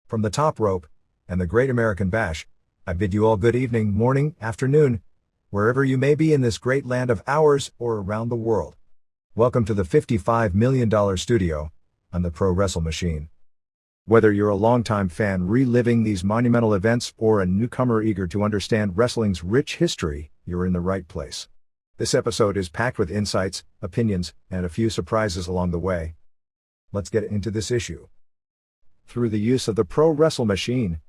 From the top rope and the Great American Bash, I bid you all good evening, morning, afternoon, wherever you may be in this great land of ours or around the world. Welcome to the $55 million studio on the Pro Wrestle Machine. Whether you're a longtime fan reliving these monumental events or a newcomer eager to understand wrestling's rich history, you're in the right place. This episode is packed with insights, opinions, and a few surprises along the way. Let's get into this issue. Through the use of the Pro Wrestle Machine.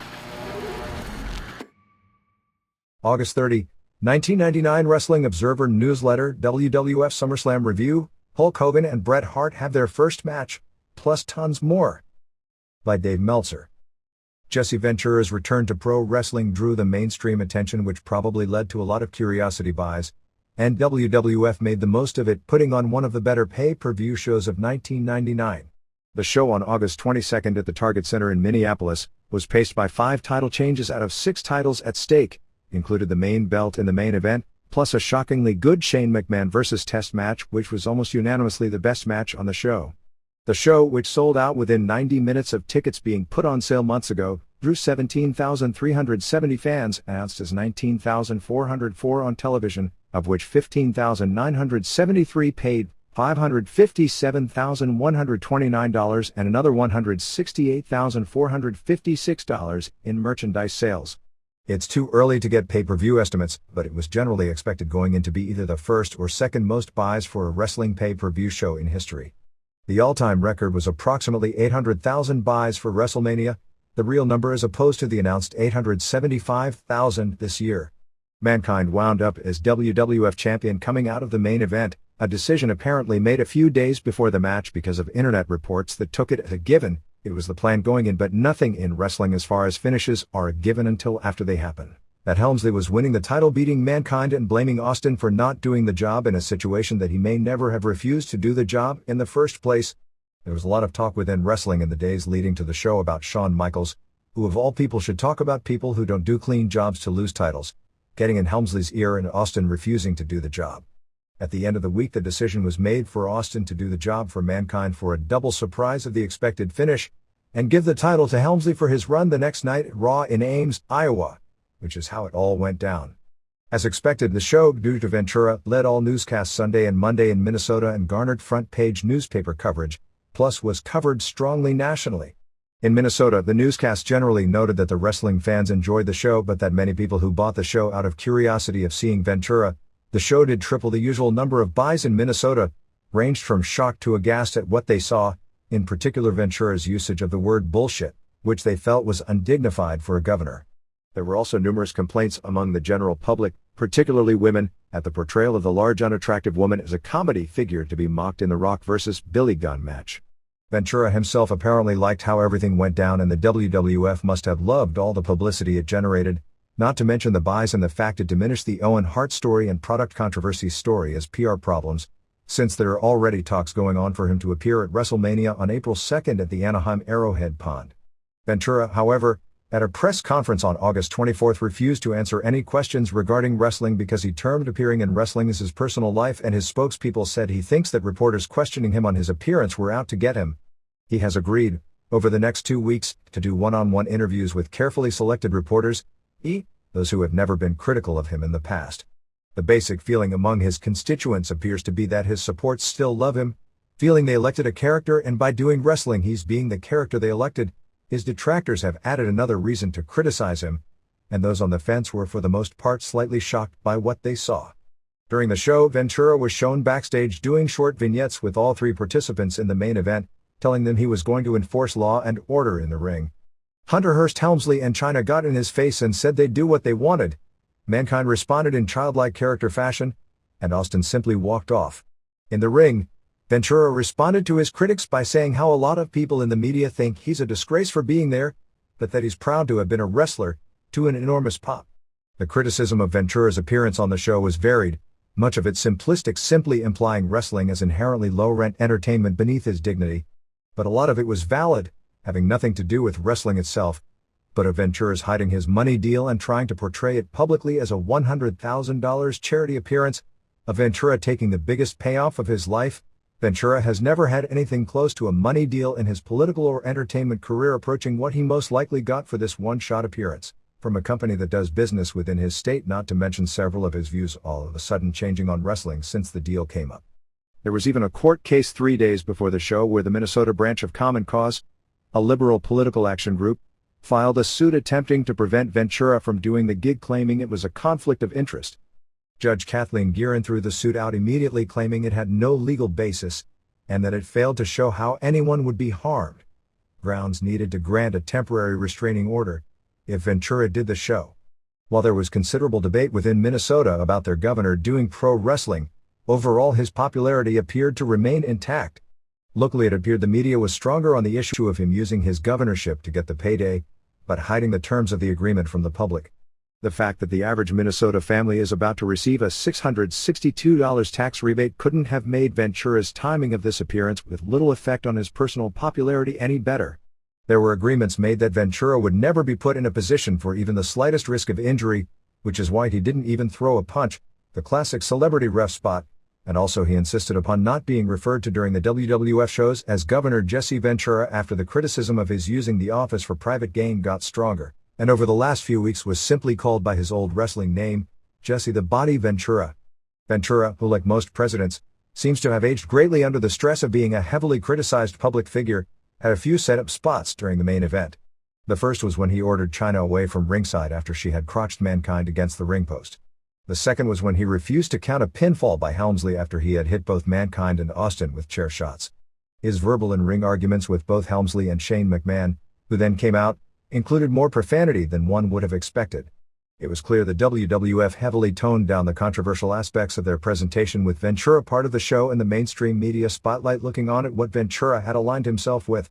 August 30, 1999 Wrestling Observer Newsletter WWF SummerSlam Review, Hulk Hogan and Bret Hart have their first match, plus tons more. By Dave Meltzer. Jesse Ventura's return to pro wrestling drew the mainstream attention, which probably led to a lot of curiosity buys, and WWF made the most of it, putting on one of the better pay-per-view shows of 1999. The show on August 22nd at the Target Center in Minneapolis was paced by 5 title changes out of 6 titles at stake, included the main belt in the main event, plus a shockingly good Shane McMahon vs. Test match, which was almost unanimously the best match on the show. The show, which sold out within 90 minutes of tickets being put on sale months ago, drew 17,370 fans, announced as 19,404 on television, of which 15,973 paid $557,129 and another $168,456 in merchandise sales. It's too early to get pay-per-view estimates, but it was generally expected going in to be either the first or second most buys for a wrestling pay-per-view show in history. The all-time record was approximately 800,000 buys for WrestleMania, the real number as opposed to the announced 875,000 this year. Mankind wound up as WWF champion coming out of the main event, a decision apparently made a few days before the match because of internet reports that took it as a given. It was the plan going in, but nothing in wrestling as far as finishes are a given until after they happen. That Helmsley was winning the title, beating Mankind and blaming Austin for not doing the job in a situation that he may never have refused to do the job in the first place. There was a lot of talk within wrestling in the days leading to the show about Shawn Michaels, who of all people should talk about people who don't do clean jobs to lose titles, getting in Helmsley's ear and Austin refusing to do the job. At the end of the week, the decision was made for Austin to do the job for Mankind for a double surprise of the expected finish, and give the title to Helmsley for his run the next night at Raw in Ames, Iowa, which is how it all went down. As expected, the show, due to Ventura, led all newscasts Sunday and Monday in Minnesota and garnered front-page newspaper coverage, plus was covered strongly nationally. In Minnesota, the newscast generally noted that the wrestling fans enjoyed the show, but that many people who bought the show out of curiosity of seeing Ventura. The show did triple the usual number of buys in Minnesota, ranged from shocked to aghast at what they saw, in particular Ventura's usage of the word bullshit, which they felt was undignified for a governor. There were also numerous complaints among the general public, particularly women, at the portrayal of the large unattractive woman as a comedy figure to be mocked in the Rock vs. Billy Gunn match. Ventura himself apparently liked how everything went down, and the WWF must have loved all the publicity it generated, not to mention the buys and the fact it diminished the Owen Hart story and product controversy story as PR problems, since there are already talks going on for him to appear at WrestleMania on April 2nd at the Anaheim Arrowhead Pond. Ventura, however, at a press conference on August 24th refused to answer any questions regarding wrestling because he termed appearing in wrestling as his personal life, and his spokespeople said he thinks that reporters questioning him on his appearance were out to get him. He has agreed, over the next 2 weeks, to do one-on-one interviews with carefully selected reporters, those who have never been critical of him in the past. The basic feeling among his constituents appears to be that his supports still love him, feeling they elected a character, and by doing wrestling he's being the character they elected. His detractors have added another reason to criticize him, and those on the fence were for the most part slightly shocked by what they saw. During the show, Ventura was shown backstage doing short vignettes with all 3 participants in the main event, telling them he was going to enforce law and order in the ring. Hunter Hearst Helmsley and Chyna got in his face and said they'd do what they wanted. Mankind responded in childlike character fashion, and Austin simply walked off. In the ring, Ventura responded to his critics by saying how a lot of people in the media think he's a disgrace for being there, but that he's proud to have been a wrestler, to an enormous pop. The criticism of Ventura's appearance on the show was varied, much of it simplistic, simply implying wrestling as inherently low-rent entertainment beneath his dignity. But a lot of it was valid, having nothing to do with wrestling itself, but of Ventura's hiding his money deal and trying to portray it publicly as a $100,000 charity appearance, of Ventura taking the biggest payoff of his life, Ventura has never had anything close to a money deal in his political or entertainment career approaching what he most likely got for this one-shot appearance, from a company that does business within his state, not to mention several of his views all of a sudden changing on wrestling since the deal came up. There was even a court case 3 days before the show where the Minnesota branch of Common Cause, a liberal political action group, filed a suit attempting to prevent Ventura from doing the gig, claiming it was a conflict of interest. Judge Kathleen Guerin threw the suit out immediately, claiming it had no legal basis, and that it failed to show how anyone would be harmed. Grounds needed to grant a temporary restraining order if Ventura did the show. While there was considerable debate within Minnesota about their governor doing pro wrestling, overall his popularity appeared to remain intact. Locally it appeared the media was stronger on the issue of him using his governorship to get the payday, but hiding the terms of the agreement from the public. The fact that the average Minnesota family is about to receive a $662 tax rebate couldn't have made Ventura's timing of this appearance with little effect on his personal popularity any better. There were agreements made that Ventura would never be put in a position for even the slightest risk of injury, which is why he didn't even throw a punch, the classic celebrity ref spot, and also he insisted upon not being referred to during the WWF shows as Governor Jesse Ventura after the criticism of his using the office for private gain got stronger, and over the last few weeks was simply called by his old wrestling name, Jesse the Body Ventura. Ventura, who like most presidents, seems to have aged greatly under the stress of being a heavily criticized public figure, had a few set-up spots during the main event. The first was when he ordered Chyna away from ringside after she had crotched Mankind against the ring post. The second was when he refused to count a pinfall by Helmsley after he had hit both Mankind and Austin with chair shots. His verbal and ring arguments with both Helmsley and Shane McMahon, who then came out, included more profanity than one would have expected. It was clear the WWF heavily toned down the controversial aspects of their presentation, with Ventura part of the show and the mainstream media spotlight looking on at what Ventura had aligned himself with.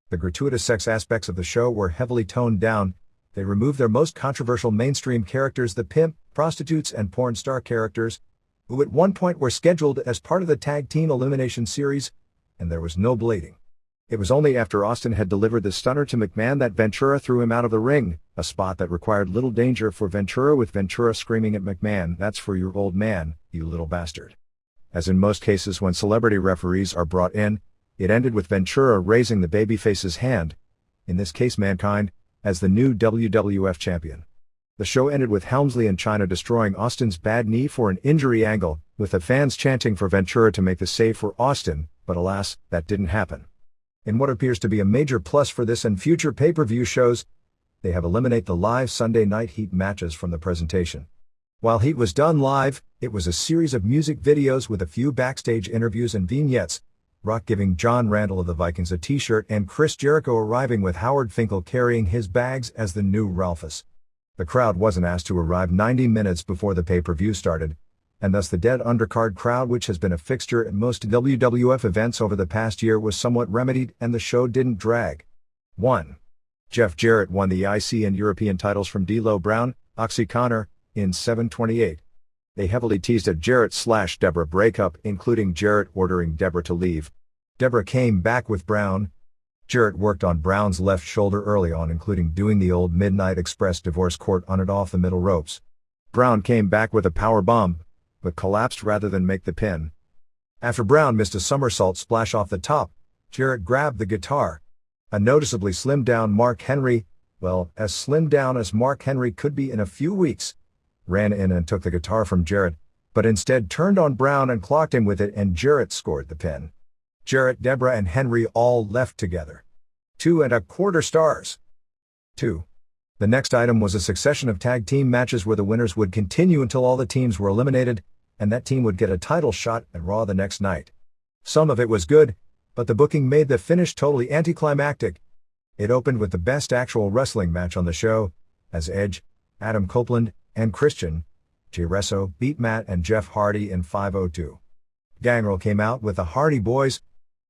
The gratuitous sex aspects of the show were heavily toned down. They removed their most controversial mainstream characters, the pimp, prostitutes and porn star characters, who at one point were scheduled as part of the tag team elimination series, and there was no bleeding. It was only after Austin had delivered the stunner to McMahon that Ventura threw him out of the ring, a spot that required little danger for Ventura, with Ventura screaming at McMahon, "That's for your old man, you little bastard." As in most cases when celebrity referees are brought in, it ended with Ventura raising the babyface's hand, in this case Mankind, as the new WWF champion. The show ended with Helmsley and Chyna destroying Austin's bad knee for an injury angle, with the fans chanting for Ventura to make the save for Austin, but alas, that didn't happen. In what appears to be a major plus for this and future pay-per-view shows, they have eliminated the live Sunday Night Heat matches from the presentation. While Heat was done live, it was a series of music videos with a few backstage interviews and vignettes, Rock giving John Randall of the Vikings a t-shirt and Chris Jericho arriving with Howard Finkel carrying his bags as the new Ralphus. The crowd wasn't asked to arrive 90 minutes before the pay-per-view started, and thus the dead undercard crowd, which has been a fixture at most WWF events over the past year, was somewhat remedied and the show didn't drag. 1. Jeff Jarrett won the IC and European titles from D'Lo Brown, Oxy Connor, in 7:28. They heavily teased a Jarrett/Deborah breakup, including Jarrett ordering Deborah to leave. Deborah came back with Brown. Jarrett worked on Brown's left shoulder early on, including doing the old Midnight Express divorce court on and off the middle ropes. Brown came back with a power bomb, but collapsed rather than make the pin. After Brown missed a somersault splash off the top, Jarrett grabbed the guitar. A noticeably slimmed down Mark Henry, well, as slimmed down as Mark Henry could be in a few weeks, ran in and took the guitar from Jarrett, but instead turned on Brown and clocked him with it, and Jarrett scored the pin. Jarrett, Deborah and Henry all left together. 2.25 stars. 2. The next item was a succession of tag team matches where the winners would continue until all the teams were eliminated, and that team would get a title shot at Raw the next night. Some of it was good, but the booking made the finish totally anticlimactic. It opened with the best actual wrestling match on the show, as Edge, Adam Copeland, and Christian, Jey Uso beat Matt and Jeff Hardy in 5:02. Gangrel came out with the Hardy Boys.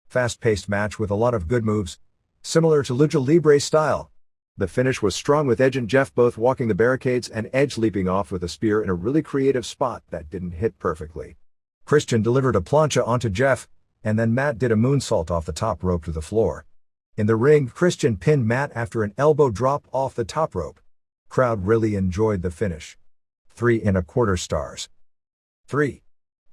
Fast-paced match with a lot of good moves, similar to Lucha Libre style. The finish was strong, with Edge and Jeff both walking the barricades and Edge leaping off with a spear in a really creative spot that didn't hit perfectly. Christian delivered a plancha onto Jeff, and then Matt did a moonsault off the top rope to the floor. In the ring, Christian pinned Matt after an elbow drop off the top rope. Crowd really enjoyed the finish. 3.25 stars. 3.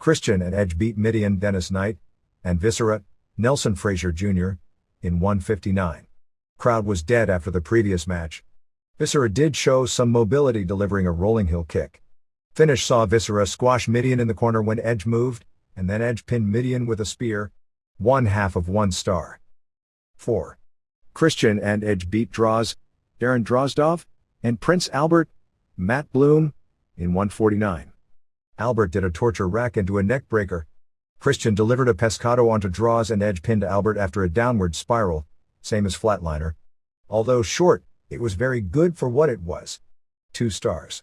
Christian and Edge beat Mideon Dennis Knight, and Viscera, Nelson Frazier Jr., in 159. Crowd was dead after the previous match. Viscera did show some mobility delivering a rolling heel kick. Finish saw Viscera squash Mideon in the corner when Edge moved, and then Edge pinned Mideon with a spear. 1/2 of 1 star. 4. Christian and Edge beat Draws, Darren Drozdov, and Prince Albert, Matt Bloom, in 149. Albert did a torture rack into a neck breaker. Christian delivered a pescado onto Draws and Edge pinned Albert after a downward spiral, same as Flatliner. Although short, it was very good for what it was. 2 stars.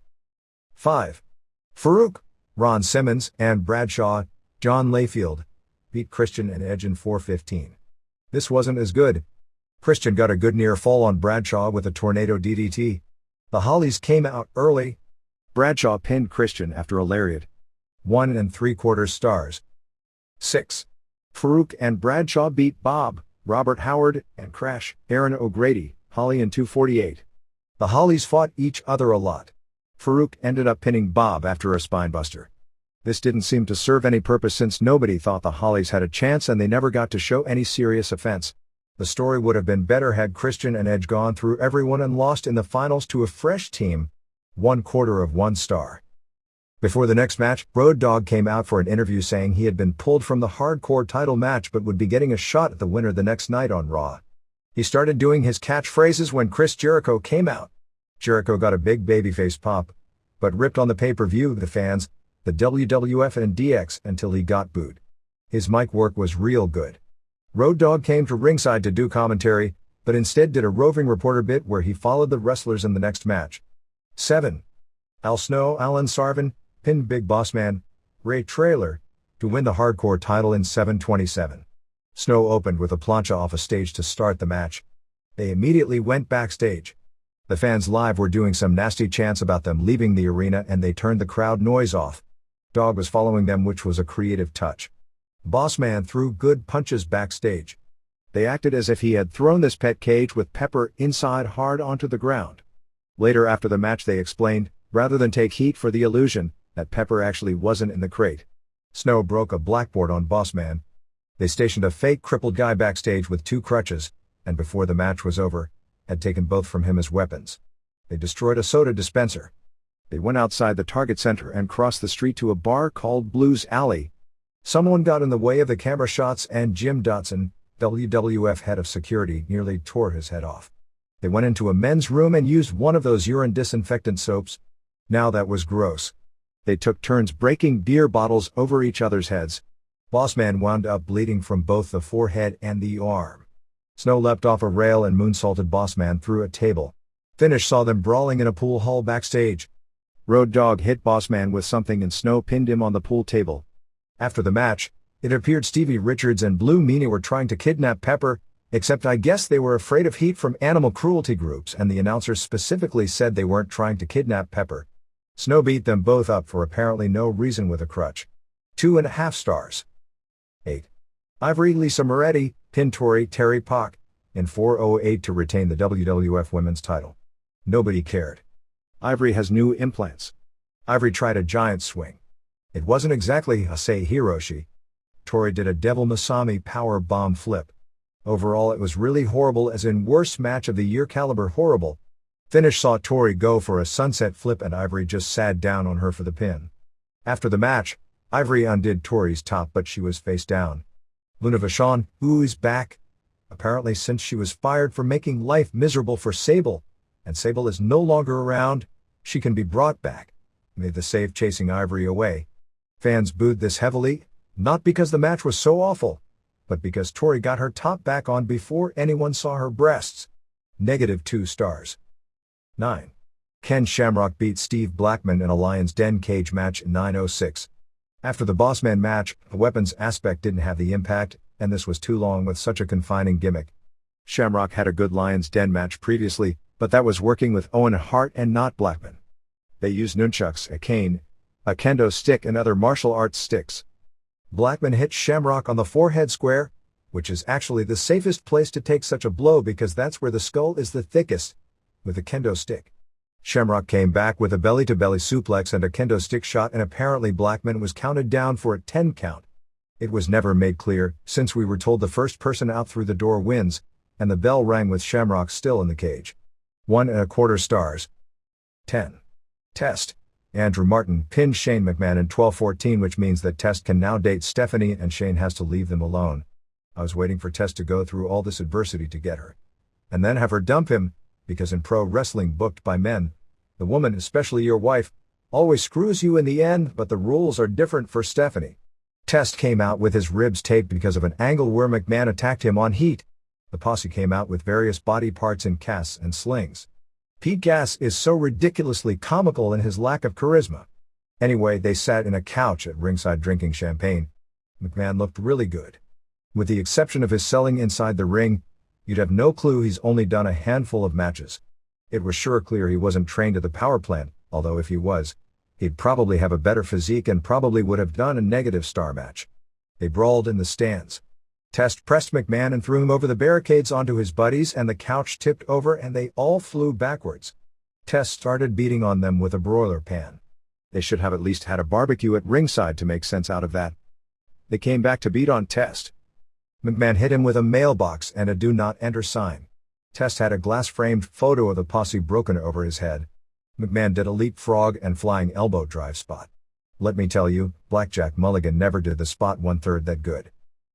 5. Farouk, Ron Simmons, and Bradshaw, John Layfield, beat Christian and Edge in 415. This wasn't as good. Christian got a good near fall on Bradshaw with a tornado DDT. The Hollies came out early. Bradshaw pinned Christian after a lariat. 1 3/4 stars. 6. Farouk and Bradshaw beat Bob, Robert Howard, and Crash, Aaron O'Grady, Holly in 248. The Hollies fought each other a lot. Farouk ended up pinning Bob after a spinebuster. This didn't seem to serve any purpose since nobody thought the Hollies had a chance and they never got to show any serious offense. The story would have been better had Christian and Edge gone through everyone and lost in the finals to a fresh team. 1/4 of 1 star. Before the next match, Road Dogg came out for an interview saying he had been pulled from the hardcore title match but would be getting a shot at the winner the next night on Raw. He started doing his catchphrases when Chris Jericho came out. Jericho got a big babyface pop, but ripped on the pay-per-view the fans, the WWF and DX until he got booed. His mic work was real good. Road Dogg came to ringside to do commentary, but instead did a roving reporter bit where he followed the wrestlers in the next match. 7. Al Snow, Alan Sarvin, pinned Big Boss Man, Ray Traylor, to win the hardcore title in 727. Snow opened with a plancha off a stage to start the match. They immediately went backstage. The fans live were doing some nasty chants about them leaving the arena and they turned the crowd noise off. Dogg was following them, which was a creative touch. Boss Man threw good punches backstage. They acted as if he had thrown this pet cage with Pepper inside hard onto the ground. Later after the match they explained, rather than take heat for the illusion, that Pepper actually wasn't in the crate. Snow broke a blackboard on Boss Man. They stationed a fake crippled guy backstage with 2 crutches, and before the match was over, had taken both from him as weapons. They destroyed a soda dispenser. They went outside the Target Center and crossed the street to a bar called Blues Alley. Someone got in the way of the camera shots and Jim Dotson, WWF head of security, nearly tore his head off. They went into a men's room and used one of those urine disinfectant soaps. Now that was gross. They took turns breaking beer bottles over each other's heads. Boss Man wound up bleeding from both the forehead and the arm. Snow leapt off a rail and moonsaulted Boss Man through a table. Finish saw them brawling in a pool hall backstage. Road Dogg hit Boss Man with something and Snow pinned him on the pool table. After the match, it appeared Stevie Richards and Blue Meanie were trying to kidnap Pepper, except I guess they were afraid of heat from animal cruelty groups and the announcers specifically said they weren't trying to kidnap Pepper. Snow beat them both up for apparently no reason with a crutch. 2.5 stars. 8. Ivory Lisa Moretti, pinned Tori Terry Pac, in 408 to retain the WWF Women's title. Nobody cared. Ivory has new implants. Ivory tried a giant swing. It wasn't exactly a Sei Hiroshi. Tori did a Devil Masami power bomb flip. Overall it was really horrible, as in worst match of the year caliber horrible. Finish saw Tori go for a sunset flip and Ivory just sat down on her for the pin. After the match, Ivory undid Tori's top but she was face down. Luna Vachon, who is back, apparently since she was fired for making life miserable for Sable, and Sable is no longer around, she can be brought back, made the save chasing Ivory away. Fans booed this heavily, not because the match was so awful, but because Tori got her top back on before anyone saw her breasts. -2 stars. 9. Ken Shamrock beat Steve Blackman in a Lion's Den cage match in 906. After the Bossman match, the weapons aspect didn't have the impact, and this was too long with such a confining gimmick. Shamrock had a good Lion's Den match previously, but that was working with Owen Hart and not Blackman. They used nunchucks, a cane, a kendo stick and other martial arts sticks. Blackman hit Shamrock on the forehead square, which is actually the safest place to take such a blow because that's where the skull is the thickest, with a kendo stick. Shamrock came back with a belly-to-belly suplex and a kendo stick shot, and apparently Blackman was counted down for a 10 count. It was never made clear, since we were told the first person out through the door wins, and the bell rang with Shamrock still in the cage. 1.25 stars. 10. Test. Andrew Martin pinned Shane McMahon in 12-14, which means that Test can now date Stephanie and Shane has to leave them alone. I was waiting for Test to go through all this adversity to get her. And then have her dump him, because in pro wrestling booked by men, the woman, especially your wife, always screws you in the end, but the rules are different for Stephanie. Test came out with his ribs taped because of an angle where McMahon attacked him on heat. The posse came out with various body parts in casts and slings. Pete Gas is so ridiculously comical in his lack of charisma. Anyway, they sat in a couch at ringside drinking champagne. McMahon looked really good. With the exception of his selling inside the ring, you'd have no clue he's only done a handful of matches. It was sure clear he wasn't trained at the power plant, although if he was, he'd probably have a better physique and probably would have done a negative star match. They brawled in the stands. Test pressed McMahon and threw him over the barricades onto his buddies, and the couch tipped over and they all flew backwards. Test started beating on them with a broiler pan. They should have at least had a barbecue at ringside to make sense out of that. They came back to beat on Test. McMahon hit him with a mailbox and a do not enter sign. Test had a glass-framed photo of the posse broken over his head. McMahon did a leapfrog and flying elbow drive spot. Let me tell you, Blackjack Mulligan never did the spot 1/3 that good.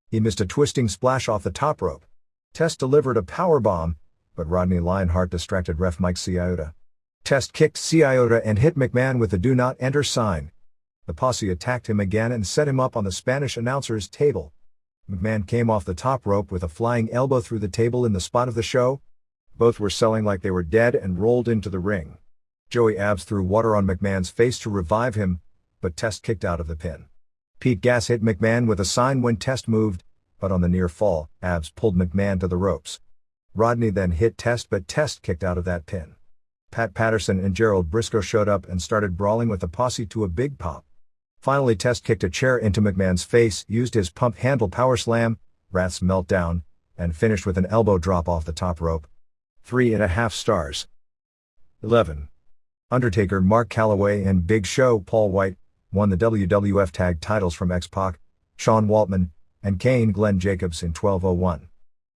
He missed a twisting splash off the top rope. Test delivered a powerbomb, but Rodney Lionheart distracted ref Mike Ciota. Test kicked Ciota and hit McMahon with the do not enter sign. The posse attacked him again and set him up on the Spanish announcer's table. McMahon came off the top rope with a flying elbow through the table in the spot of the show. Both were selling like they were dead and rolled into the ring. Joey Abs threw water on McMahon's face to revive him, but Test kicked out of the pin. Pete Gas hit McMahon with a sign when Test moved, but on the near fall, Abs pulled McMahon to the ropes. Rodney then hit Test, but Test kicked out of that pin. Pat Patterson and Gerald Briscoe showed up and started brawling with the posse to a big pop. Finally, Test kicked a chair into McMahon's face, used his pump handle power slam, Wrath's meltdown, and finished with an elbow drop off the top rope. 3.5 stars. 11. Undertaker Mark Calloway and Big Show Paul White won the WWF tag titles from X-Pac, Sean Waltman, and Kane Glenn Jacobs in 12:01.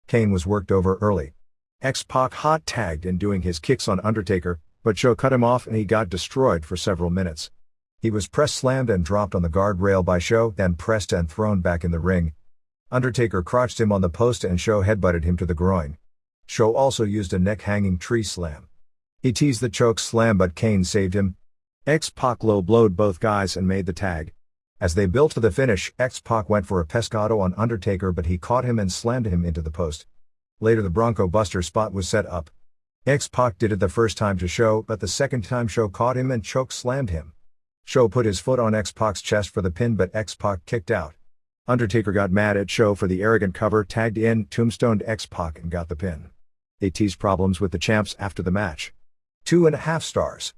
Kane was worked over early. X-Pac hot tagged in doing his kicks on Undertaker, but Show cut him off and he got destroyed for several minutes. He was press slammed and dropped on the guardrail by Show, then pressed and thrown back in the ring. Undertaker crotched him on the post and Show headbutted him to the groin. Show also used a neck-hanging tree slam. He teased the choke slam, but Kane saved him. X-Pac low-blowed both guys and made the tag. As they built to the finish, X-Pac went for a pescado on Undertaker, but he caught him and slammed him into the post. Later the Bronco Buster spot was set up. X-Pac did it the first time to Show, but the second time Show caught him and choke slammed him. Show put his foot on X-Pac's chest for the pin, but X-Pac kicked out. Undertaker got mad at Show for the arrogant cover, tagged in, tombstoned X-Pac and got the pin. They teased problems with the champs after the match. 2.5 stars.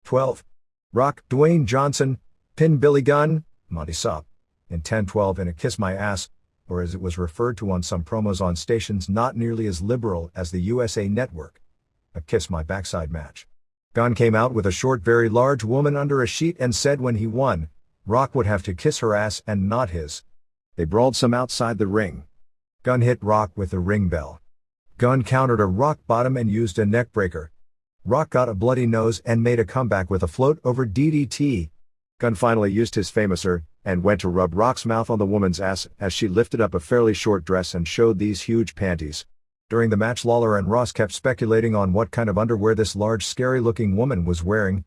12. Rock, Dwayne Johnson, pinned Billy Gunn, Monty Sop, in 10-12 in a Kiss My Ass, or as it was referred to on some promos on stations not nearly as liberal as the USA Network, a Kiss My Backside match. Gunn came out with a short, very large woman under a sheet and said when he won, Rock would have to kiss her ass and not his. They brawled some outside the ring. Gunn hit Rock with the ring bell. Gunn countered a rock bottom and used a neck breaker. Rock got a bloody nose and made a comeback with a float over DDT. Gunn finally used his famouser, and went to rub Rock's mouth on the woman's ass as she lifted up a fairly short dress and showed these huge panties. During the match, Lawler and Ross kept speculating on what kind of underwear this large, scary-looking woman was wearing.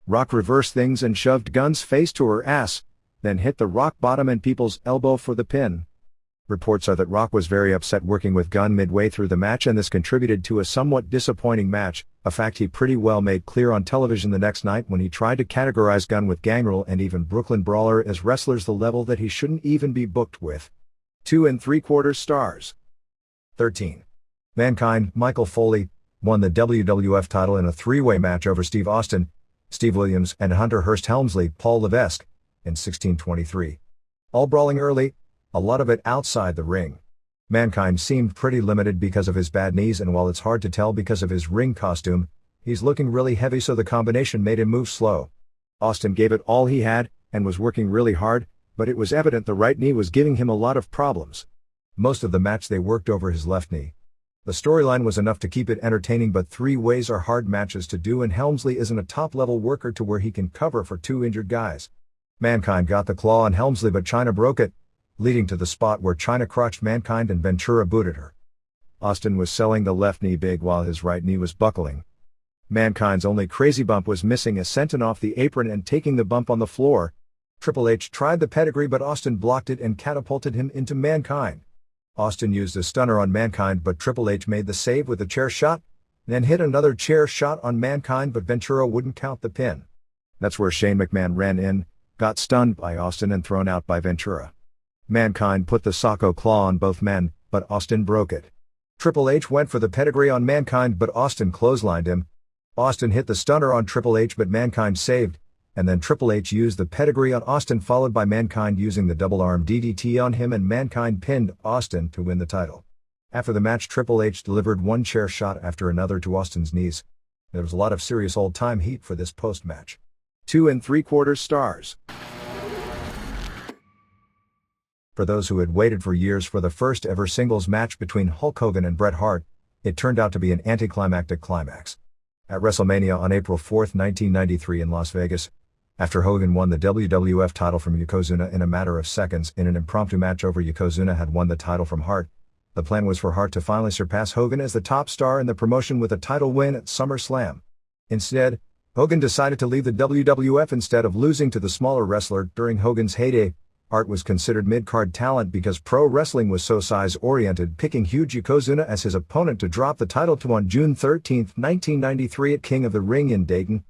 Rock reversed things and shoved Gunn's face to her ass, then hit the rock bottom and people's elbow for the pin. Reports are that Rock was very upset working with Gunn midway through the match, and this contributed to a somewhat disappointing match, a fact he pretty well made clear on television the next night when he tried to categorize Gunn with Gangrel and even Brooklyn Brawler as wrestlers the level that he shouldn't even be booked with. 2.75 stars. 13. Mankind, Michael Foley, won the WWF title in a three-way match over Steve Austin, Steve Williams, and Hunter Hearst Helmsley, Paul Levesque, in 1623. All brawling early, a lot of it outside the ring. Mankind seemed pretty limited because of his bad knees, and while it's hard to tell because of his ring costume, he's looking really heavy, so the combination made him move slow. Austin gave it all he had, and was working really hard, but it was evident the right knee was giving him a lot of problems. Most of the match they worked over his left knee. The storyline was enough to keep it entertaining, but 3 ways are hard matches to do, and Helmsley isn't a top-level worker to where he can cover for 2 injured guys. Mankind got the claw on Helmsley, but Chyna broke it, leading to the spot where Chyna crotched Mankind and Ventura booted her. Austin was selling the left knee big while his right knee was buckling. Mankind's only crazy bump was missing a senton off the apron and taking the bump on the floor. Triple H tried the pedigree, but Austin blocked it and catapulted him into Mankind. Austin used a stunner on Mankind, but Triple H made the save with a chair shot, then hit another chair shot on Mankind, but Ventura wouldn't count the pin. That's where Shane McMahon ran in, got stunned by Austin and thrown out by Ventura. Mankind put the Socko claw on both men, but Austin broke it. Triple H went for the pedigree on Mankind, but Austin clotheslined him. Austin hit the stunner on Triple H, but Mankind saved, and then Triple H used the pedigree on Austin, followed by Mankind using the double arm DDT on him, and Mankind pinned Austin to win the title. After the match, Triple H delivered one chair shot after another to Austin's knees. There was a lot of serious old-time heat for this post-match. 2 3/4 stars. For those who had waited for years for the first ever singles match between Hulk Hogan and Bret Hart, it turned out to be an anticlimactic climax. At WrestleMania on April 4, 1993 in Las Vegas, after Hogan won the WWF title from Yokozuna in a matter of seconds in an impromptu match over Yokozuna had won the title from Hart, the plan was for Hart to finally surpass Hogan as the top star in the promotion with a title win at Summerslam. Instead, Hogan decided to leave the WWF instead of losing to the smaller wrestler. During Hogan's heyday, Hart was considered mid-card talent because pro wrestling was so size-oriented, picking huge Yokozuna as his opponent to drop the title to on June 13, 1993 at King of the Ring in Dayton.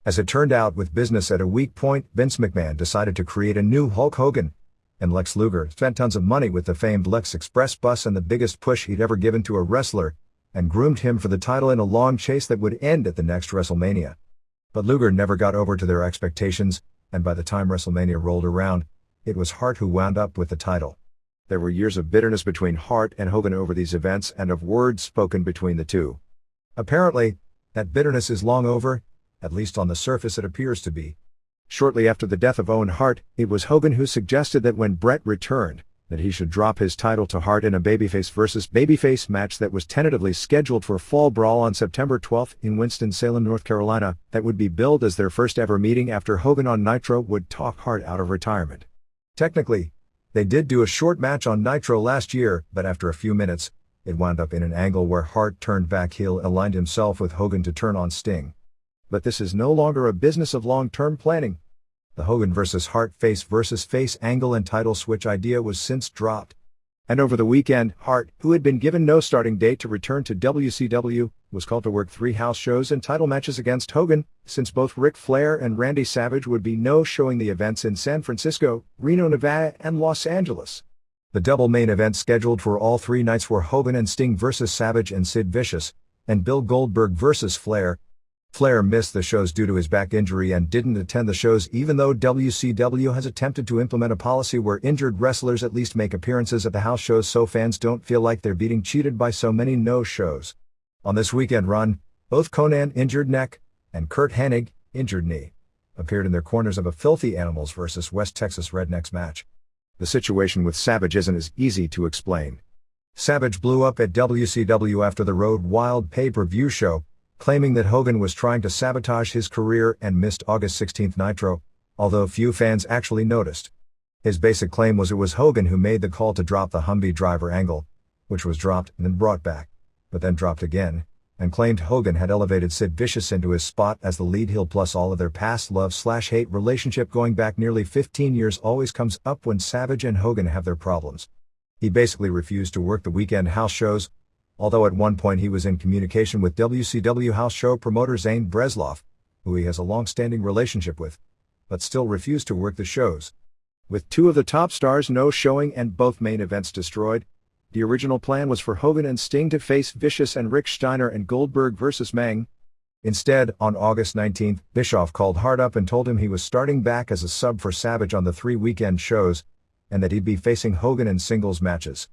As it turned out, with business at a weak point, Vince McMahon decided to create a new Hulk Hogan, and Lex Luger spent tons of money with the famed Lex Express bus and the biggest push he'd ever given to a wrestler, and groomed him for the title in a long chase that would end at the next WrestleMania. But Luger never got over to their expectations, and by the time WrestleMania rolled around, it was Hart who wound up with the title. There were years of bitterness between Hart and Hogan over these events and of words spoken between the two. Apparently, that bitterness is long over, at least on the surface it appears to be. Shortly after the death of Owen Hart, it was Hogan who suggested that when Bret returned, that he should drop his title to Hart in a babyface versus babyface match that was tentatively scheduled for Fall Brawl on September 12 in Winston-Salem, North Carolina, that would be billed as their first ever meeting after Hogan on Nitro would talk Hart out of retirement. Technically, they did do a short match on Nitro last year, but after a few minutes, it wound up in an angle where Hart turned back heel, aligned himself with Hogan to turn on Sting. But this is no longer a business of long-term planning. The Hogan vs. Hart face versus face angle and title switch idea was since dropped. And over the weekend, Hart, who had been given no starting date to return to WCW, was called to work 3 house shows and title matches against Hogan, since both Ric Flair and Randy Savage would be no-showing the events in San Francisco, Reno, Nevada, and Los Angeles. The double main events scheduled for all 3 nights were Hogan and Sting vs. Savage and Sid Vicious, and Bill Goldberg vs. Flair. Flair missed the shows due to his back injury and didn't attend the shows, even though WCW has attempted to implement a policy where injured wrestlers at least make appearances at the house shows so fans don't feel like they're being cheated by so many no-shows. On this weekend run, both Conan, injured neck, and Kurt Hennig, injured knee, appeared in their corners of a Filthy Animals vs. West Texas Rednecks match. The situation with Savage isn't as easy to explain. Savage blew up at WCW after the Road Wild pay-per-view show, claiming that Hogan was trying to sabotage his career and missed August 16 Nitro, although few fans actually noticed. His basic claim was it was Hogan who made the call to drop the Humvee driver angle, which was dropped and then brought back, but then dropped again, and claimed Hogan had elevated Sid Vicious into his spot as the lead heel. Plus all of their past love/hate relationship going back nearly 15 years always comes up when Savage and Hogan have their problems. He basically refused to work the weekend house shows, although at one point he was in communication with WCW house show promoter Zane Bresloff, who he has a long-standing relationship with, but still refused to work the shows. With 2 of the top stars no-showing and both main events destroyed, the original plan was for Hogan and Sting to face Vicious and Rick Steiner and Goldberg vs. Meng. Instead, on August 19, Bischoff called Hart up and told him he was starting back as a sub for Savage on the 3 weekend shows, and that he'd be facing Hogan in singles matches.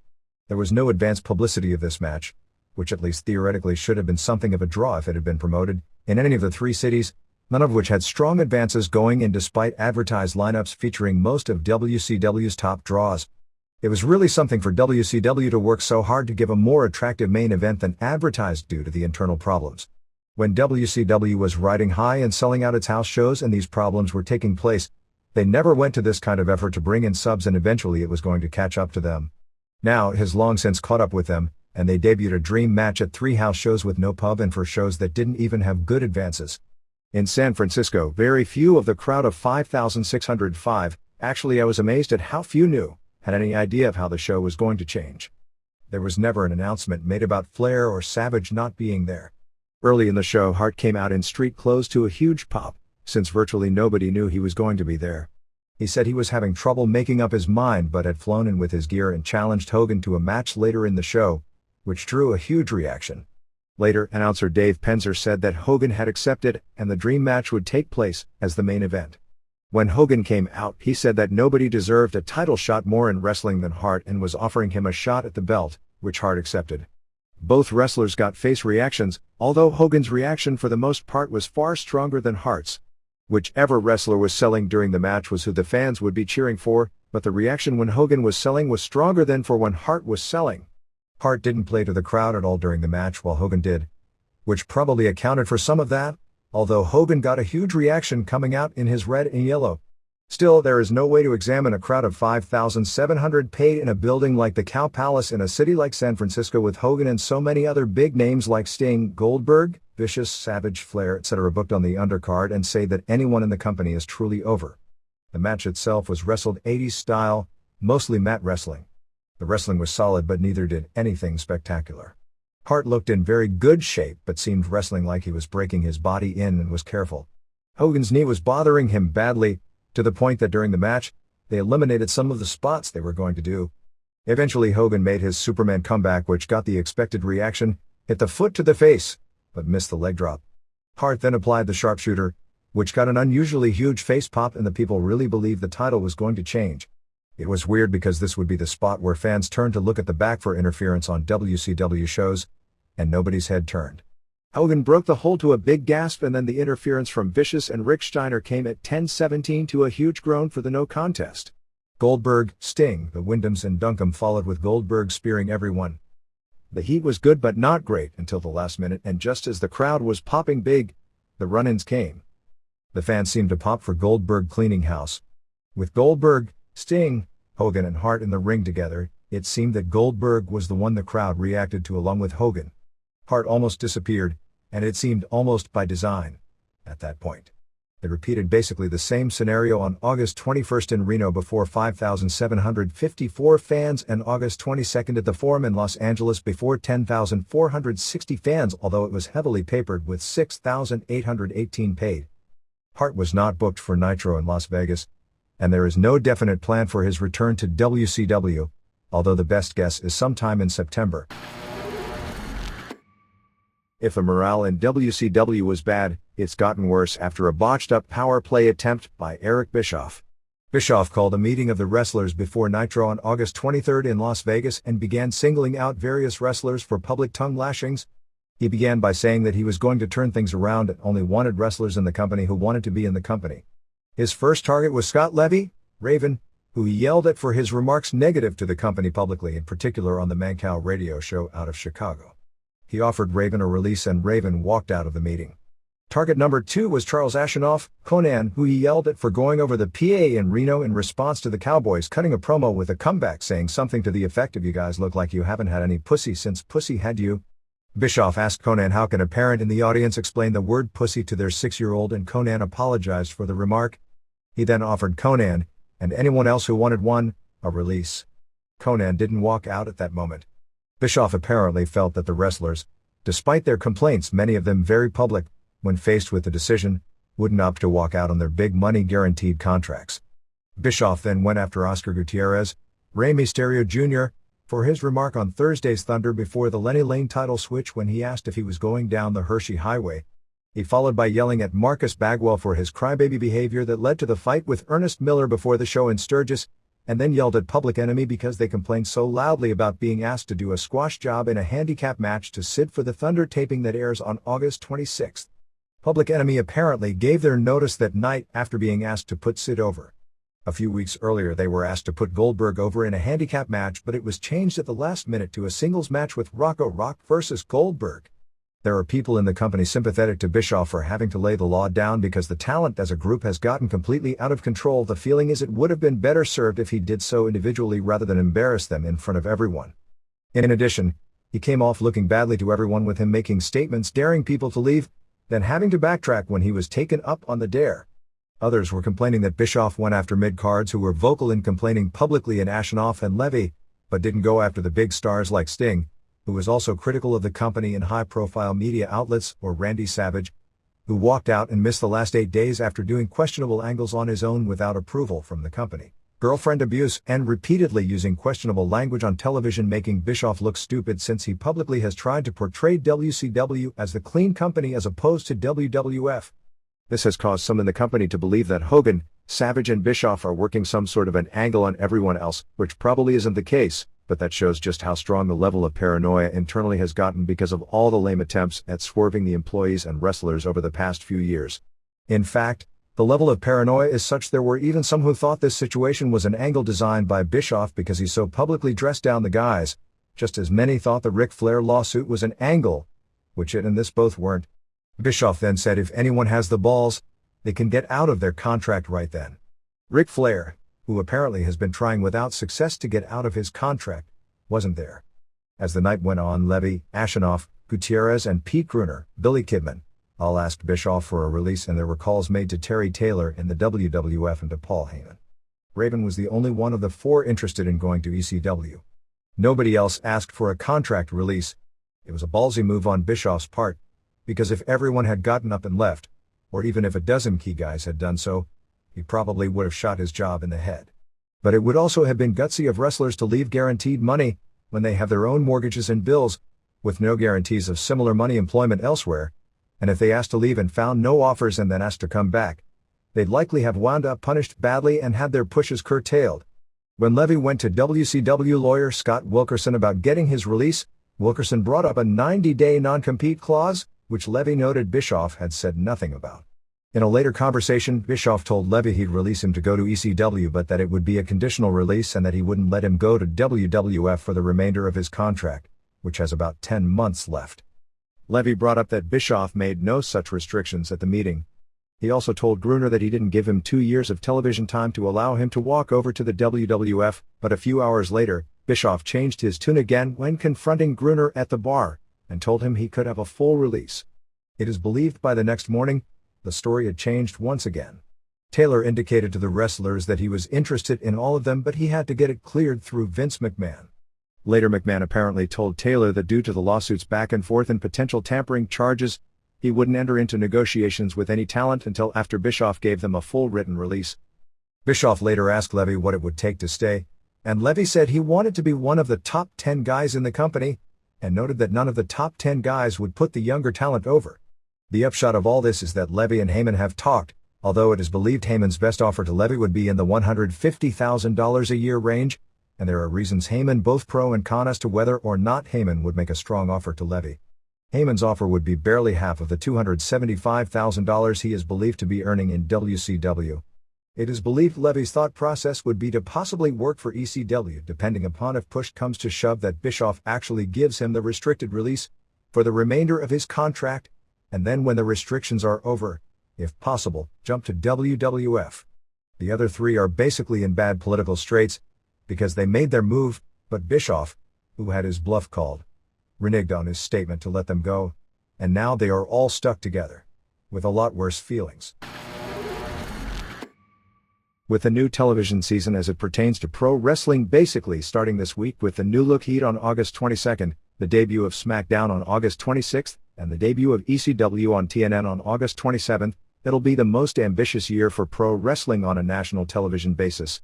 There was no advance publicity of this match, which at least theoretically should have been something of a draw if it had been promoted in any of the 3 cities, none of which had strong advances going in despite advertised lineups featuring most of WCW's top draws. It was really something for WCW to work so hard to give a more attractive main event than advertised due to the internal problems. When WCW was riding high and selling out its house shows and these problems were taking place, they never went to this kind of effort to bring in subs, and eventually it was going to catch up to them. Now it has long since caught up with them, and they debuted a dream match at 3 house shows with no pub and for shows that didn't even have good advances. In San Francisco, very few of the crowd of 5,605, actually I was amazed at how few had any idea of how the show was going to change. There was never an announcement made about Flair or Savage not being there. Early in the show, Hart came out in street clothes to a huge pop, since virtually nobody knew he was going to be there. He said he was having trouble making up his mind but had flown in with his gear and challenged Hogan to a match later in the show, which drew a huge reaction. Later, announcer Dave Penzer said that Hogan had accepted and the dream match would take place as the main event. When Hogan came out, he said that nobody deserved a title shot more in wrestling than Hart and was offering him a shot at the belt, which Hart accepted. Both wrestlers got face reactions, although Hogan's reaction for the most part was far stronger than Hart's. Whichever wrestler was selling during the match was who the fans would be cheering for, but the reaction when Hogan was selling was stronger than for when Hart was selling. Hart didn't play to the crowd at all during the match while Hogan did, which probably accounted for some of that, although Hogan got a huge reaction coming out in his red and yellow. Still, there is no way to examine a crowd of 5,700 paid in a building like the Cow Palace in a city like San Francisco with Hogan and so many other big names like Sting, Goldberg, Vicious, Savage, Flair, etc. booked on the undercard and say that anyone in the company is truly over. The match itself was wrestled 80s style, mostly mat wrestling. The wrestling was solid but neither did anything spectacular. Hart looked in very good shape but seemed wrestling like he was breaking his body in and was careful. Hogan's knee was bothering him badly, to the point that during the match, they eliminated some of the spots they were going to do. Eventually Hogan made his Superman comeback, which got the expected reaction, hit the foot to the face, but missed the leg drop. Hart then applied the sharpshooter, which got an unusually huge face pop, and the people really believed the title was going to change. It was weird because this would be the spot where fans turned to look at the back for interference on WCW shows, and nobody's head turned. Hogan broke the hold to a big gasp, and then the interference from Vicious and Rick Steiner came at 10:17 to a huge groan for the no contest. Goldberg, Sting, the Wyndhams and Duncombe followed with Goldberg spearing everyone. The heat was good but not great until the last minute, and just as the crowd was popping big, the run-ins came. The fans seemed to pop for Goldberg cleaning house. With Goldberg, Sting, Hogan and Hart in the ring together, it seemed that Goldberg was the one the crowd reacted to along with Hogan. Hart almost disappeared, and it seemed almost by design. At that point, they repeated basically the same scenario on August 21st in Reno before 5,754 fans and August 22nd at the Forum in Los Angeles before 10,460 fans, although it was heavily papered with 6,818 paid. Hart was not booked for Nitro in Las Vegas, and there is no definite plan for his return to WCW, although the best guess is sometime in September. If the morale in WCW was bad, it's gotten worse after a botched-up power play attempt by Eric Bischoff. Bischoff called a meeting of the wrestlers before Nitro on August 23rd in Las Vegas and began singling out various wrestlers for public tongue lashings. He began by saying that he was going to turn things around and only wanted wrestlers in the company who wanted to be in the company. His first target was Scott Levy, Raven, who he yelled at for his remarks negative to the company publicly, in particular on the Mancow radio show out of Chicago. He offered Raven a release and Raven walked out of the meeting. Target number 2 was Charles Ashenoff, Conan, who he yelled at for going over the PA in Reno in response to the Cowboys cutting a promo with a comeback saying something to the effect of "You guys look like you haven't had any pussy since pussy had you." Bischoff asked Conan how can a parent in the audience explain the word pussy to their 6-year-old, and Conan apologized for the remark. He then offered Conan, and anyone else who wanted one, a release. Conan didn't walk out at that moment. Bischoff apparently felt that the wrestlers, despite their complaints, many of them very public, when faced with the decision, wouldn't opt to walk out on their big money guaranteed contracts. Bischoff then went after Oscar Gutierrez, Rey Mysterio Jr., for his remark on Thursday's Thunder before the Lenny Lane title switch when he asked if he was going down the Hershey Highway. He followed by yelling at Marcus Bagwell for his crybaby behavior that led to the fight with Ernest Miller before the show in Sturgis, and then yelled at Public Enemy because they complained so loudly about being asked to do a squash job in a handicap match to Sid for the Thunder taping that airs on August 26th. Public Enemy apparently gave their notice that night after being asked to put Sid over. A few weeks earlier they were asked to put Goldberg over in a handicap match, but it was changed at the last minute to a singles match with Rocco Rock versus Goldberg. There are people in the company sympathetic to Bischoff for having to lay the law down because the talent as a group has gotten completely out of control. The feeling is it would have been better served if he did so individually rather than embarrass them in front of everyone. In addition, he came off looking badly to everyone with him making statements daring people to leave, then having to backtrack when he was taken up on the dare. Others were complaining that Bischoff went after mid-cards who were vocal in complaining publicly in Ashenoff and Levy, but didn't go after the big stars like Sting, who was also critical of the company in high-profile media outlets, or Randy Savage, who walked out and missed the last 8 days after doing questionable angles on his own without approval from the company. Girlfriend abuse and repeatedly using questionable language on television, making Bischoff look stupid since he publicly has tried to portray WCW as the clean company as opposed to WWF. This has caused some in the company to believe that Hogan, Savage and Bischoff are working some sort of an angle on everyone else, which probably isn't the case, but that shows just how strong the level of paranoia internally has gotten because of all the lame attempts at swerving the employees and wrestlers over the past few years. In fact, the level of paranoia is such there were even some who thought this situation was an angle designed by Bischoff because he so publicly dressed down the guys, just as many thought the Ric Flair lawsuit was an angle, which it and this both weren't. Bischoff then said if anyone has the balls, they can get out of their contract right then. Ric Flair, who apparently has been trying without success to get out of his contract, wasn't there. As the night went on, Levy, Ashenoff, Gutierrez and Pete Gruner, Billy Kidman, all asked Bischoff for a release, and there were calls made to Terry Taylor in the WWF and to Paul Heyman. Raven was the only one of the four interested in going to ECW. Nobody else asked for a contract release. It was a ballsy move on Bischoff's part, because if everyone had gotten up and left, or even if a dozen key guys had done so, he probably would have shot his job in the head. But it would also have been gutsy of wrestlers to leave guaranteed money, when they have their own mortgages and bills, with no guarantees of similar money employment elsewhere, and if they asked to leave and found no offers and then asked to come back, they'd likely have wound up punished badly and had their pushes curtailed. When Levy went to WCW lawyer Scott Wilkerson about getting his release, Wilkerson brought up a 90-day non-compete clause, which Levy noted Bischoff had said nothing about. In a later conversation, Bischoff told Levy he'd release him to go to ECW but that it would be a conditional release and that he wouldn't let him go to WWF for the remainder of his contract, which has about 10 months left. Levy brought up that Bischoff made no such restrictions at the meeting. He also told Gruner that he didn't give him 2 years of television time to allow him to walk over to the WWF, but a few hours later, Bischoff changed his tune again when confronting Gruner at the bar, and told him he could have a full release. It is believed by the next morning, the story had changed once again. Taylor indicated to the wrestlers that he was interested in all of them, but he had to get it cleared through Vince McMahon. Later, McMahon apparently told Taylor that due to the lawsuits back and forth and potential tampering charges, he wouldn't enter into negotiations with any talent until after Bischoff gave them a full written release. Bischoff later asked Levy what it would take to stay, and Levy said he wanted to be one of the top 10 guys in the company, and noted that none of the top 10 guys would put the younger talent over. The upshot of all this is that Levy and Heyman have talked, although it is believed Heyman's best offer to Levy would be in the $150,000 a year range, and there are reasons Heyman both pro and con as to whether or not Heyman would make a strong offer to Levy. Heyman's offer would be barely half of the $275,000 he is believed to be earning in WCW. It is believed Levy's thought process would be to possibly work for ECW depending upon if push comes to shove that Bischoff actually gives him the restricted release for the remainder of his contract, and then when the restrictions are over, if possible, jump to WWF. The other three are basically in bad political straits, because they made their move, but Bischoff, who had his bluff called, reneged on his statement to let them go, and now they are all stuck together, with a lot worse feelings. With the new television season as it pertains to pro wrestling basically starting this week with the new look Heat on August 22nd, the debut of SmackDown on August 26th, and the debut of ECW on TNN on August 27th, it'll be the most ambitious year for pro wrestling on a national television basis.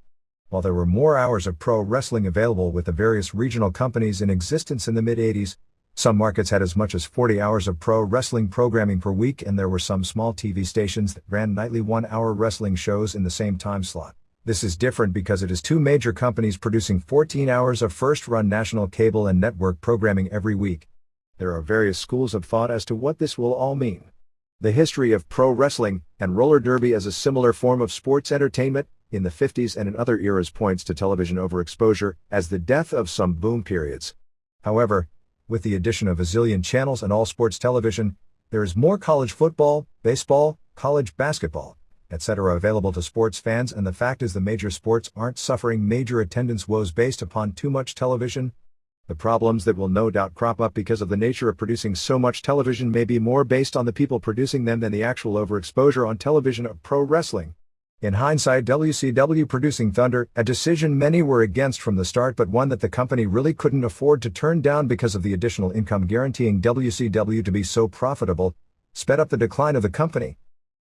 While there were more hours of pro wrestling available with the various regional companies in existence in the mid-80s, some markets had as much as 40 hours of pro wrestling programming per week, and there were some small TV stations that ran nightly 1-hour wrestling shows in the same time slot. This is different because it is two major companies producing 14 hours of first-run national cable and network programming every week. There are various schools of thought as to what this will all mean. The history of pro wrestling and roller derby as a similar form of sports entertainment in the 50s and in other eras points to television overexposure as the death of some boom periods. However, with the addition of a zillion channels and all sports television, there is more college football, baseball, college basketball, etc. available to sports fans, and the fact is the major sports aren't suffering major attendance woes based upon too much television. The problems that will no doubt crop up because of the nature of producing so much television may be more based on the people producing them than the actual overexposure on television of pro wrestling. In hindsight, WCW producing Thunder, a decision many were against from the start but one that the company really couldn't afford to turn down because of the additional income guaranteeing WCW to be so profitable, sped up the decline of the company.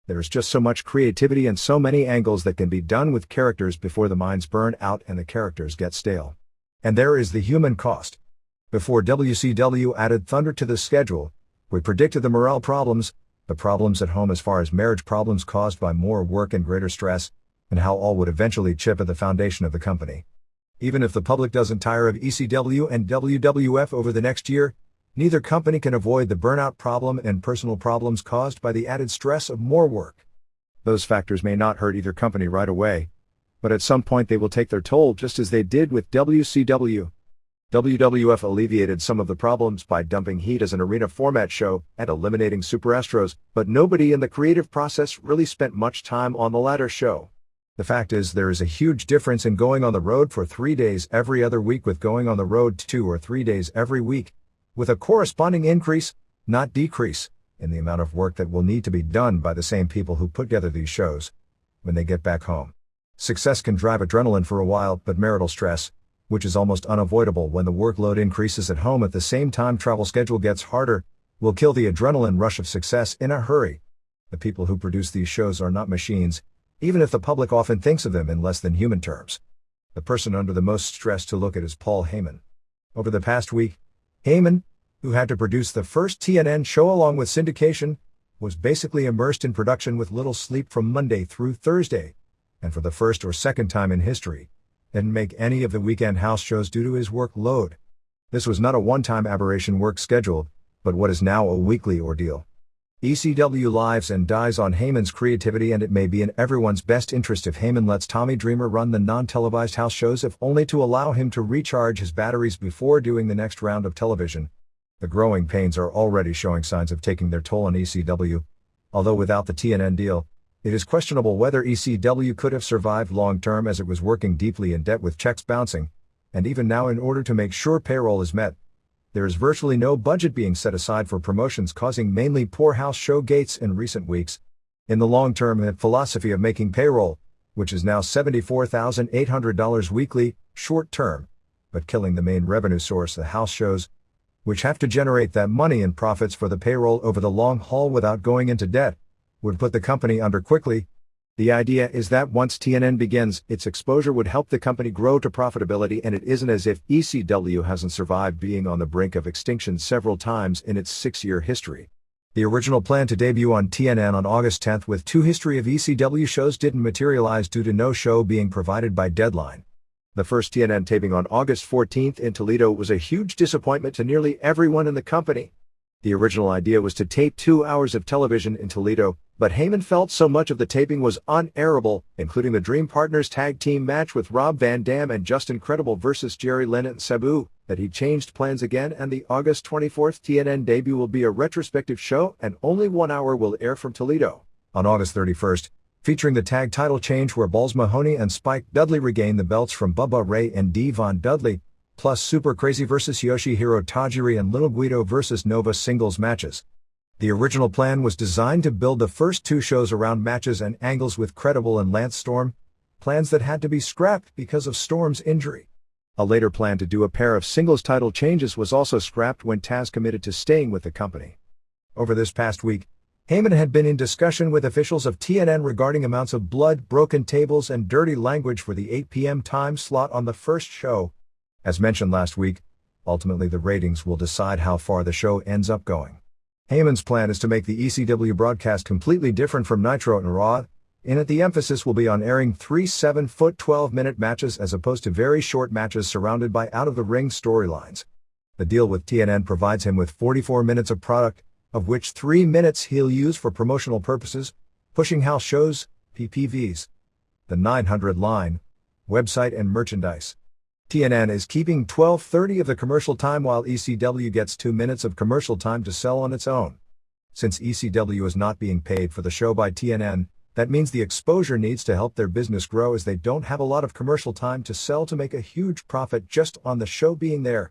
There's just so much creativity and so many angles that can be done with characters before the minds burn out and the characters get stale. And there is the human cost. Before WCW added Thunder to the schedule, we predicted the morale problems, the problems at home as far as marriage problems caused by more work and greater stress, and how all would eventually chip at the foundation of the company. Even if the public doesn't tire of ECW and WWF over the next year, neither company can avoid the burnout problem and personal problems caused by the added stress of more work. Those factors may not hurt either company right away, but at some point they will take their toll just as they did with WCW. WWF alleviated some of the problems by dumping Heat as an arena format show and eliminating Super Astros, but nobody in the creative process really spent much time on the latter show. The fact is there is a huge difference in going on the road for 3 days every other week with going on the road 2 or 3 days every week, with a corresponding increase, not decrease, in the amount of work that will need to be done by the same people who put together these shows when they get back home. Success can drive adrenaline for a while, but marital stress, which is almost unavoidable when the workload increases at home at the same time travel schedule gets harder, will kill the adrenaline rush of success in a hurry. The people who produce these shows are not machines, even if the public often thinks of them in less than human terms. The person under the most stress to look at is Paul Heyman. Over the past week, Heyman, who had to produce the first TNN show along with syndication, was basically immersed in production with little sleep from Monday through Thursday, and for the first or second time in history, didn't make any of the weekend house shows due to his workload. This was not a one-time aberration work schedule, but what is now a weekly ordeal. ECW lives and dies on Heyman's creativity, and it may be in everyone's best interest if Heyman lets Tommy Dreamer run the non-televised house shows, if only to allow him to recharge his batteries before doing the next round of television. The growing pains are already showing signs of taking their toll on ECW, although without the TNN deal, it is questionable whether ECW could have survived long-term as it was working deeply in debt with checks bouncing, and even now in order to make sure payroll is met, there is virtually no budget being set aside for promotions, causing mainly poor house show gates in recent weeks. In the long-term philosophy of making payroll, which is now $74,800 weekly, short-term, but killing the main revenue source, the house shows, which have to generate that money in profits for the payroll over the long haul without going into debt, would put the company under quickly. The idea is that once TNN begins, its exposure would help the company grow to profitability, and it isn't as if ECW hasn't survived being on the brink of extinction several times in its 6-year history. The original plan to debut on TNN on August 10th with 2 history of ECW shows didn't materialize due to no show being provided by deadline. The first TNN taping on August 14th in Toledo was a huge disappointment to nearly everyone in the company. The original idea was to tape 2 hours of television in Toledo, but Heyman felt so much of the taping was unairable, including the Dream Partners tag team match with Rob Van Dam and Justin Credible versus Jerry Lynn and Sabu, that he changed plans again, and the August 24th TNN debut will be a retrospective show and only 1 hour will air from Toledo. On August 31st, featuring the tag title change where Balls Mahoney and Spike Dudley regain the belts from Bubba Ray and Devon Dudley, plus Super Crazy vs. Yoshihiro Tajiri and Little Guido vs. Nova singles matches. The original plan was designed to build the first 2 shows around matches and angles with Credible and Lance Storm, plans that had to be scrapped because of Storm's injury. A later plan to do a pair of singles title changes was also scrapped when Taz committed to staying with the company. Over this past week, Heyman had been in discussion with officials of TNN regarding amounts of blood, broken tables, and dirty language for the 8 p.m. time slot on the first show. As mentioned last week, ultimately the ratings will decide how far the show ends up going. Heyman's plan is to make the ECW broadcast completely different from Nitro and Raw, in it the emphasis will be on airing 3 7-foot 12-minute matches as opposed to very short matches surrounded by out-of-the-ring storylines. The deal with TNN provides him with 44 minutes of product, of which 3 minutes he'll use for promotional purposes, pushing house shows, PPVs, the 900 line, website and merchandise. TNN is keeping 12:30 of the commercial time while ECW gets 2 minutes of commercial time to sell on its own. Since ECW is not being paid for the show by TNN, that means the exposure needs to help their business grow as they don't have a lot of commercial time to sell to make a huge profit just on the show being there.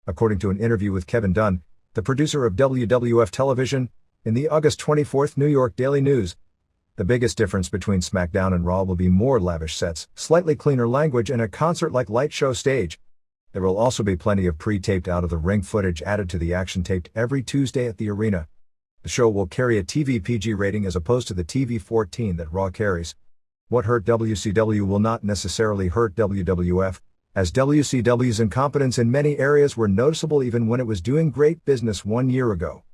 According to an interview with Kevin Dunn, the producer of WWF Television, in the August 24 New York Daily News, the biggest difference between SmackDown and Raw will be more lavish sets, slightly cleaner language and a concert-like light show stage. There will also be plenty of pre-taped out-of-the-ring footage added to the action taped every Tuesday at the arena. The show will carry a TV PG rating as opposed to the TV 14 that Raw carries. What hurt WCW will not necessarily hurt WWF, as WCW's incompetence in many areas were noticeable even when it was doing great business 1 year ago.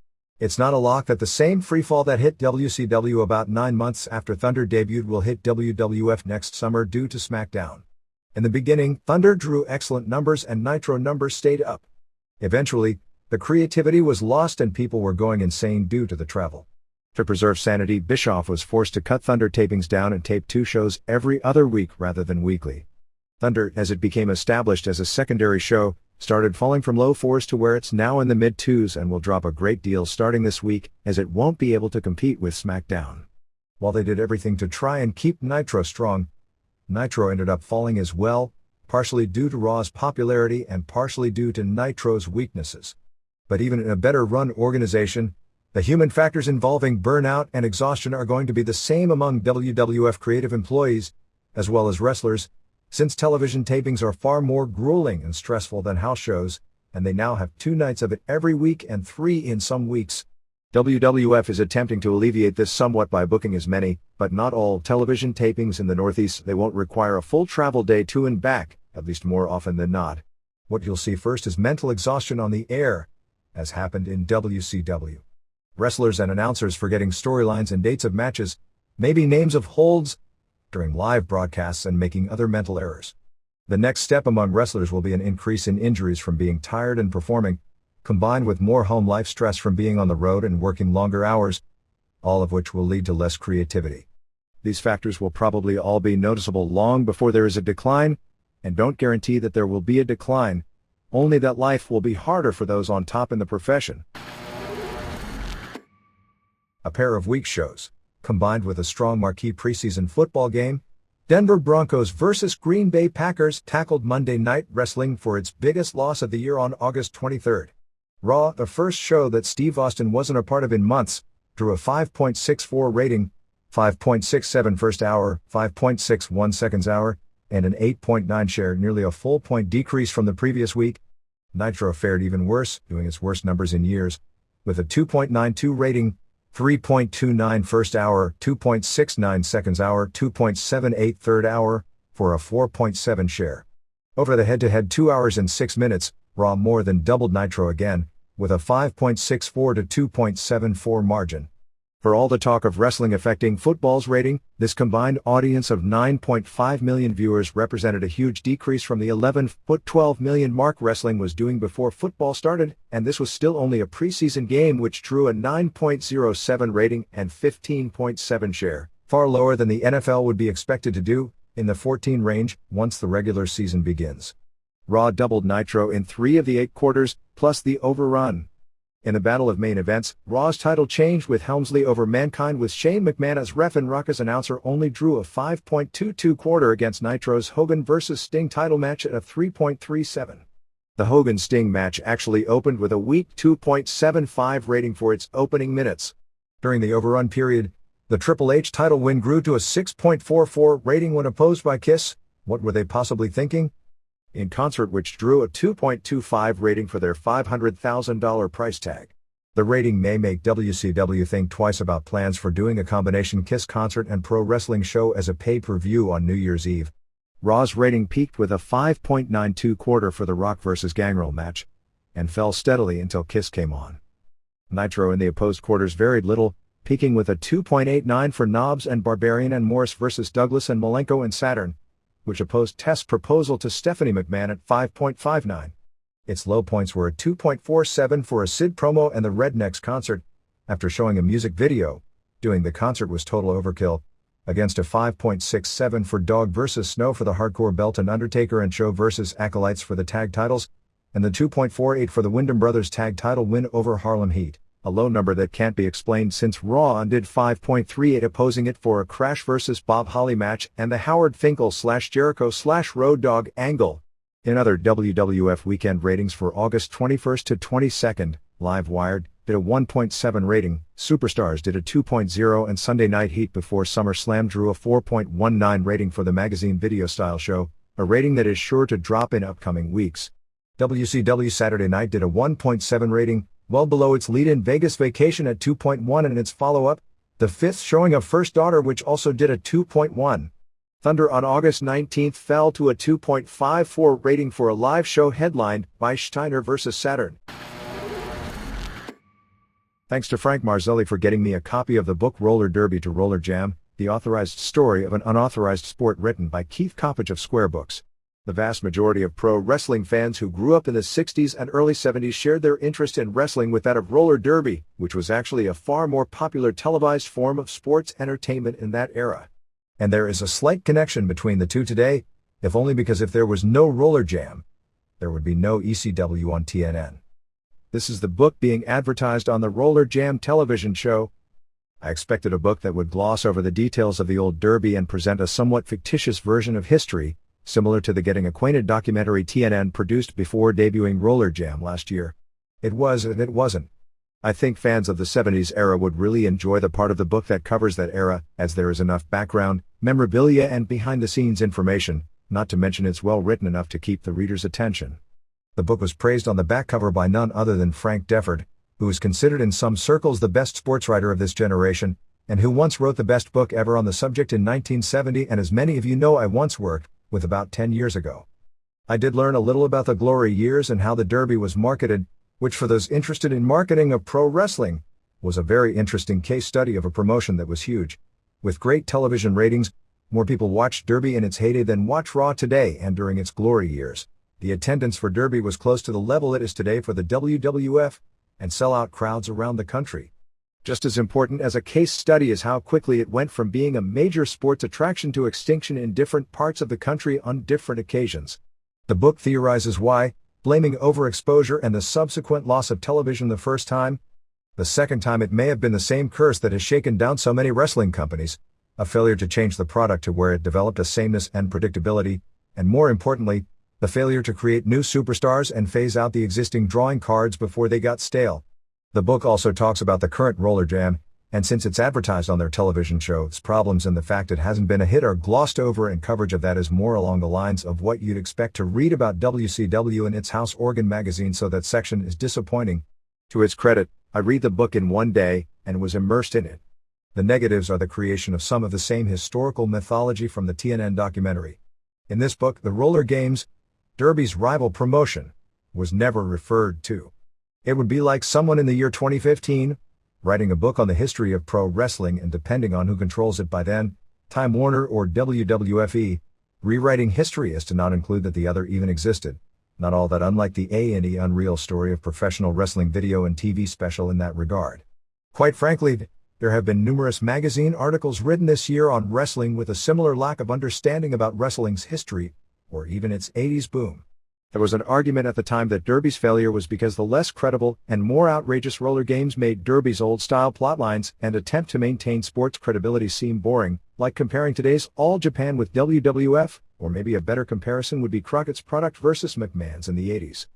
It's not a lock that the same freefall that hit WCW about 9 months after Thunder debuted will hit WWF next summer due to SmackDown. In the beginning, Thunder drew excellent numbers and Nitro numbers stayed up. Eventually, the creativity was lost and people were going insane due to the travel. To preserve sanity, Bischoff was forced to cut Thunder tapings down and tape 2 shows every other week rather than weekly. Thunder, as it became established as a secondary show, started falling from low 4s to where it's now in the mid 2s and will drop a great deal starting this week, as it won't be able to compete with SmackDown. While they did everything to try and keep Nitro strong, Nitro ended up falling as well, partially due to Raw's popularity and partially due to Nitro's weaknesses. But even in a better run organization, the human factors involving burnout and exhaustion are going to be the same among WWF creative employees, as well as wrestlers, since television tapings are far more grueling and stressful than house shows, and they now have 2 nights of it every week and 3 in some weeks. WWF is attempting to alleviate this somewhat by booking as many, but not all, television tapings in the Northeast. They won't require a full travel day to and back, at least more often than not. What you'll see first is mental exhaustion on the air, as happened in WCW. Wrestlers and announcers forgetting storylines and dates of matches, maybe names of holds, during live broadcasts and making other mental errors. The next step among wrestlers will be an increase in injuries from being tired and performing, combined with more home life stress from being on the road and working longer hours, all of which will lead to less creativity. These factors will probably all be noticeable long before there is a decline, and don't guarantee that there will be a decline, only that life will be harder for those on top in the profession. A pair of week shows, combined with a strong marquee preseason football game, Denver Broncos vs. Green Bay Packers tackled Monday Night Wrestling for its biggest loss of the year on August 23. Raw, the first show that Steve Austin wasn't a part of in months, drew a 5.64 rating, 5.67 first hour, 5.61 seconds hour, and an 8.9 share, nearly a full point decrease from the previous week. Nitro fared even worse, doing its worst numbers in years, with a 2.92 rating, 3.29 first hour, 2.69 seconds hour, 2.78 third hour, for a 4.7 share. Over the head-to-head 2 hours and 6 minutes, Raw more than doubled Nitro again, with a 5.64 to 2.74 margin. For all the talk of wrestling affecting football's rating, this combined audience of 9.5 million viewers represented a huge decrease from the 11.12 million mark wrestling was doing before football started, and this was still only a preseason game which drew a 9.07 rating and 15.7 share, far lower than the NFL would be expected to do, in the 14 range, once the regular season begins. Raw doubled Nitro in 3 of the 8 quarters, plus the overrun. In the battle of main events, Raw's title changed with Helmsley over Mankind with Shane McMahon as ref and Rock as announcer only drew a 5.22 quarter against Nitro's Hogan vs. Sting title match at a 3.37. The Hogan-Sting match actually opened with a weak 2.75 rating for its opening minutes. During the overrun period, the Triple H title win grew to a 6.44 rating when opposed by Kiss. What were they possibly thinking? In Concert, which drew a 2.25 rating for their $500,000 price tag. The rating may make WCW think twice about plans for doing a combination Kiss concert and pro wrestling show as a pay-per-view on New Year's Eve. Raw's rating peaked with a 5.92 quarter for the Rock vs. Gangrel match, and fell steadily until Kiss came on. Nitro in the opposed quarters varied little, peaking with a 2.89 for Knobbs and Barbarian and Morris vs. Douglas and Malenko and Saturn, which opposed Test's proposal to Stephanie McMahon at 5.59. Its low points were a 2.47 for a Sid promo and the Rednecks concert, After showing a music video, doing the concert was total overkill, against a 5.67 for Dog vs. Snow for the hardcore belt and Undertaker and Show vs. Acolytes for the tag titles, and the 2.48 for the Wyndham Brothers tag title win over Harlem Heat, a low number that can't be explained since Raw undid 5.38 opposing it for a Crash vs. Bob Holly match and the Howard Finkel/Jericho/Road Dogg angle. In other WWF weekend ratings for August 21st to 22nd, Live Wired did a 1.7 rating, Superstars did a 2.0 and Sunday Night Heat before SummerSlam drew a 4.19 rating for the magazine video style show, a rating that is sure to drop in upcoming weeks. WCW Saturday Night did a 1.7 rating, well below its lead-in Vegas Vacation at 2.1 and its follow-up, the fifth showing of First Daughter, which also did a 2.1. Thunder on August 19th fell to a 2.54 rating for a live show headlined by Steiner vs. Saturn. Thanks to Frank Marzelli for getting me a copy of the book Roller Derby to Roller Jam, the authorized story of an unauthorized sport written by Keith Coppage of Square Books. The vast majority of pro wrestling fans who grew up in the 60s and early 70s shared their interest in wrestling with that of roller derby, which was actually a far more popular televised form of sports entertainment in that era. And there is a slight connection between the two today, if only because if there was no Roller Jam, there would be no ECW on TNN. This is the book being advertised on the Roller Jam television show. I expected a book that would gloss over the details of the old derby and present a somewhat fictitious version of history, similar to the Getting Acquainted documentary TNN produced before debuting Roller Jam last year. It was and it wasn't. I think fans of the 70s era would really enjoy the part of the book that covers that era, as there is enough background, memorabilia and behind-the-scenes information, not to mention it's well written enough to keep the reader's attention. The book was praised on the back cover by none other than Frank Deford, who is considered in some circles the best sports writer of this generation, and who once wrote the best book ever on the subject in 1970, and as many of you know I once worked with about 10 years ago. I did learn a little about the glory years and how the Derby was marketed, which for those interested in marketing of pro wrestling, was a very interesting case study of a promotion that was huge. With great television ratings, more people watched Derby in its heyday than watch Raw today and during its glory years. The attendance for Derby was close to the level it is today for the WWF, and sellout crowds around the country. Just as important as a case study is how quickly it went from being a major sports attraction to extinction in different parts of the country on different occasions. The book theorizes why, blaming overexposure and the subsequent loss of television the first time. The second time it may have been the same curse that has shaken down so many wrestling companies, a failure to change the product to where it developed a sameness and predictability, and more importantly, the failure to create new superstars and phase out the existing drawing cards before they got stale. The book also talks about the current Roller Jam, and since it's advertised on their television show, its problems and the fact it hasn't been a hit are glossed over, and coverage of that is more along the lines of what you'd expect to read about WCW in its House Organ magazine, so that section is disappointing. To its credit, I read the book in one day, and was immersed in it. The negatives are the creation of some of the same historical mythology from the TNN documentary. In this book, the Roller Games, Derby's rival promotion, was never referred to. It would be like someone in the year 2015, writing a book on the history of pro wrestling and, depending on who controls it by then, Time Warner or WWFE, rewriting history as to not include that the other even existed. Not all that unlike the A&E Unreal story of professional wrestling video and TV special in that regard. Quite frankly, there have been numerous magazine articles written this year on wrestling with a similar lack of understanding about wrestling's history, or even its 80s boom. There was an argument at the time that Derby's failure was because the less credible and more outrageous Roller Games made Derby's old-style plotlines and attempt to maintain sports credibility seem boring, like comparing today's All Japan with WWF, or maybe a better comparison would be Crockett's product versus McMahon's in the 80s.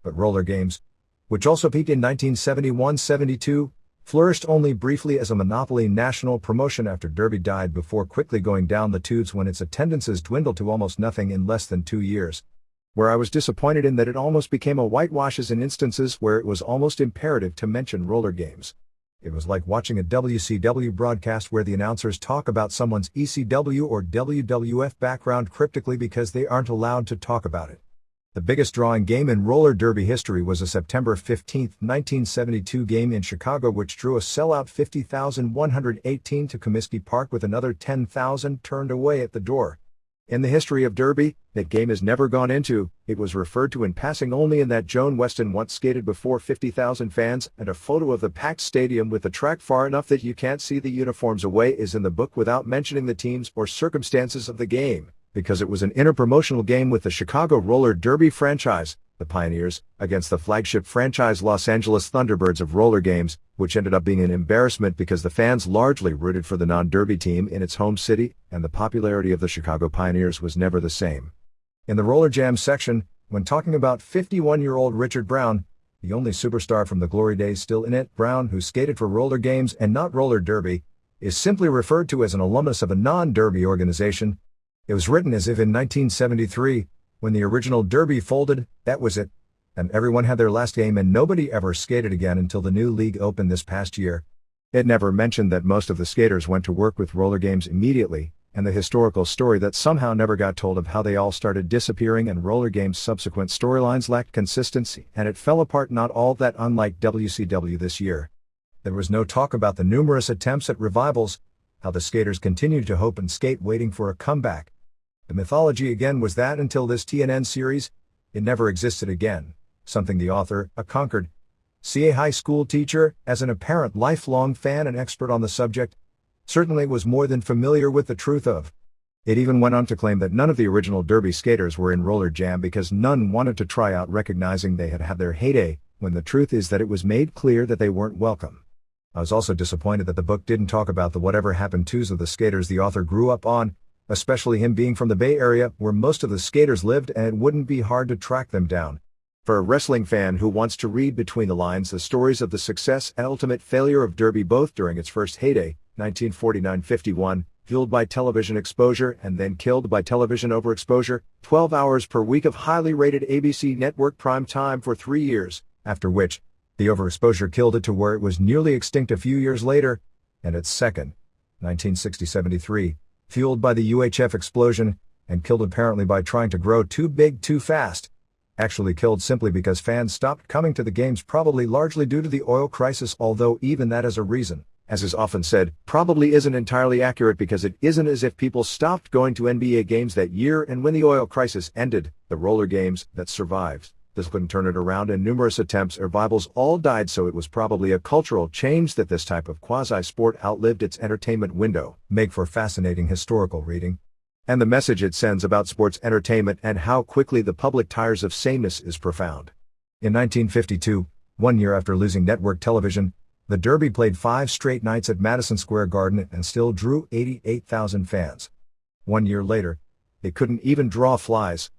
But Roller Games, which also peaked in 1971-72, flourished only briefly as a monopoly national promotion after Derby died before quickly going down the tubes when its attendances dwindled to almost nothing in less than 2 years. Where I was disappointed in that it almost became a whitewash as in instances where it was almost imperative to mention Roller Games. It was like watching a WCW broadcast where the announcers talk about someone's ECW or WWF background cryptically because they aren't allowed to talk about it. The biggest drawing game in roller derby history was a September 15, 1972 game in Chicago, which drew a sellout 50,118 to Comiskey Park with another 10,000 turned away at the door. In the history of Derby, that game is never gone into, it was referred to in passing only in that Joan Weston once skated before 50,000 fans, and a photo of the packed stadium with the track far enough that you can't see the uniforms away is in the book without mentioning the teams or circumstances of the game, because it was an interpromotional game with the Chicago Roller Derby franchise, the Pioneers, against the flagship franchise Los Angeles Thunderbirds of roller games, which ended up being an embarrassment because the fans largely rooted for the non-Derby team in its home city, and the popularity of the Chicago Pioneers was never the same. In the Roller Jam section, when talking about 51-year-old Richard Brown, the only superstar from the glory days still in it, Brown, who skated for roller games and not roller derby, is simply referred to as an alumnus of a non-Derby organization. It was written as if in 1973, when the original Derby folded, that was it, and everyone had their last game and nobody ever skated again until the new league opened this past year. It never mentioned that most of the skaters went to work with roller games immediately, and the historical story that somehow never got told of how they all started disappearing and roller games' subsequent storylines lacked consistency, and it fell apart not all that unlike WCW this year. There was no talk about the numerous attempts at revivals, how the skaters continued to hope and skate waiting for a comeback. The mythology again was that until this TNN series, it never existed again, something the author, a Concord, CA high school teacher, as an apparent lifelong fan and expert on the subject, certainly was more than familiar with the truth of. It even went on to claim that none of the original Derby skaters were in Roller Jam because none wanted to try out, recognizing they had had their heyday, when the truth is that it was made clear that they weren't welcome. I was also disappointed that the book didn't talk about the whatever happened tos of the skaters the author grew up on, especially him being from the Bay Area where most of the skaters lived, and it wouldn't be hard to track them down. For a wrestling fan who wants to read between the lines the stories of the success and ultimate failure of Derby both during its first heyday, 1949-51, fueled by television exposure and then killed by television overexposure, 12 hours per week of highly rated ABC network prime time for 3 years, after which, the overexposure killed it to where it was nearly extinct a few years later, and its second, 1960-73, fueled by the UHF explosion, and killed apparently by trying to grow too big too fast. Actually killed simply because fans stopped coming to the games, probably largely due to the oil crisis, although even that as a reason, as is often said, probably isn't entirely accurate because it isn't as if people stopped going to NBA games that year, and when the oil crisis ended, the roller games that survived, this couldn't turn it around, and numerous attempts at revivals all died, so it was probably a cultural change that this type of quasi-sport outlived its entertainment window. Make for fascinating historical reading. And the message it sends about sports entertainment and how quickly the public tires of sameness is profound. In 1952, 1 year after losing network television, the Derby played 5 straight nights at Madison Square Garden and still drew 88,000 fans. 1 year later, they couldn't even draw flies.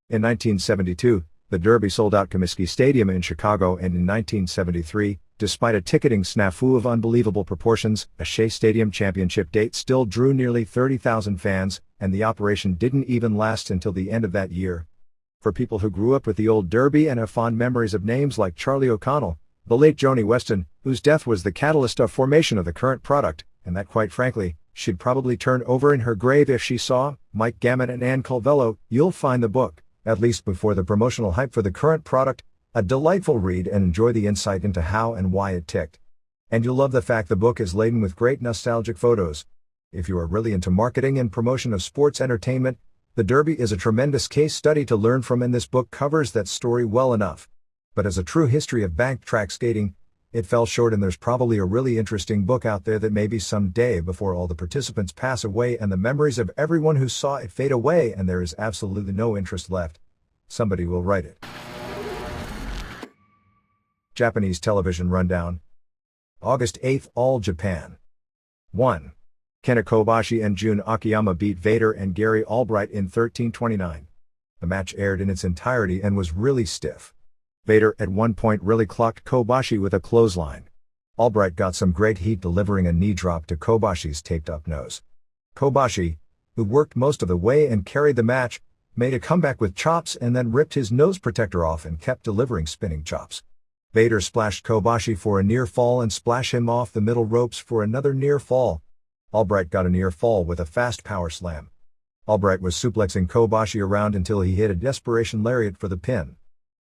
In 1972, the Derby sold out Comiskey Stadium in Chicago, and in 1973, despite a ticketing snafu of unbelievable proportions, a Shea Stadium championship date still drew nearly 30,000 fans, and the operation didn't even last until the end of that year. For people who grew up with the old Derby and have fond memories of names like Charlie O'Connell, the late Joni Weston, whose death was the catalyst of formation of the current product, and that quite frankly, she'd probably turn over in her grave if she saw, Mike Gammon and Ann Colvello, you'll find the book, at least before the promotional hype for the current product, a delightful read, and enjoy the insight into how and why it ticked. And you'll love the fact the book is laden with great nostalgic photos. If you are really into marketing and promotion of sports entertainment, the Derby is a tremendous case study to learn from, and this book covers that story well enough. But as a true history of bank track skating, it fell short, and there's probably a really interesting book out there that maybe someday, before all the participants pass away and the memories of everyone who saw it fade away and there is absolutely no interest left, somebody will write it. Japanese television rundown. August 8th, All Japan. 1. Kenta Kobashi and Jun Akiyama beat Vader and Gary Albright in 13:29. The match aired in its entirety and was really stiff. Vader at one point really clocked Kobashi with a clothesline. Albright got some great heat delivering a knee drop to Kobashi's taped-up nose. Kobashi, who worked most of the way and carried the match, made a comeback with chops and then ripped his nose protector off and kept delivering spinning chops. Vader splashed Kobashi for a near fall and splashed him off the middle ropes for another near fall. Albright got a near fall with a fast power slam. Albright was suplexing Kobashi around until he hit a desperation lariat for the pin.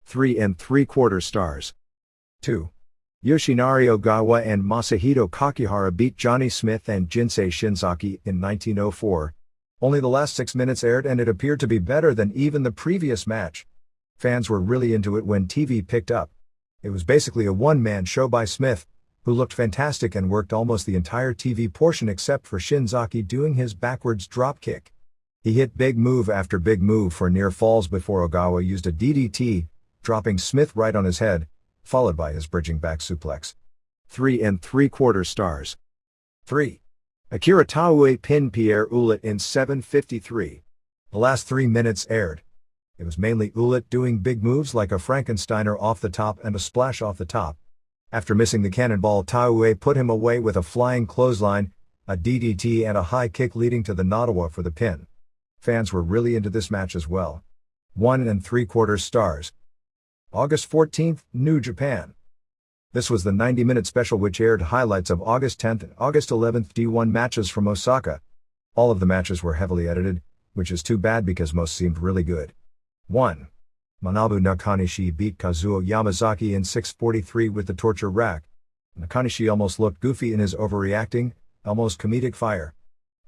3 3/4 stars. 2. Yoshinari Ogawa and Masahito Kakihara beat Johnny Smith and Jinsei Shinzaki in 1904. Only the last 6 minutes aired and it appeared to be better than even the previous match. Fans were really into it when TV picked up. It was basically a one-man show by Smith, who looked fantastic and worked almost the entire TV portion except for Shinzaki doing his backwards dropkick. He hit big move after big move for near falls before Ogawa used a DDT, dropping Smith right on his head, followed by his bridging back suplex. 3 3/4 stars. 3. Akira Taue pinned Pierre Ouellet in 7:53. The last 3 minutes aired. It was mainly Ouellet doing big moves like a Frankensteiner off the top and a splash off the top. After missing the cannonball, Taue put him away with a flying clothesline, a DDT and a high kick leading to the Nadawa for the pin. Fans were really into this match as well. 1 3/4 stars. August 14th, New Japan. This was the 90-minute special which aired highlights of August 10th and August 11th D1 matches from Osaka. All of the matches were heavily edited, which is too bad because most seemed really good. 1. Manabu Nakanishi beat Kazuo Yamazaki in 6:43 with the torture rack. Nakanishi almost looked goofy in his overreacting, almost comedic fire.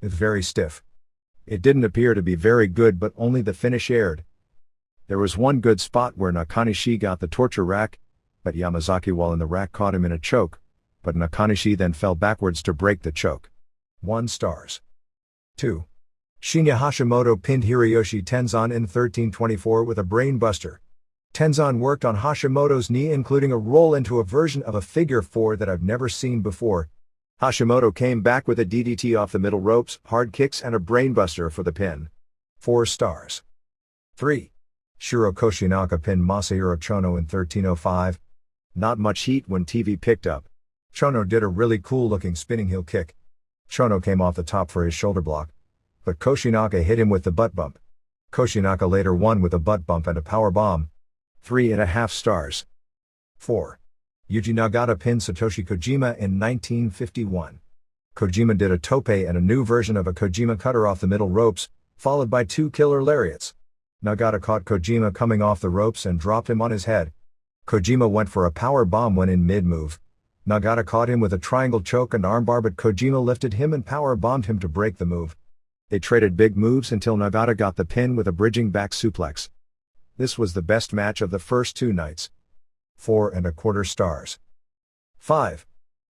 It's very stiff. It didn't appear to be very good, but only the finish aired. There was one good spot where Nakanishi got the torture rack, but Yamazaki while in the rack caught him in a choke, but Nakanishi then fell backwards to break the choke. 1 stars. 2. Shinya Hashimoto pinned Hiroyoshi Tenzan in 13:24 with a brainbuster. Tenzan worked on Hashimoto's knee, including a roll into a version of a figure 4 that I've never seen before. Hashimoto came back with a DDT off the middle ropes, hard kicks and a brainbuster for the pin. 4 stars. 3. Shiro Koshinaka pinned Masahiro Chono in 13:05. Not much heat when TV picked up. Chono did a really cool looking spinning heel kick. Chono came off the top for his shoulder block, but Koshinaka hit him with the butt bump. Koshinaka later won with a butt bump and a power bomb. 3.5 stars. 4. Yuji Nagata pinned Satoshi Kojima in 1951. Kojima did a tope and a new version of a Kojima cutter off the middle ropes, followed by 2 killer lariats. Nagata caught Kojima coming off the ropes and dropped him on his head. Kojima went for a power bomb when in mid-move. Nagata caught him with a triangle choke and armbar, but Kojima lifted him and power bombed him to break the move. They traded big moves until Nagata got the pin with a bridging back suplex. This was the best match of the first 2 nights. 4.25 stars. 5.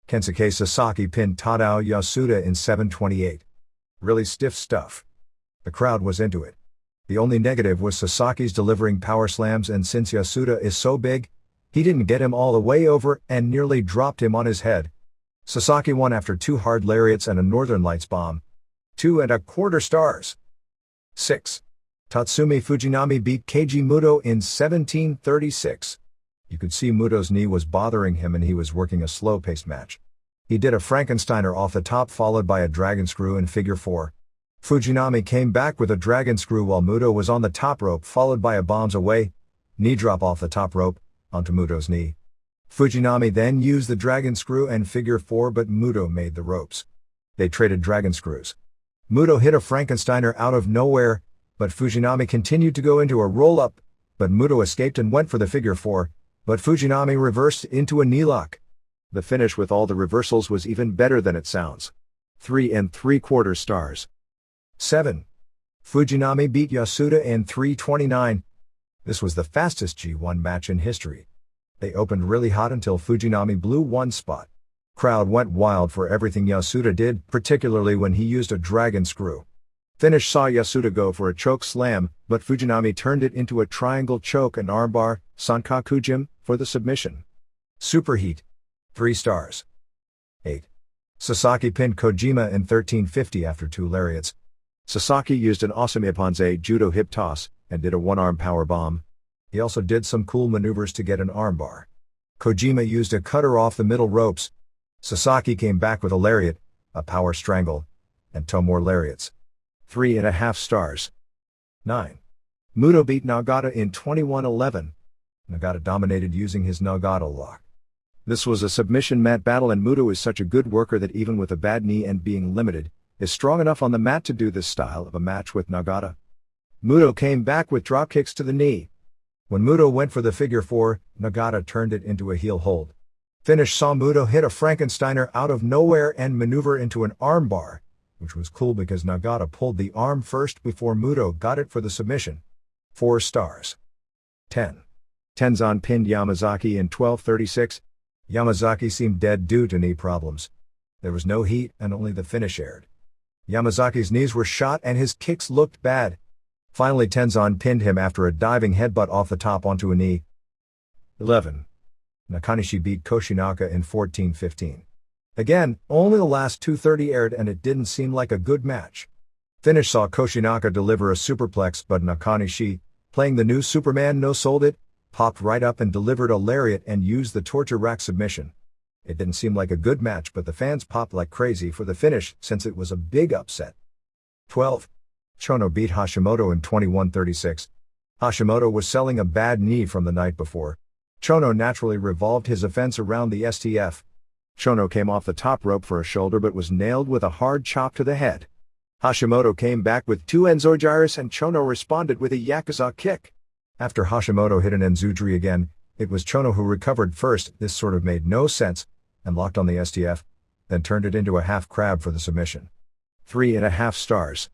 Kensuke Sasaki pinned Tadao Yasuda in 7:28. Really stiff stuff. The crowd was into it. The only negative was Sasaki's delivering power slams, and since Yasuda is so big, he didn't get him all the way over and nearly dropped him on his head. Sasaki won after 2 hard lariats and a Northern Lights bomb. 2.25 stars. 6. Tatsumi Fujinami beat Keiji Muto in 17:36. You could see Muto's knee was bothering him and he was working a slow-paced match. He did a Frankensteiner off the top followed by a dragon screw in figure 4. Fujinami came back with a dragon screw while Muto was on the top rope, followed by a bombs away, knee drop off the top rope, onto Muto's knee. Fujinami then used the dragon screw and figure 4, but Muto made the ropes. They traded dragon screws. Muto hit a Frankensteiner out of nowhere, but Fujinami continued to go into a roll-up, but Muto escaped and went for the figure 4, but Fujinami reversed into a knee lock. The finish with all the reversals was even better than it sounds. 3.75 stars. 7. Fujinami beat Yasuda in 3:29. This was the fastest G1 match in history. They opened really hot until Fujinami blew one spot. Crowd went wild for everything Yasuda did, particularly when he used a dragon screw. Finish saw Yasuda go for a choke slam, but Fujinami turned it into a triangle choke and armbar, Sankakujim, for the submission. Superheat. 3 stars. 8. Sasaki pinned Kojima in 13:50 after 2 lariats. Sasaki used an awesome Ipponze judo hip toss, and did a one-arm power bomb. He also did some cool maneuvers to get an armbar. Kojima used a cutter off the middle ropes. Sasaki came back with a lariat, a power strangle, and 2 more lariats. 3.5 stars. 9. Muto beat Nagata in 21:11. Nagata dominated using his Nagata lock. This was a submission mat battle, and Muto is such a good worker that even with a bad knee and being limited, is strong enough on the mat to do this style of a match with Nagata. Muto came back with drop kicks to the knee. When Muto went for the figure 4, Nagata turned it into a heel hold. Finish saw Muto hit a Frankensteiner out of nowhere and maneuver into an armbar. It which was cool because Nagata pulled the arm first before Muto got it for the submission. 4 stars. 10. Tenzan pinned Yamazaki in 12:36. Yamazaki seemed dead due to knee problems. There was no heat and only the finish aired. Yamazaki's knees were shot and his kicks looked bad. Finally Tenzan pinned him after a diving headbutt off the top onto a knee. 11. Nakanishi beat Koshinaka in 14:15. Again, only the last 2:30 aired and it didn't seem like a good match. Finish saw Koshinaka deliver a superplex but Nakanishi, playing the new Superman no-sold it, popped right up and delivered a lariat and used the torture rack submission. It didn't seem like a good match but the fans popped like crazy for the finish since it was a big upset. 12. Chono beat Hashimoto in 21:36. Hashimoto was selling a bad knee from the night before. Chono naturally revolved his offense around the STF. Chono came off the top rope for a shoulder but was nailed with a hard chop to the head. Hashimoto came back with 2 Enzojires and Chono responded with a Yakuza kick. After Hashimoto hit an Enzujiri again, it was Chono who recovered first. This sort of made no sense, and locked on the STF, then turned it into a half crab for the submission. 3.5 stars.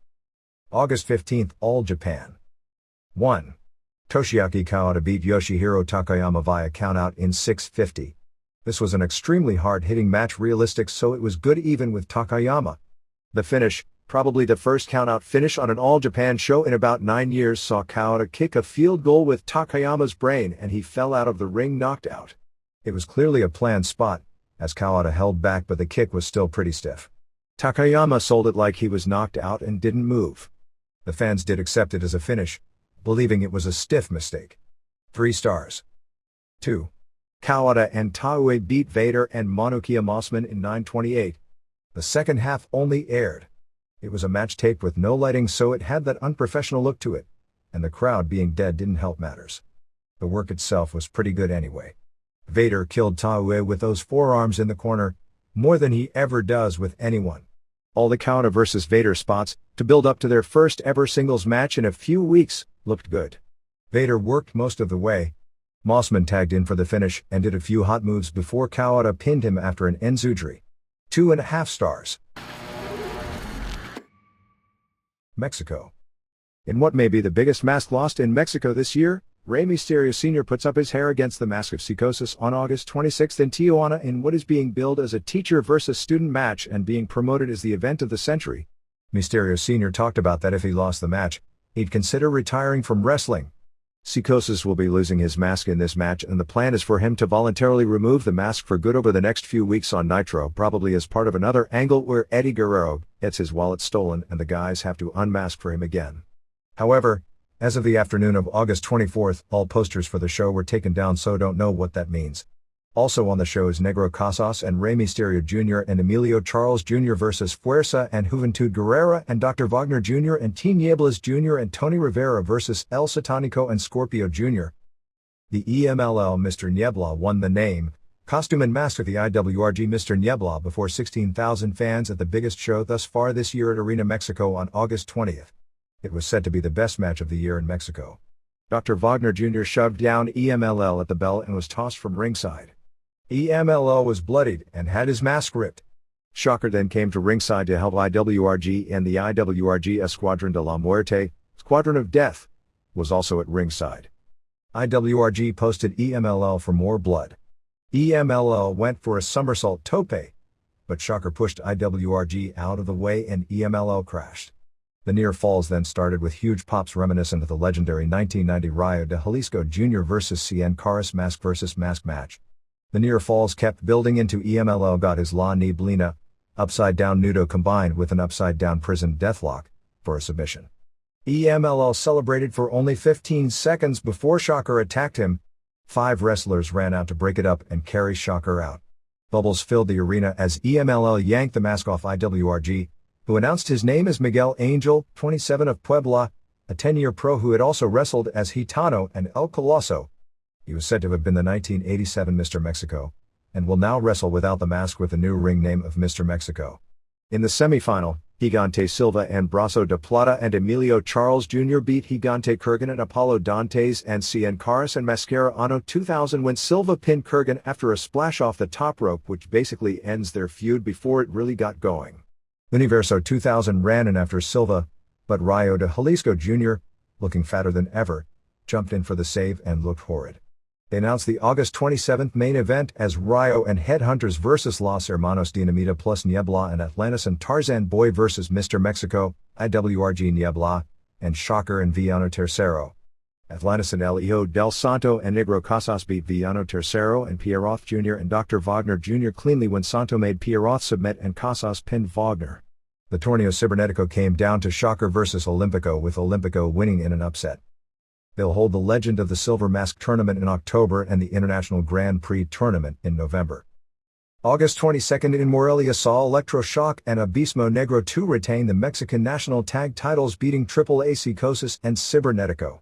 August 15th, All Japan. 1. Toshiaki Kawada beat Yoshihiro Takayama via countout in 6:50. This was an extremely hard-hitting match, realistic, so it was good even with Takayama. The finish, probably the first countout finish on an All Japan show in about 9 years, saw Kawada kick a field goal with Takayama's brain and he fell out of the ring knocked out. It was clearly a planned spot, as Kawada held back but the kick was still pretty stiff. Takayama sold it like he was knocked out and didn't move. The fans did accept it as a finish, believing it was a stiff mistake. 3 stars. 2. Kawada and Taue beat Vader and Monokia Mossman in 9:28. The second half only aired. It was a match taped with no lighting so it had that unprofessional look to it, and the crowd being dead didn't help matters. The work itself was pretty good anyway. Vader killed Taue with those forearms in the corner, more than he ever does with anyone. All the Kawada vs. Vader spots, to build up to their first ever singles match in a few weeks, looked good. Vader worked most of the way. Mossman tagged in for the finish and did a few hot moves before Kawada pinned him after an Enzujiri. 2.5 stars. Mexico. In what may be the biggest mask lost in Mexico this year, Rey Mysterio Sr. puts up his hair against the mask of Psychosis on August 26th in Tijuana in what is being billed as a teacher versus student match and being promoted as the event of the century. Mysterio Sr. talked about that if he lost the match, he'd consider retiring from wrestling. Psychosis will be losing his mask in this match and the plan is for him to voluntarily remove the mask for good over the next few weeks on Nitro, probably as part of another angle where Eddie Guerrero gets his wallet stolen and the guys have to unmask for him again. However, as of the afternoon of August 24th, all posters for the show were taken down, so don't know what that means. Also on the show is Negro Casas and Rey Mysterio Jr. and Emilio Charles Jr. versus Fuerza and Juventud Guerrera and Dr. Wagner Jr. and T. Nieblas Jr. and Tony Rivera versus El Satanico and Scorpio Jr. The EMLL Mr. Niebla won the name, costume and mask of the IWRG Mr. Niebla before 16,000 fans at the biggest show thus far this year at Arena Mexico on August 20th. It was said to be the best match of the year in Mexico. Dr. Wagner Jr. shoved down EMLL at the bell and was tossed from ringside. EMLL was bloodied and had his mask ripped. Shocker then came to ringside to help IWRG, and the IWRG Escuadron de la Muerte, Squadron of Death, was also at ringside. IWRG posted EMLL for more blood. EMLL went for a somersault tope, but Shocker pushed IWRG out of the way and EMLL crashed. The near falls then started with huge pops reminiscent of the legendary 1990 Rayo de Jalisco Jr. vs. Cien Caras mask vs. mask match. The near falls kept building into EMLL got his La Neblina, upside down nudo combined with an upside down prison deathlock, for a submission. EMLL celebrated for only 15 seconds before Shocker attacked him. 5 wrestlers ran out to break it up and carry Shocker out. Bubbles filled the arena as EMLL yanked the mask off IWRG, who announced his name as Miguel Angel, 27 of Puebla, a 10-year pro who had also wrestled as Gitano and El Coloso. He was said to have been the 1987 Mr. Mexico, and will now wrestle without the mask with the new ring name of Mr. Mexico. In the semi-final, Gigante Silva and Brazo de Plata and Emilio Charles Jr. beat Gigante Kurgan and Apollo Dantes and Cien Caras and Mascara Anno 2000 when Silva pinned Kurgan after a splash off the top rope, which basically ends their feud before it really got going. Universo 2000 ran in after Silva, but Rayo de Jalisco Jr., looking fatter than ever, jumped in for the save and looked horrid. They announced the August 27th main event as Rayo and Headhunters vs. Los Hermanos Dinamita plus Niebla and Atlantis and Tarzan Boy vs. Mr. Mexico, IWRG Niebla, and Shocker and Villano Tercero. Atlantis and El Hijo del Santo and Negro Casas beat Villano Tercero and Pierroth Jr. and Dr. Wagner Jr. cleanly when Santo made Pierroth submit and Casas pinned Wagner. The Torneo Cibernetico came down to Shocker vs. Olympico with Olympico winning in an upset. They'll hold the Legend of the Silver Mask tournament in October and the International Grand Prix tournament in November. August 22nd in Morelia saw Electroshock and Abismo Negro 2 retain the Mexican national tag titles beating Triple A Psicosis and Cibernetico.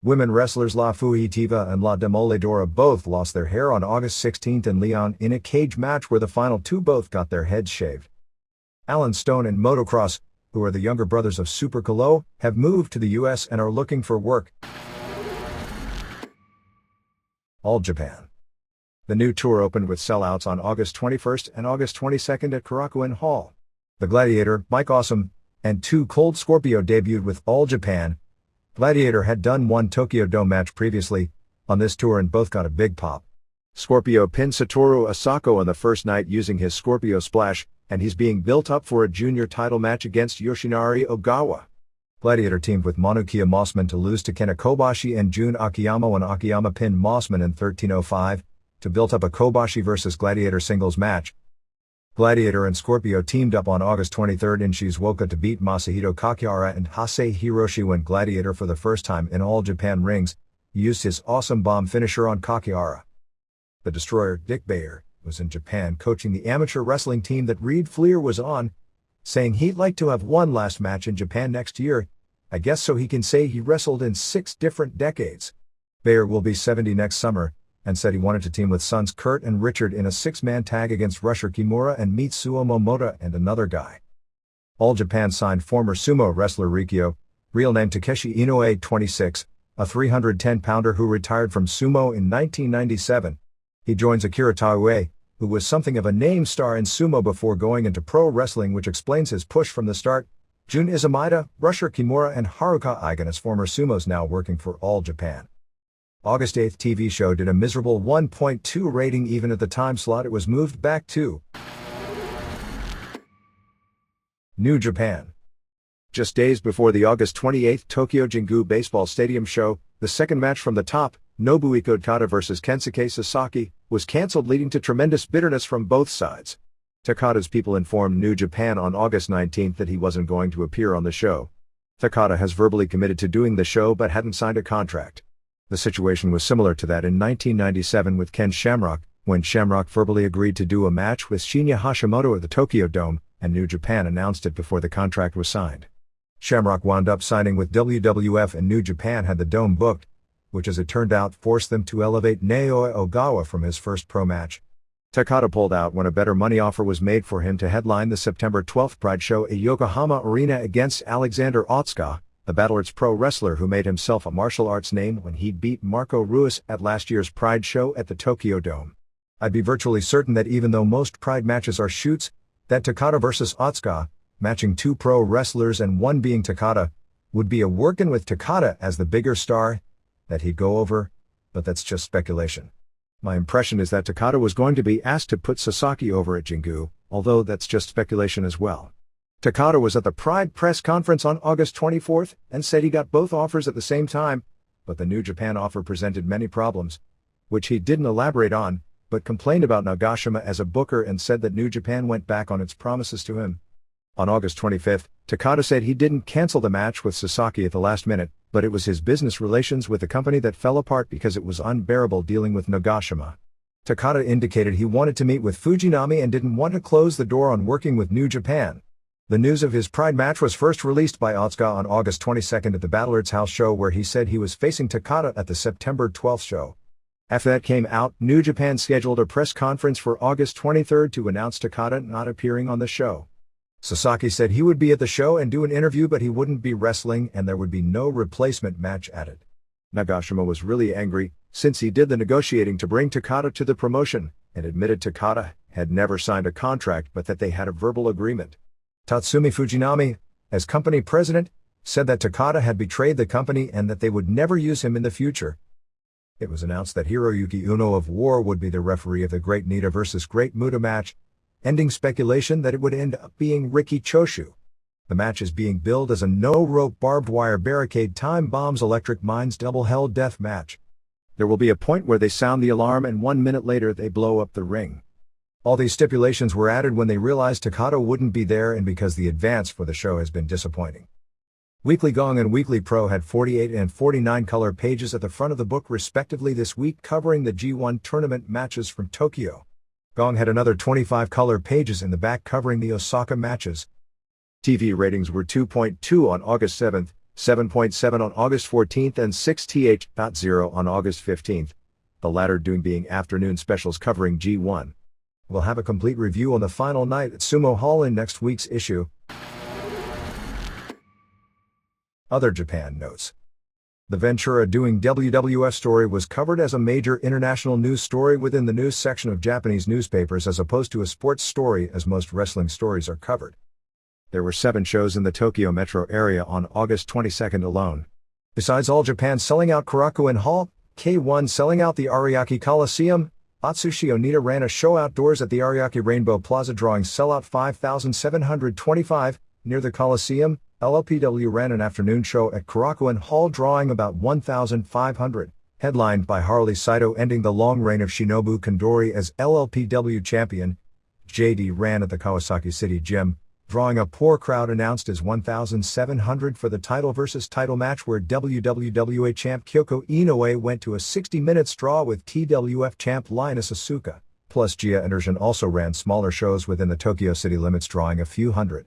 Women wrestlers La Fugitiva and La Demoledora both lost their hair on August 16th in Leon in a cage match where the final two both got their heads shaved. Alan Stone and Motocross, who are the younger brothers of Super Colo, have moved to the US and are looking for work. All Japan. The new tour opened with sellouts on August 21st and August 22nd at Korakuen Hall. The Gladiator, Mike Awesome, and 2 Cold Scorpio debuted with All Japan. Gladiator had done one Tokyo Dome match previously on this tour and both got a big pop. Scorpio pinned Satoru Asako on the first night using his Scorpio Splash, and he's being built up for a junior title match against Yoshinari Ogawa. Gladiator teamed with Manukia Mossman to lose to Kena Kobashi and Jun Akiyama when Akiyama pinned Mossman in 13:05 to build up a Kobashi vs. Gladiator singles match. Gladiator and Scorpio teamed up on August 23rd in Shizuoka to beat Masahito Kakiara and Hase Hiroshi when Gladiator for the first time in All Japan rings used his awesome bomb finisher on Kakiara. The Destroyer, Dick Bayer, was in Japan coaching the amateur wrestling team that Reed Fleer was on, saying he'd like to have one last match in Japan next year, I guess so he can say he wrestled in 6 different decades. Bayer will be 70 next summer, and said he wanted to team with sons Kurt and Richard in a 6-man tag against Rusher Kimura and Mitsuo Momota and another guy. All Japan signed former sumo wrestler Rikyo, real name Takeshi Inoue 26, a 310-pounder who retired from sumo in 1997. He joins Akira Taue, who was something of a name star in sumo before going into pro wrestling, which explains his push from the start. Jun Izumida, Rusher Kimura and Haruka Eigen as former sumos now working for All Japan. August 8th TV show did a miserable 1.2 rating even at the time slot it was moved back to. New Japan. Just days before the August 28th Tokyo Jingu Baseball Stadium show, the second match from the top, Nobuhiko Takada vs. Kensuke Sasaki, was cancelled, leading to tremendous bitterness from both sides. Takada's people informed New Japan on August 19th that he wasn't going to appear on the show. Takada has verbally committed to doing the show but hadn't signed a contract. The situation was similar to that in 1997 with Ken Shamrock, when Shamrock verbally agreed to do a match with Shinya Hashimoto at the Tokyo Dome, and New Japan announced it before the contract was signed. Shamrock wound up signing with WWF and New Japan had the Dome booked, which as it turned out forced them to elevate Naoya Ogawa from his first pro match. Takada pulled out when a better money offer was made for him to headline the September 12th Pride show at Yokohama Arena against Alexander Otsuka, the Battle Arts pro wrestler who made himself a martial arts name when he beat Marco Ruiz at last year's Pride show at the Tokyo Dome. I'd be virtually certain that even though most Pride matches are shoots, that Takada vs. Otsuka, matching 2 pro wrestlers and one being Takada, would be a workin' with Takada as the bigger star, that he'd go over, but that's just speculation. My impression is that Takada was going to be asked to put Sasaki over at Jingu, although that's just speculation as well. Takada was at the Pride press conference on August 24th and said he got both offers at the same time, but the New Japan offer presented many problems, which he didn't elaborate on, but complained about Nagashima as a booker and said that New Japan went back on its promises to him. On August 25th, Takada said he didn't cancel the match with Sasaki at the last minute, but it was his business relations with the company that fell apart because it was unbearable dealing with Nagashima. Takada indicated he wanted to meet with Fujinami and didn't want to close the door on working with New Japan. The news of his Pride match was first released by Otsuka on August 22nd at the Battle Arts House show, where he said he was facing Takada at the September 12th show. After that came out, New Japan scheduled a press conference for August 23rd to announce Takada not appearing on the show. Sasaki said he would be at the show and do an interview, but he wouldn't be wrestling and there would be no replacement match added. Nagashima was really angry, since he did the negotiating to bring Takada to the promotion, and admitted Takada had never signed a contract but that they had a verbal agreement. Tatsumi Fujinami, as company president, said that Takada had betrayed the company and that they would never use him in the future. It was announced that Hiroyuki Uno of War would be the referee of the Great Nita vs. Great Muta match, ending speculation that it would end up being Riki Choshu. The match is being billed as a no-rope barbed wire barricade time bombs electric mines double hell death match. There will be a point where they sound the alarm and 1 minute later they blow up the ring. All these stipulations were added when they realized Takada wouldn't be there and because the advance for the show has been disappointing. Weekly Gong and Weekly Pro had 48 and 49 color pages at the front of the book respectively this week covering the G1 tournament matches from Tokyo. Gong had another 25 color pages in the back covering the Osaka matches. TV ratings were 2.2 on August 7th, 7.7 on August 14th and 6th.0 on August 15th, the latter being afternoon specials covering G1. We'll have a complete review on the final night at Sumo Hall in next week's issue. Other Japan notes. The Ventura doing WWF story was covered as a major international news story within the news section of Japanese newspapers as opposed to a sports story as most wrestling stories are covered. There were 7 shows in the Tokyo metro area on August 22nd alone. Besides All Japan selling out Korakuen Hall, K1 selling out the Ariake Coliseum, Atsushi Onita ran a show outdoors at the Ariake Rainbow Plaza drawing sellout 5,725 near the Coliseum. LLPW ran an afternoon show at Korakuen Hall drawing about 1,500, headlined by Harley Saito ending the long reign of Shinobu Kondori as LLPW champion. JD ran at the Kawasaki City Gym, drawing a poor crowd announced as 1,700 for the title versus title match where WWWA champ Kyoko Inoue went to a 60-minute draw with TWF champ Linus Asuka, plus Gia Anderson also ran smaller shows within the Tokyo city limits drawing a few hundred.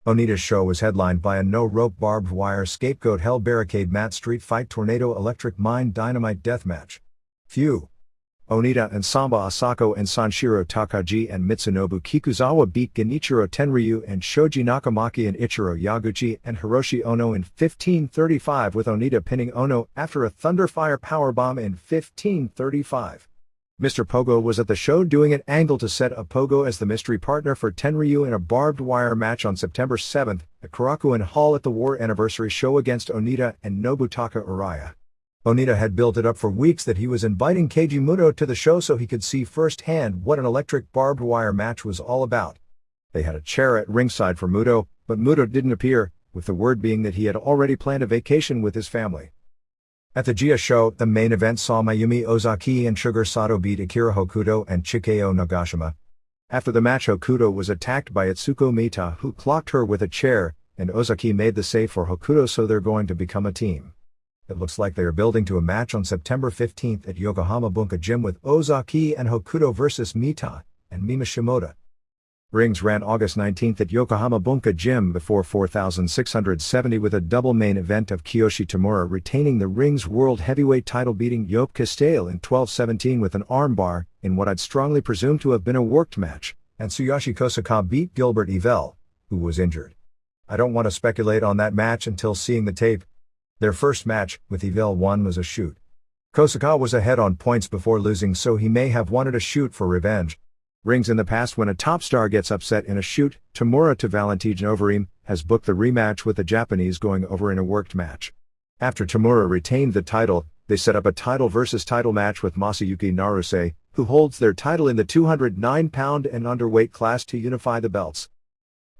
Onita's show was headlined by a no-rope barbed wire scapegoat hell barricade mat street fight tornado electric mine dynamite deathmatch. Few. Onita and Samba Asako and Sanshiro Takagi and Mitsunobu Kikuzawa beat Genichiro Tenryu and Shoji Nakamaki and Ichiro Yaguchi and Hiroshi Ono in 15:35 with Onita pinning Ono after a Thunderfire powerbomb in 15:35. Mr. Pogo was at the show doing an angle to set up Pogo as the mystery partner for Tenryu in a barbed wire match on September 7th at Korakuen Hall at the War Anniversary show against Onita and Nobutaka Araya. Onita had built it up for weeks that he was inviting Keiji Muto to the show so he could see firsthand what an electric barbed wire match was all about. They had a chair at ringside for Muto, but Muto didn't appear, with the word being that he had already planned a vacation with his family. At the Gia show, the main event saw Mayumi Ozaki and Sugar Sato beat Akira Hokuto and Chikeo Nagashima. After the match, Hokuto was attacked by Itsuko Mita, who clocked her with a chair, and Ozaki made the save for Hokuto, so they're going to become a team. It looks like they are building to a match on September 15th at Yokohama Bunka Gym with Ozaki and Hokuto vs. Mita and Mima Shimoda. Rings ran August 19th at Yokohama Bunka Gym before 4,670 with a double main event of Kiyoshi Tamura retaining the Rings World Heavyweight title beating Joop Kasteel in 12:17 with an armbar in what I'd strongly presume to have been a worked match, and Tsuyoshi Kosaka beat Gilbert Yvel, who was injured. I don't want to speculate on that match until seeing the tape. Their first match, with Yvel won, was a shoot. Kosaka was ahead on points before losing, so he may have wanted a shoot for revenge. Rings in the past when a top star gets upset in a shoot, Tamura to Valentin Overeem, has booked the rematch with the Japanese going over in a worked match. After Tamura retained the title, they set up a title versus title match with Masayuki Naruse, who holds their title in the 209-pound and underweight class to unify the belts.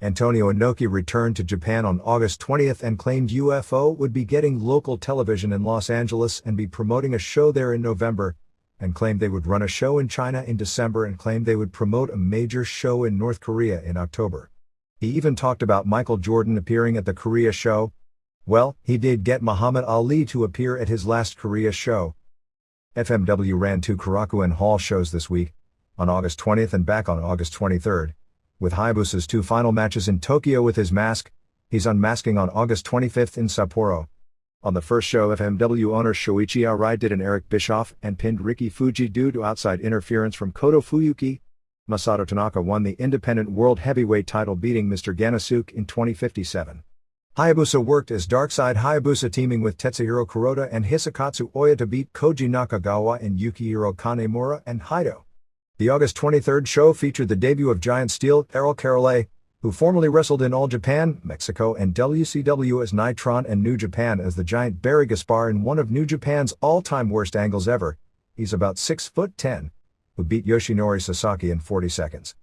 Antonio Inoki returned to Japan on August 20th and claimed UFO would be getting local television in Los Angeles and be promoting a show there in November, and claimed they would run a show in China in December and claimed they would promote a major show in North Korea in October. He even talked about Michael Jordan appearing at the Korea show. Well, he did get Muhammad Ali to appear at his last Korea show. FMW ran 2 Korakuen Hall shows this week, on August 20th and back on August 23rd. With Hayabusa's 2 final matches in Tokyo with his mask, he's unmasking on August 25th in Sapporo. On the first show, FMW owner Shoichi Arai did an Eric Bischoff and pinned Riki Fuji due to outside interference from Koto Fuyuki. Masato Tanaka won the independent world heavyweight title beating Mr. Ganasuke in 20:57. Hayabusa worked as Darkside Hayabusa teaming with Tetsuhiro Kuroda and Hisakatsu Oya to beat Koji Nakagawa and Yukihiro Kanemura and Haido. The August 23rd show featured the debut of Giant Steel, Errol Carolet, who formerly wrestled in All Japan, Mexico and WCW as Nitron and New Japan as the Giant Barry Gaspar in one of New Japan's all-time worst angles ever. He's about 6'10", who beat Yoshinori Sasaki in 40 seconds.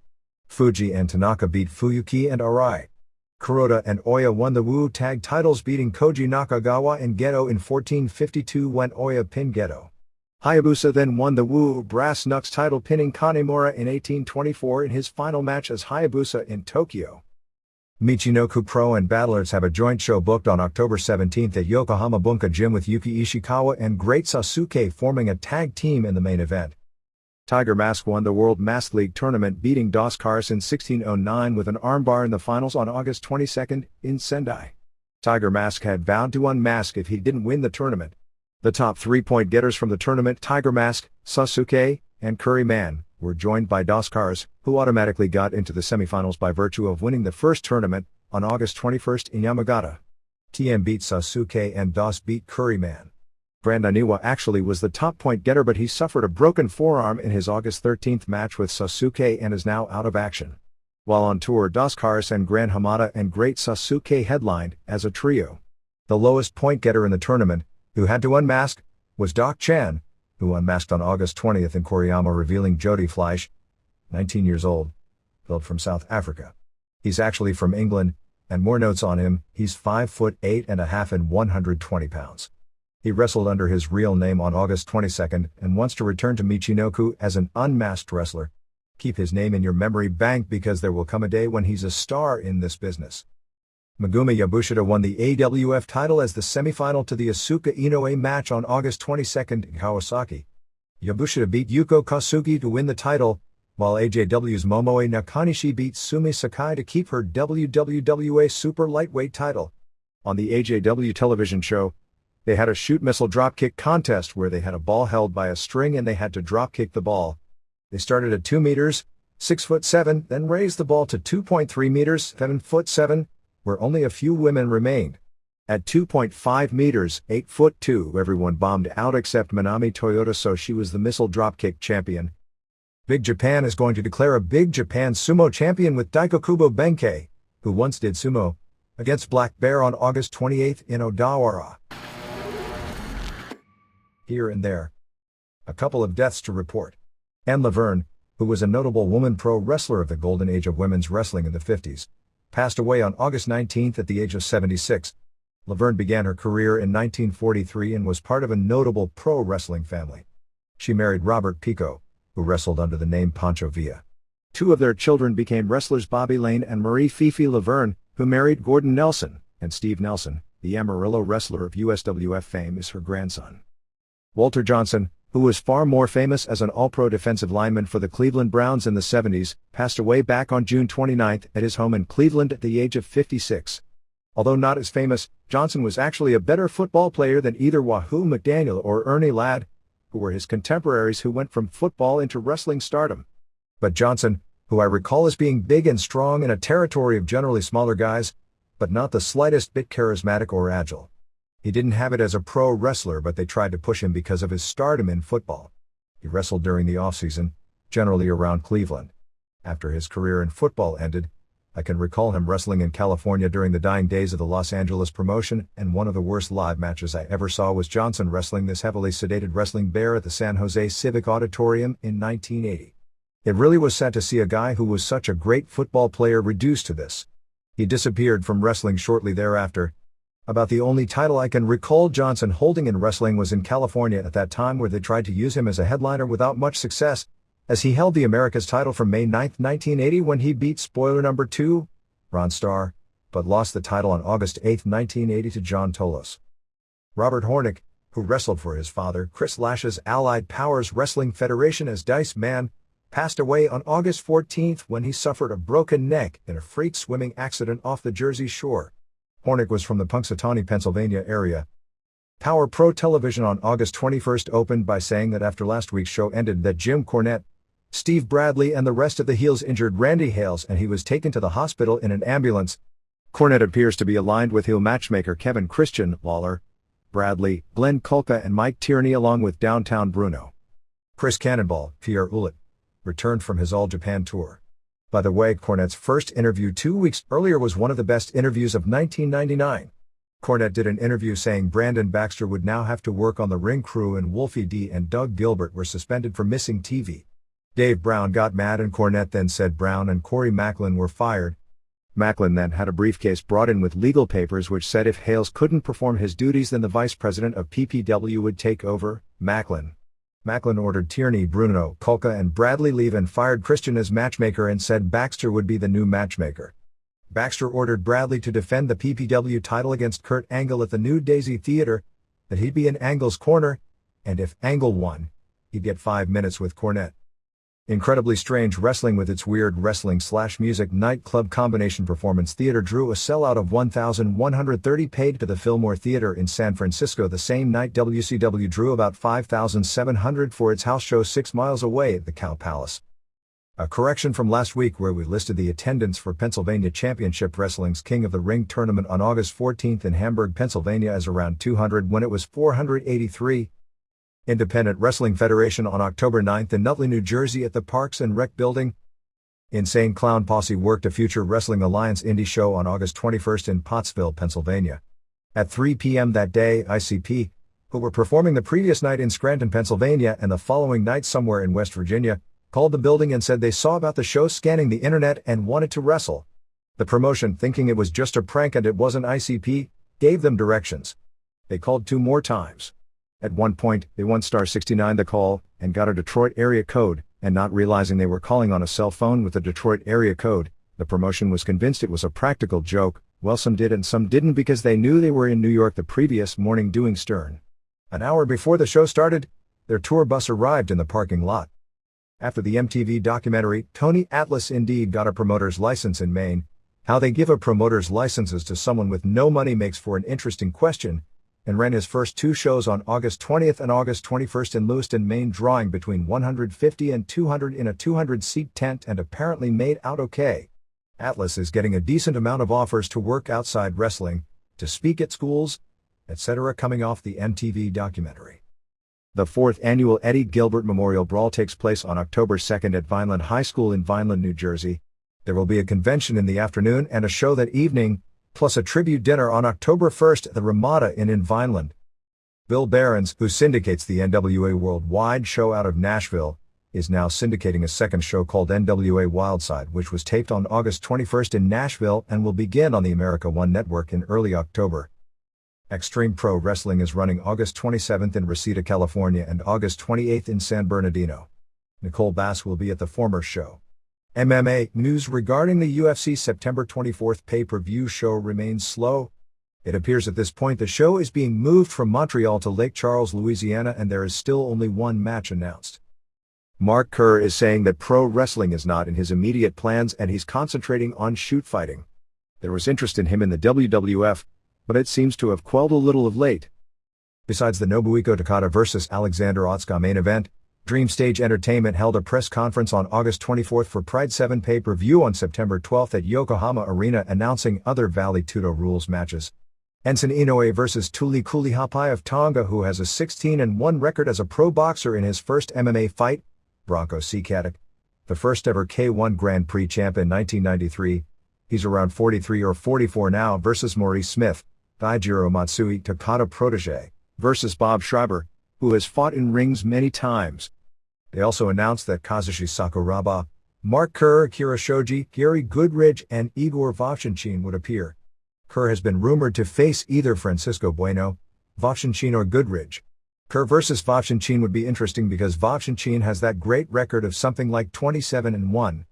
Fuji and Tanaka beat Fuyuki and Arai. Kuroda and Oya won the Wu Tag titles, beating Koji Nakagawa and Geto in 14:52 when Oya pinned Geto. Hayabusa then won the Wu Brass Knucks title, pinning Kanemura in 18:24 in his final match as Hayabusa in Tokyo. Michinoku Pro and Battlers have a joint show booked on October 17 at Yokohama Bunka Gym with Yuki Ishikawa and Great Sasuke forming a tag team in the main event. Tiger Mask won the World Mask League tournament, beating Dos Caras in 1609 with an armbar in the finals on August 22 in Sendai. Tiger Mask had vowed to unmask if he didn't win the tournament. The top 3-point getters from the tournament, Tiger Mask, Sasuke, and Curry Man, were joined by Dos Caras, who automatically got into the semifinals by virtue of winning the first tournament on August 21 in Yamagata. TM beat Sasuke and Dos beat Curry Man. Brandon Iwa actually was the top point getter, but he suffered a broken forearm in his August 13 match with Sasuke and is now out of action. While on tour, Dos Caras and Gran Hamada and Great Sasuke headlined as a trio. The lowest point getter in the tournament, who had to unmask, was Doc Chan, who unmasked on August 20 in Koriyama, revealing Jody Fleisch, 19 years old, built from South Africa. He's actually from England, and more notes on him, he's 5'8.5" and 120 pounds. He wrestled under his real name on August 22 and wants to return to Michinoku as an unmasked wrestler. Keep his name in your memory bank because there will come a day when he's a star in this business. Megumi Yabushita won the AWF title as the semifinal to the Asuka Inoue match on August 22 in Kawasaki. Yabushita beat Yuko Kosugi to win the title, while AJW's Momoe Nakanishi beat Sumi Sakai to keep her WWA Super Lightweight title. On the AJW television show, they had a shoot missile dropkick contest where they had a ball held by a string and they had to dropkick the ball. They started at 2 meters, 6'7", then raised the ball to 2.3 meters, 7'7", where only a few women remained. At 2.5 meters, 8'2", everyone bombed out except Manami Toyota, so she was the missile dropkick champion. Big Japan is going to declare a Big Japan sumo champion with Daikokubo Benkei, who once did sumo, against Black Bear on August 28 in Odawara. Here and there. A couple of deaths to report. Anne Laverne, who was a notable woman pro wrestler of the golden age of women's wrestling in the 50s, passed away on August 19 at the age of 76. Laverne began her career in 1943 and was part of a notable pro wrestling family. She married Robert Pico, who wrestled under the name Pancho Villa. Two of their children became wrestlers, Bobby Lane and Marie Fifi Laverne, who married Gordon Nelson, and Steve Nelson, the Amarillo wrestler of USWF fame, is her grandson. Walter Johnson, who was far more famous as an all-pro defensive lineman for the Cleveland Browns in the 70s, passed away back on June 29 at his home in Cleveland at the age of 56. Although not as famous, Johnson was actually a better football player than either Wahoo McDaniel or Ernie Ladd, who were his contemporaries who went from football into wrestling stardom. But Johnson, who I recall as being big and strong in a territory of generally smaller guys, but not the slightest bit charismatic or agile. He didn't have it as a pro wrestler, but they tried to push him because of his stardom in football. He wrestled during the offseason, generally around Cleveland. After his career in football ended, I can recall him wrestling in California during the dying days of the Los Angeles promotion, and one of the worst live matches I ever saw was Johnson wrestling this heavily sedated wrestling bear at the San Jose Civic Auditorium in 1980. It really was sad to see a guy who was such a great football player reduced to this. He disappeared from wrestling shortly thereafter. About the only title I can recall Johnson holding in wrestling was in California at that time, where they tried to use him as a headliner without much success, as he held the America's title from May 9, 1980 when he beat spoiler number 2, Ron Starr, but lost the title on August 8, 1980 to John Tolos. Robert Hornick, who wrestled for his father, Chris Lash's Allied Powers Wrestling Federation as Dice Man, passed away on August 14 when he suffered a broken neck in a freak swimming accident off the Jersey Shore. Hornick was from the Punxsutawney, Pennsylvania area. Power Pro Television on August 21 opened by saying that after last week's show ended that Jim Cornette, Steve Bradley and the rest of the heels injured Randy Hales and he was taken to the hospital in an ambulance. Cornette appears to be aligned with heel matchmaker Kevin Christian, Lawler, Bradley, Glenn Kulka and Mike Tierney along with Downtown Bruno. Chris Cannonball, Pierre Ouellet, returned from his All Japan tour. By the way, Cornette's first interview 2 weeks earlier was one of the best interviews of 1999. Cornette did an interview saying Brandon Baxter would now have to work on the ring crew and Wolfie D and Doug Gilbert were suspended for missing TV. Dave Brown got mad and Cornette then said Brown and Corey Macklin were fired. Macklin then had a briefcase brought in with legal papers which said if Hales couldn't perform his duties then the vice president of PPW would take over. Macklin ordered Tierney, Bruno, Kulka and Bradley leave and fired Christian as matchmaker and said Baxter would be the new matchmaker. Baxter ordered Bradley to defend the PPW title against Kurt Angle at the New Daisy Theater, that he'd be in Angle's corner, and if Angle won, he'd get 5 minutes with Cornette. Incredibly Strange Wrestling with its weird wrestling/music nightclub combination performance theater drew a sellout of 1,130 paid to the Fillmore Theater in San Francisco the same night. WCW drew about 5,700 for its house show 6 miles away at the Cow Palace. A correction from last week where we listed the attendance for Pennsylvania Championship Wrestling's King of the Ring tournament on August 14th in Hamburg, Pennsylvania as around 200 when it was 483. Independent Wrestling Federation on October 9th in Nutley, New Jersey at the Parks and Rec Building. Insane Clown Posse worked a Future Wrestling Alliance indie show on August 21st in Pottsville, Pennsylvania. At 3 p.m. that day, ICP, who were performing the previous night in Scranton, Pennsylvania and the following night somewhere in West Virginia, called the building and said they saw about the show scanning the internet and wanted to wrestle. The promotion, thinking it was just a prank and it wasn't ICP, gave them directions. They called 2 more times. At one point, they *69 the call, and got a Detroit area code, and not realizing they were calling on a cell phone with a Detroit area code, the promotion was convinced it was a practical joke. Well, some did and some didn't because they knew they were in New York the previous morning doing Stern. An hour before the show started, their tour bus arrived in the parking lot. After the MTV documentary, Tony Atlas indeed got a promoter's license in Maine. How they give a promoter's licenses to someone with no money makes for an interesting question, and ran his first 2 shows on August 20th and August 21st in Lewiston, Maine, drawing between 150 and 200 in a 200-seat tent and apparently made out okay. Atlas is getting a decent amount of offers to work outside wrestling, to speak at schools, etc. coming off the MTV documentary. The 4th annual Eddie Gilbert Memorial Brawl takes place on October 2nd at Vineland High School in Vineland, New Jersey. There will be a convention in the afternoon and a show that evening, plus a tribute dinner on October 1st at the Ramada Inn in Vineland. Bill Behrens, who syndicates the NWA Worldwide show out of Nashville, is now syndicating a second show called NWA Wildside, which was taped on August 21st in Nashville and will begin on the America One network in early October. Extreme Pro Wrestling is running August 27th in Reseda, California and August 28th in San Bernardino. Nicole Bass will be at the former show. MMA news regarding the UFC September 24th pay-per-view show remains slow. It appears at this point the show is being moved from Montreal to Lake Charles, Louisiana, and there is still only one match announced. Mark Kerr is saying that pro wrestling is not in his immediate plans and he's concentrating on shoot fighting. There was interest in him in the WWF, but it seems to have quelled a little of late. Besides the Nobuhiko Takada vs. Alexander Otsuka main event, Dream Stage Entertainment held a press conference on August 24th for Pride 7 pay-per-view on September 12th at Yokohama Arena announcing other Vale Tudo Rules matches. Enson Inoue vs. Tuli Kulihapai of Tonga, who has a 16-1 record as a pro boxer in his first MMA fight. Bronco Sikatic, the first ever K1 Grand Prix champ in 1993. He's around 43 or 44 now versus Maurice Smith. Daijiro Matsui Takada protege versus Bob Schreiber, who has fought in rings many times. They also announced that Kazushi Sakuraba, Mark Kerr, Akira Shoji, Gary Goodridge, and Igor Vovchanchyn would appear. Kerr has been rumored to face either Francisco Bueno, Vovchanchyn or Goodridge. Kerr versus Vovchanchyn would be interesting because Vovchanchyn has that great record of something like 27-1.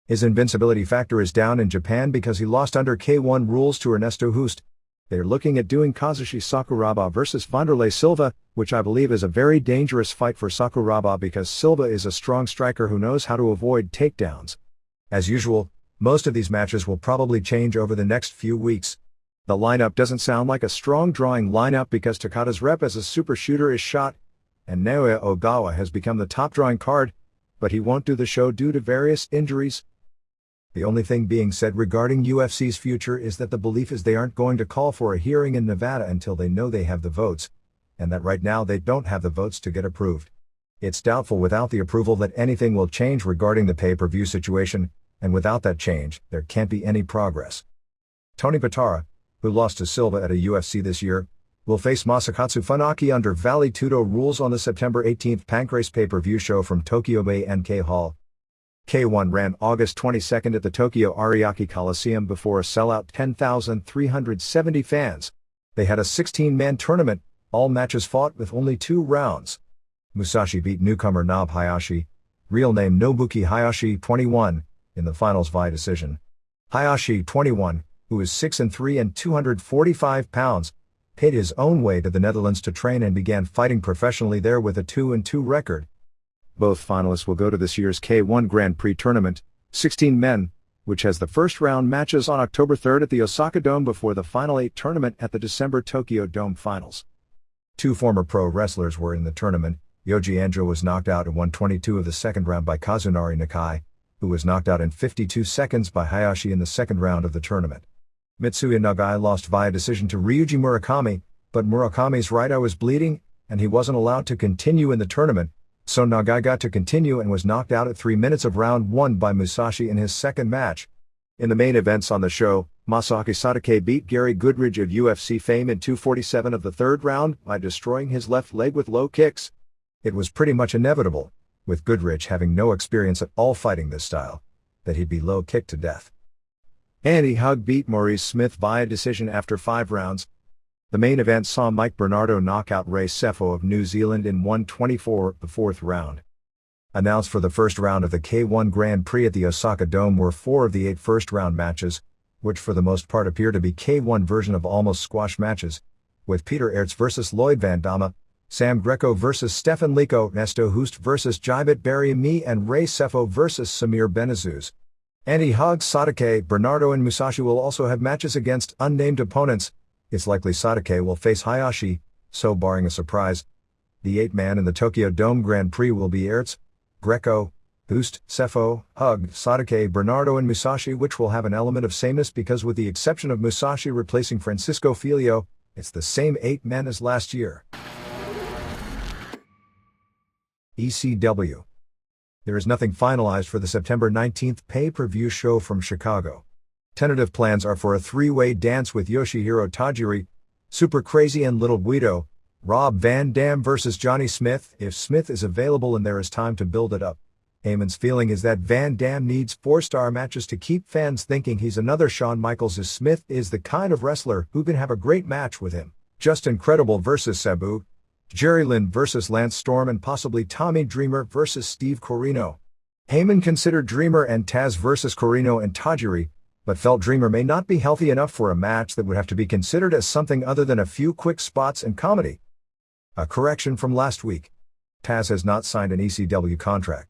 His invincibility factor is down in Japan because he lost under K1 rules to Ernesto Hoost. They're looking at doing Kazushi Sakuraba versus Wanderlei Silva, which I believe is a very dangerous fight for Sakuraba because Silva is a strong striker who knows how to avoid takedowns. As usual, most of these matches will probably change over the next few weeks. The lineup doesn't sound like a strong drawing lineup because Takada's rep as a super shooter is shot, and Naoya Ogawa has become the top drawing card, but he won't do the show due to various injuries. The only thing being said regarding UFC's future is that the belief is they aren't going to call for a hearing in Nevada until they know they have the votes, and that right now they don't have the votes to get approved. It's doubtful without the approval that anything will change regarding the pay-per-view situation, and without that change, there can't be any progress. Tony Patara, who lost to Silva at a UFC this year, will face Masakatsu Funaki under Vale Tudo rules on the September 18 Pancrase pay-per-view show from Tokyo Bay NK Hall. K1 ran August 22 at the Tokyo Ariake Coliseum before a sellout 10,370 fans. They had a 16-man tournament, all matches fought with only 2 rounds. Musashi beat newcomer Nob Hayashi, real name Nobuki Hayashi 21, in the finals via decision. Hayashi 21, who is 6'3" and 245 pounds, paid his own way to the Netherlands to train and began fighting professionally there with a 2-2 record. Both finalists will go to this year's K1 Grand Prix tournament, 16 men, which has the first round matches on October 3 at the Osaka Dome before the final 8 tournament at the December Tokyo Dome finals. 2 former pro wrestlers were in the tournament. Yoji Anjo was knocked out in 1/22 of the second round by Kazunari Nakai, who was knocked out in 52 seconds by Hayashi in the second round of the tournament. Mitsuya Nagai lost via decision to Ryuji Murakami, but Murakami's right eye was bleeding, and he wasn't allowed to continue in the tournament, so Nagai got to continue and was knocked out at 3 minutes of round 1 by Musashi in his second match. In the main events on the show, Masaaki Satake beat Gary Goodridge of UFC fame in 2:47 of the third round by destroying his left leg with low kicks. It was pretty much inevitable, with Goodridge having no experience at all fighting this style, that he'd be low kicked to death. Andy Hug beat Maurice Smith via decision after 5 rounds. The main event saw Mike Bernardo knock out Ray Sefo of New Zealand in 1:24 the fourth round. Announced for the first round of the K1 Grand Prix at the Osaka Dome were 4 of the 8 first-round matches, which for the most part appear to be K1 version of almost squash matches, with Peter Aerts vs. Lloyd Van Damme, Sam Greco vs. Stefan Liko, Nesto Hoost vs. Jibet Barry-Me, and Ray Sefo vs. Samir Benazuz. Andy Hug, Satake, Bernardo and Musashi will also have matches against unnamed opponents. It's likely Satake will face Hayashi, so barring a surprise, the 8-man in the Tokyo Dome Grand Prix will be Aerts, Greco, Hoost, Sefo, Hug, Satake, Bernardo and Musashi, which will have an element of sameness because with the exception of Musashi replacing Francisco Filio, it's the same 8 men as last year. ECW. There is nothing finalized for the September 19th pay-per-view show from Chicago. Tentative plans are for a 3-way dance with Yoshihiro Tajiri, Super Crazy and Little Guido, Rob Van Dam vs. Johnny Smith, if Smith is available and there is time to build it up. Heyman's feeling is that Van Dam needs 4-star matches to keep fans thinking he's another Shawn Michaels, as Smith is the kind of wrestler who can have a great match with him. Just Incredible vs. Sabu, Jerry Lynn vs. Lance Storm, and possibly Tommy Dreamer vs. Steve Corino. Heyman considered Dreamer and Taz vs. Corino and Tajiri, but felt Dreamer may not be healthy enough for a match that would have to be considered as something other than a few quick spots and comedy. A correction from last week. Taz has not signed an ECW contract.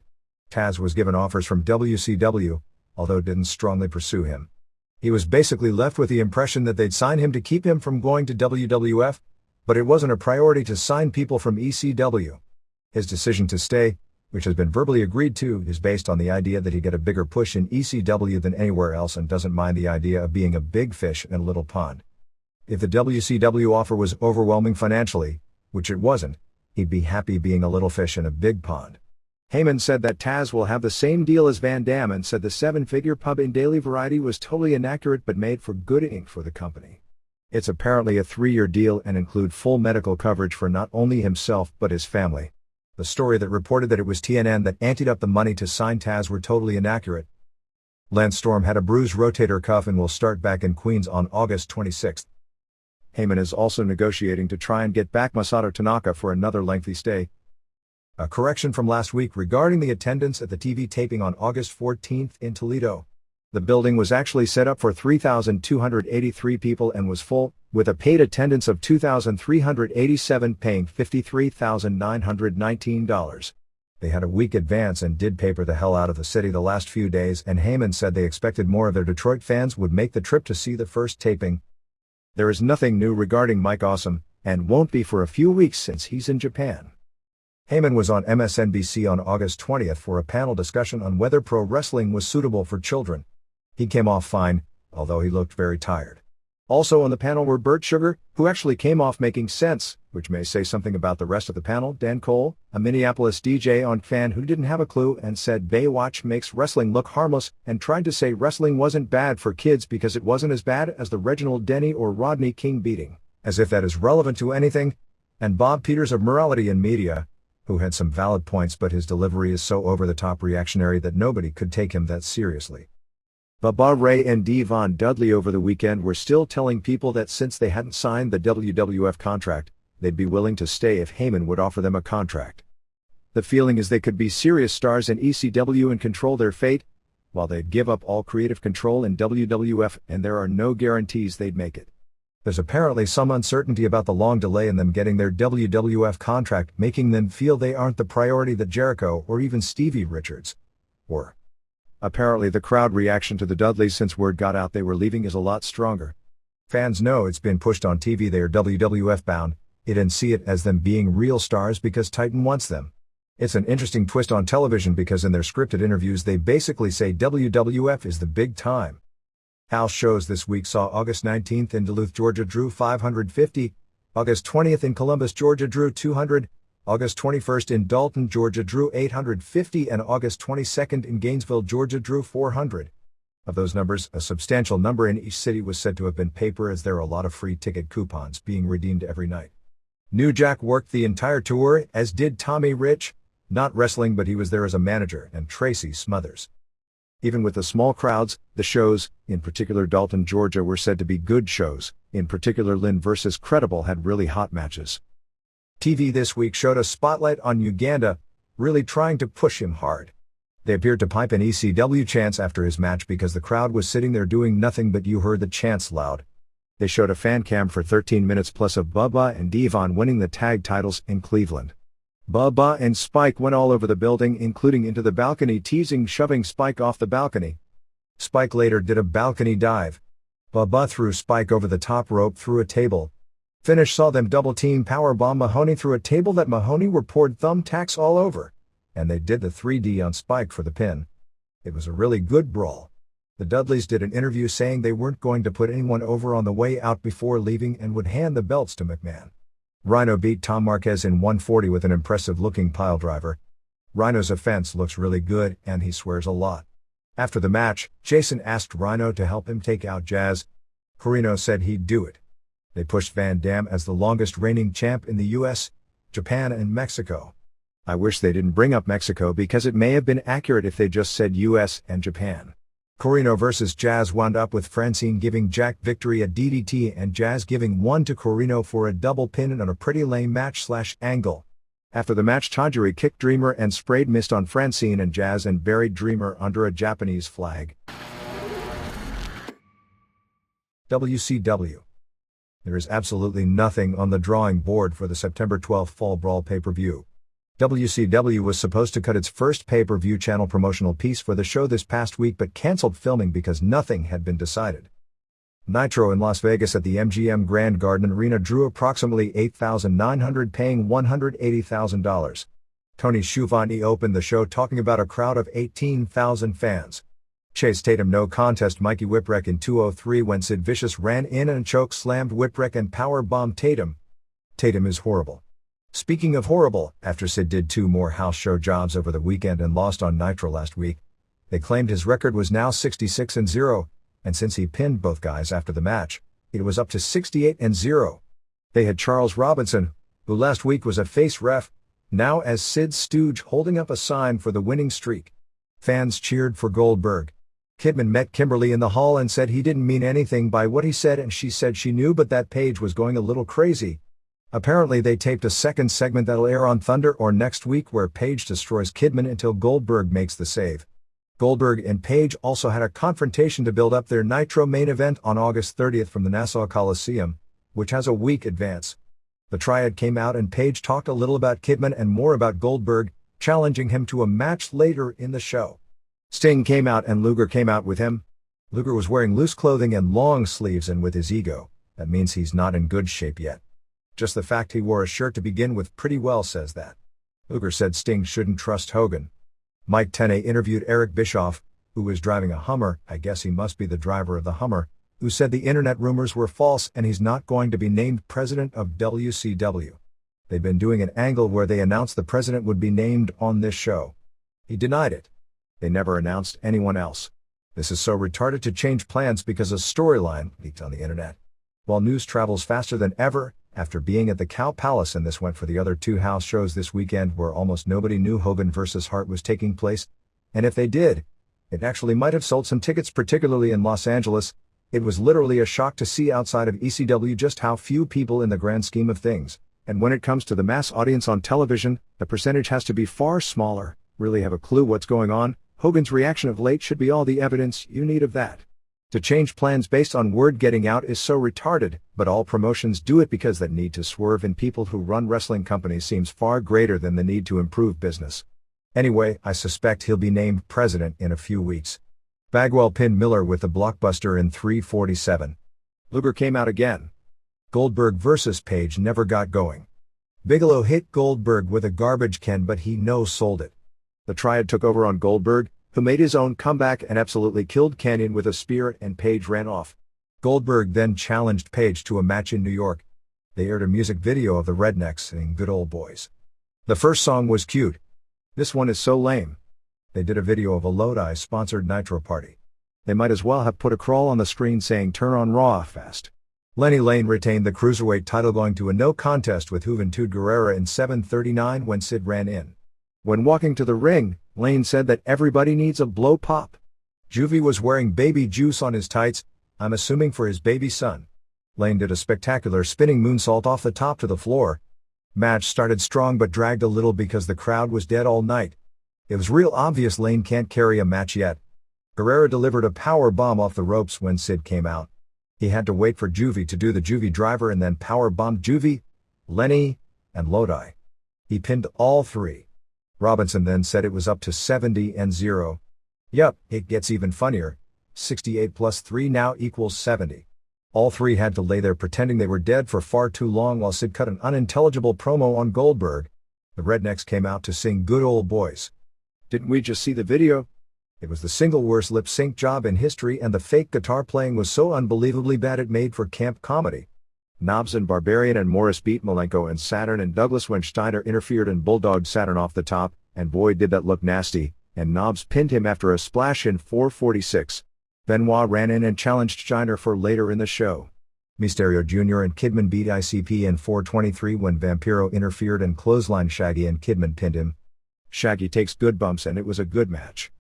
Taz was given offers from WCW, although didn't strongly pursue him. He was basically left with the impression that they'd sign him to keep him from going to WWF, but it wasn't a priority to sign people from ECW. His decision to stay, which has been verbally agreed to, is based on the idea that he get a bigger push in ECW than anywhere else and doesn't mind the idea of being a big fish in a little pond. If the WCW offer was overwhelming financially, which it wasn't, he'd be happy being a little fish in a big pond. Heyman said that Taz will have the same deal as Van Dam and said the 7-figure pub in Daily Variety was totally inaccurate but made for good ink for the company. It's apparently a 3-year deal and include full medical coverage for not only himself but his family. The story that reported that it was TNN that anteed up the money to sign Taz were totally inaccurate. Lance Storm had a bruised rotator cuff and will start back in Queens on August 26. Heyman is also negotiating to try and get back Masato Tanaka for another lengthy stay. A correction from last week regarding the attendance at the TV taping on August 14th in Toledo. The building was actually set up for 3,283 people and was full, with a paid attendance of 2,387 paying $53,919. They had a week advance and did paper the hell out of the city the last few days, and Heyman said they expected more of their Detroit fans would make the trip to see the first taping. There is nothing new regarding Mike Awesome, and won't be for a few weeks since he's in Japan. Heyman was on MSNBC on August 20th for a panel discussion on whether pro wrestling was suitable for children. He came off fine, although he looked very tired. Also on the panel were Bert Sugar, who actually came off making sense, which may say something about the rest of the panel, Dan Cole, a Minneapolis DJ on fan who didn't have a clue and said Baywatch makes wrestling look harmless, and tried to say wrestling wasn't bad for kids because it wasn't as bad as the Reginald Denny or Rodney King beating, as if that is relevant to anything, and Bob Peters of Morality in Media, who had some valid points but his delivery is so over-the-top reactionary that nobody could take him that seriously. Bubba Ray and Devon Dudley over the weekend were still telling people that since they hadn't signed the WWF contract, they'd be willing to stay if Heyman would offer them a contract. The feeling is they could be serious stars in ECW and control their fate, while they'd give up all creative control in WWF, and there are no guarantees they'd make it. There's apparently some uncertainty about the long delay in them getting their WWF contract, making them feel they aren't the priority that Jericho or even Stevie Richards were. Apparently the crowd reaction to the Dudleys since word got out they were leaving is a lot stronger. Fans know it's been pushed on TV they are WWF bound, and see it as them being real stars because Titan wants them. It's an interesting twist on television because in their scripted interviews they basically say WWF is the big time. House shows this week saw August 19th in Duluth, Georgia drew 550, August 20th in Columbus, Georgia drew 200, August 21st in Dalton, Georgia drew 850 and August 22nd in Gainesville, Georgia drew 400. Of those numbers, a substantial number in each city was said to have been paper as there are a lot of free ticket coupons being redeemed every night. New Jack worked the entire tour, as did Tommy Rich, not wrestling but he was there as a manager, and Tracy Smothers. Even with the small crowds, the shows, in particular Dalton, Georgia, were said to be good shows, in particular Lynn vs. Credible had really hot matches. TV this week showed a spotlight on Uganda, really trying to push him hard. They appeared to pipe in ECW chants after his match because the crowd was sitting there doing nothing but you heard the chants loud. They showed a fan cam for 13 minutes plus of Bubba and Devon winning the tag titles in Cleveland. Bubba and Spike went all over the building including into the balcony teasing shoving Spike off the balcony. Spike later did a balcony dive. Bubba threw Spike over the top rope through a table. Finish saw them double-team powerbomb Mahoney through a table that Mahoney were poured thumbtacks all over, and they did the 3D on Spike for the pin. It was a really good brawl. The Dudleys did an interview saying they weren't going to put anyone over on the way out before leaving and would hand the belts to McMahon. Rhino beat Tom Marquez in 140 with an impressive-looking piledriver. Rhino's offense looks really good and he swears a lot. After the match, Jason asked Rhino to help him take out Jazz. Corino said he'd do it. They pushed Van Dam as the longest reigning champ in the US, Japan and Mexico. I wish they didn't bring up Mexico because it may have been accurate if they just said US and Japan. Corino vs. Jazz wound up with Francine giving Jack victory at DDT and Jazz giving one to Corino for a double pin on a pretty lame match/angle. After the match, Tajiri kicked Dreamer and sprayed mist on Francine and Jazz and buried Dreamer under a Japanese flag. WCW. There is absolutely nothing on the drawing board for the September 12th Fall Brawl pay-per-view. WCW was supposed to cut its first pay-per-view channel promotional piece for the show this past week but canceled filming because nothing had been decided. Nitro in Las Vegas at the MGM Grand Garden Arena drew approximately 8,900 paying $180,000. Tony Schiavone opened the show talking about a crowd of 18,000 fans. Chase Tatum no contest Mikey Whipwreck in 203 when Sid Vicious ran in and choke slammed Whipwreck and powerbombed Tatum. Tatum is horrible. Speaking of horrible, after Sid did 2 more house show jobs over the weekend and lost on Nitro last week, they claimed his record was now 66-0, and since he pinned both guys after the match, it was up to 68-0. They had Charles Robinson, who last week was a face ref, now as Sid's stooge holding up a sign for the winning streak. Fans cheered for Goldberg. Kidman met Kimberly in the hall and said he didn't mean anything by what he said and she said she knew but that Paige was going a little crazy. Apparently they taped a second segment that'll air on Thunder or next week where Paige destroys Kidman until Goldberg makes the save. Goldberg and Paige also had a confrontation to build up their Nitro main event on August 30th from the Nassau Coliseum, which has a week advance. The Triad came out and Paige talked a little about Kidman and more about Goldberg, challenging him to a match later in the show. Sting came out and Luger came out with him. Luger was wearing loose clothing and long sleeves and with his ego, that means he's not in good shape yet. Just the fact he wore a shirt to begin with pretty well says that. Luger said Sting shouldn't trust Hogan. Mike Tenay interviewed Eric Bischoff, who was driving a Hummer, I guess he must be the driver of the Hummer, who said the internet rumors were false and he's not going to be named president of WCW. They'd been doing an angle where they announced the president would be named on this show. He denied it. They never announced anyone else. This is so retarded to change plans because a storyline leaked on the internet. While news travels faster than ever, after being at the Cow Palace, and this went for the other two house shows this weekend where almost nobody knew Hogan vs. Hart was taking place, and if they did, it actually might have sold some tickets, particularly in Los Angeles. It was literally a shock to see outside of ECW just how few people in the grand scheme of things. And when it comes to the mass audience on television, the percentage has to be far smaller. Really have a clue what's going on? Hogan's reaction of late should be all the evidence you need of that. To change plans based on word getting out is so retarded, but all promotions do it because that need to swerve in people who run wrestling companies seems far greater than the need to improve business. Anyway, I suspect he'll be named president in a few weeks. Bagwell pinned Miller with the blockbuster in 3:47. Luger came out again. Goldberg vs. Page never got going. Bigelow hit Goldberg with a garbage can, but he no-sold it. The Triad took over on Goldberg, who made his own comeback and absolutely killed Canyon with a spear, and Page ran off. Goldberg then challenged Page to a match in New York. They aired a music video of the Rednecks singing Good Old Boys. The first song was cute. This one is so lame. They did a video of a Lodi-sponsored Nitro party. They might as well have put a crawl on the screen saying turn on Raw fast. Lenny Lane retained the Cruiserweight title going to a no contest with Juventud Guerrera in 7:39 when Sid ran in. When walking to the ring, Lane said that everybody needs a blow pop. Juvie was wearing baby juice on his tights, I'm assuming for his baby son. Lane did a spectacular spinning moonsault off the top to the floor. Match started strong but dragged a little because the crowd was dead all night. It was real obvious Lane can't carry a match yet. Guerrera delivered a power bomb off the ropes when Sid came out. He had to wait for Juvie to do the Juvie driver and then power bombed Juvie, Lenny, and Lodi. He pinned all three. Robinson then said it was up to 70-0. Yup, it gets even funnier. 68 plus 3 now equals 70. All three had to lay there pretending they were dead for far too long while Sid cut an unintelligible promo on Goldberg. The Rednecks came out to sing Good Old Boys. Didn't we just see the video? It was the single worst lip sync job in history, and the fake guitar playing was so unbelievably bad it made for camp comedy. Knobs and Barbarian and Morris beat Malenko and Saturn and Douglas when Steiner interfered and bulldogged Saturn off the top, and boy did that look nasty, and Knobs pinned him after a splash in 4:46. Benoit ran in and challenged Steiner for later in the show. Mysterio Jr. and Kidman beat ICP in 4:23 when Vampiro interfered and clotheslined Shaggy and Kidman pinned him. Shaggy takes good bumps and it was a good match.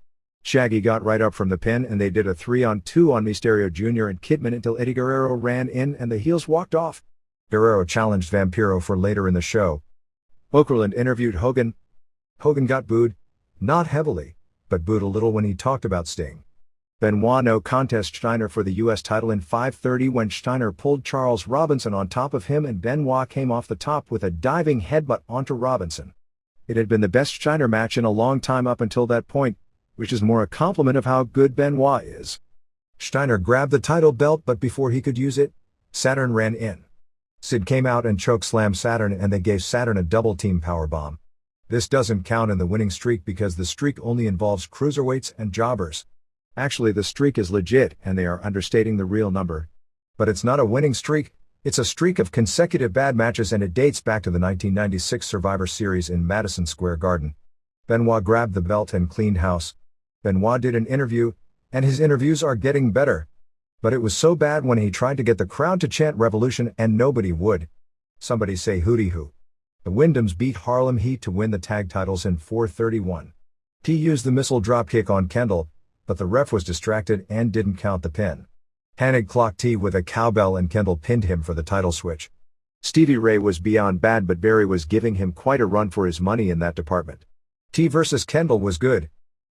Shaggy got right up from the pin and they did a 3-on-2 on Mysterio Jr. and Kidman until Eddie Guerrero ran in and the heels walked off. Guerrero challenged Vampiro for later in the show. Okerlund interviewed Hogan. Hogan got booed, not heavily, but booed a little when he talked about Sting. Benoit no contest Steiner for the US title in 5:30 when Steiner pulled Charles Robinson on top of him and Benoit came off the top with a diving headbutt onto Robinson. It had been the best Steiner match in a long time up until that point, which is more a compliment of how good Benoit is. Steiner grabbed the title belt, but before he could use it, Saturn ran in. Sid came out and chokeslammed Saturn and they gave Saturn a double-team powerbomb. This doesn't count in the winning streak because the streak only involves cruiserweights and jobbers. Actually, the streak is legit and they are understating the real number. But it's not a winning streak, it's a streak of consecutive bad matches and it dates back to the 1996 Survivor Series in Madison Square Garden. Benoit grabbed the belt and cleaned house. Benoit did an interview, and his interviews are getting better. But it was so bad when he tried to get the crowd to chant Revolution and nobody would. Somebody say hootie hoo. The Wyndhams beat Harlem Heat to win the tag titles in 4:31. T used the missile dropkick on Kendall, but the ref was distracted and didn't count the pin. Hanig clocked T with a cowbell and Kendall pinned him for the title switch. Stevie Ray was beyond bad, but Barry was giving him quite a run for his money in that department. T versus Kendall was good.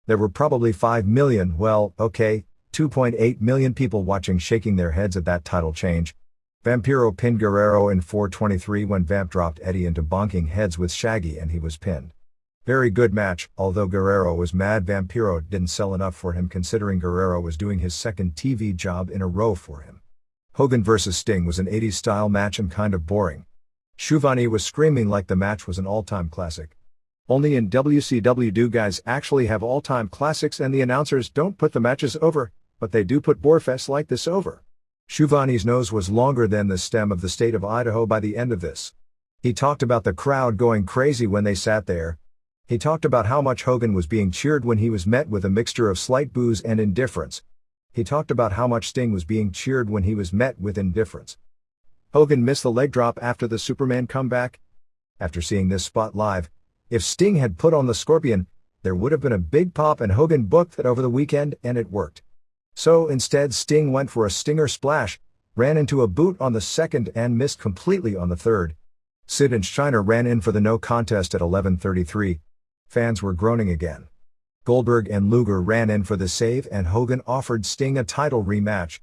There were probably 5 million, well, okay, 2.8 million people watching shaking their heads at that title change. Vampiro pinned Guerrero in 4:23 when Vamp dropped Eddie into bonking heads with Shaggy and he was pinned. Very good match, although Guerrero was mad Vampiro didn't sell enough for him considering Guerrero was doing his second TV job in a row for him. Hogan vs. Sting was an 80s style match and kind of boring. Shuvani was screaming like the match was an all-time classic. Only in WCW do guys actually have all-time classics and the announcers don't put the matches over, but they do put borefests like this over. Schiavone's nose was longer than the stem of the state of Idaho by the end of this. He talked about the crowd going crazy when they sat there. He talked about how much Hogan was being cheered when he was met with a mixture of slight boos and indifference. He talked about how much Sting was being cheered when he was met with indifference. Hogan missed the leg drop after the Superman comeback. After seeing this spot live, if Sting had put on the Scorpion, there would have been a big pop, and Hogan booked that over the weekend, and it worked. So instead, Sting went for a Stinger splash, ran into a boot on the second and missed completely on the third. Sid and Steiner ran in for the no contest at 11:33. Fans were groaning again. Goldberg and Luger ran in for the save, and Hogan offered Sting a title rematch.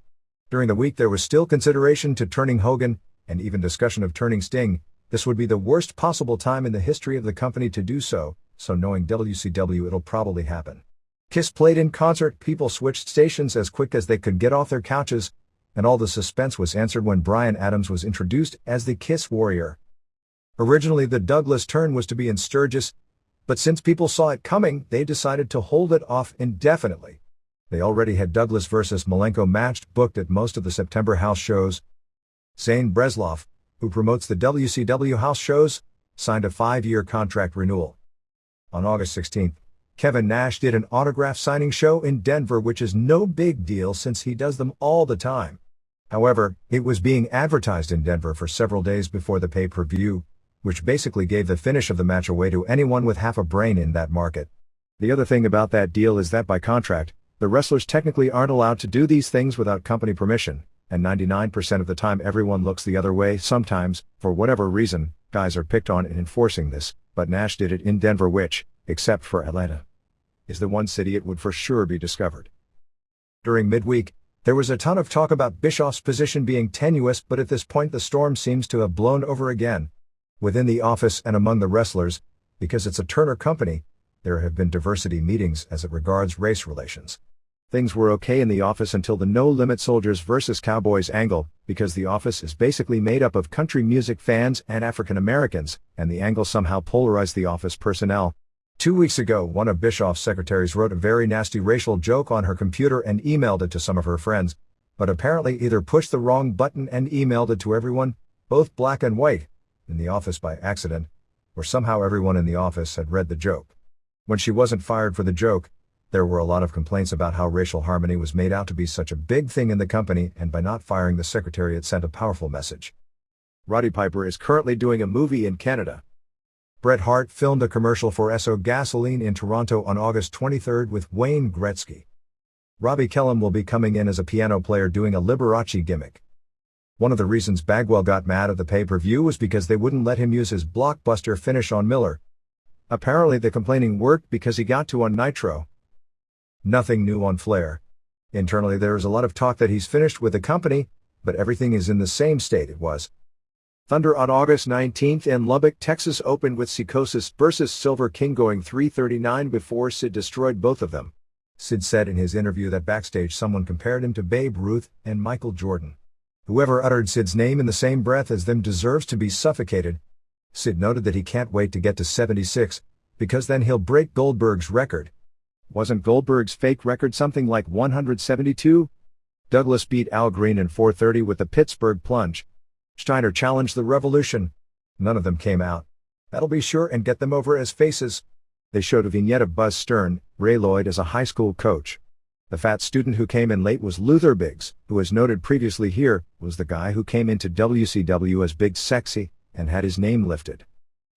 During the week there was still consideration to turning Hogan, and even discussion of turning Sting. This would be the worst possible time in the history of the company to do so, so knowing WCW, it'll probably happen. Kiss played in concert, people switched stations as quick as they could get off their couches, and all the suspense was answered when Bryan Adams was introduced as the Kiss Warrior. Originally the Douglas turn was to be in Sturgis, but since people saw it coming, they decided to hold it off indefinitely. They already had Douglas vs. Malenko match booked at most of the September house shows. Zane Bresloff, who promotes the WCW house shows, signed a 5-year contract renewal. On August 16, Kevin Nash did an autograph signing show in Denver, which is no big deal since he does them all the time. However, it was being advertised in Denver for several days before the pay-per-view, which basically gave the finish of the match away to anyone with half a brain in that market. The other thing about that deal is that by contract, the wrestlers technically aren't allowed to do these things without company permission, and 99% of the time everyone looks the other way. Sometimes, for whatever reason, guys are picked on in enforcing this, but Nash did it in Denver, which, except for Atlanta, is the one city it would for sure be discovered. During midweek, there was a ton of talk about Bischoff's position being tenuous, but at this point the storm seems to have blown over again. Within the office and among the wrestlers, because it's a Turner company, there have been diversity meetings as it regards race relations. Things were okay in the office until the No Limit Soldiers vs. Cowboys angle, because the office is basically made up of country music fans and African Americans, and the angle somehow polarized the office personnel. 2 weeks ago, one of Bischoff's secretaries wrote a very nasty racial joke on her computer and emailed it to some of her friends, but apparently either pushed the wrong button and emailed it to everyone, both black and white, in the office by accident, or somehow everyone in the office had read the joke. When she wasn't fired for the joke, there were a lot of complaints about how racial harmony was made out to be such a big thing in the company, and by not firing the secretary it sent a powerful message. Roddy Piper is currently doing a movie in Canada. Bret Hart filmed a commercial for Esso Gasoline in Toronto on August 23 with Wayne Gretzky. Robbie Kellum will be coming in as a piano player doing a Liberace gimmick. One of the reasons Bagwell got mad at the pay-per-view was because they wouldn't let him use his blockbuster finish on Miller. Apparently the complaining worked because he got to on Nitro. Nothing new on Flair. Internally there is a lot of talk that he's finished with the company, but everything is in the same state it was. Thunder on August 19 in Lubbock, Texas opened with Psychosis vs. Silver King going 3:39 before Sid destroyed both of them. Sid said in his interview that backstage someone compared him to Babe Ruth and Michael Jordan. Whoever uttered Sid's name in the same breath as them deserves to be suffocated. Sid noted that he can't wait to get to 76, because then he'll break Goldberg's record. Wasn't Goldberg's fake record something like 172? Douglas beat Al Green in 4:30 with the Pittsburgh Plunge. Steiner challenged the Revolution. None of them came out. That'll be sure and get them over as faces. They showed a vignette of Buzz Stern, Ray Lloyd as a high school coach. The fat student who came in late was Luther Biggs, who as noted previously here, was the guy who came into WCW as Big Sexy, and had his name lifted.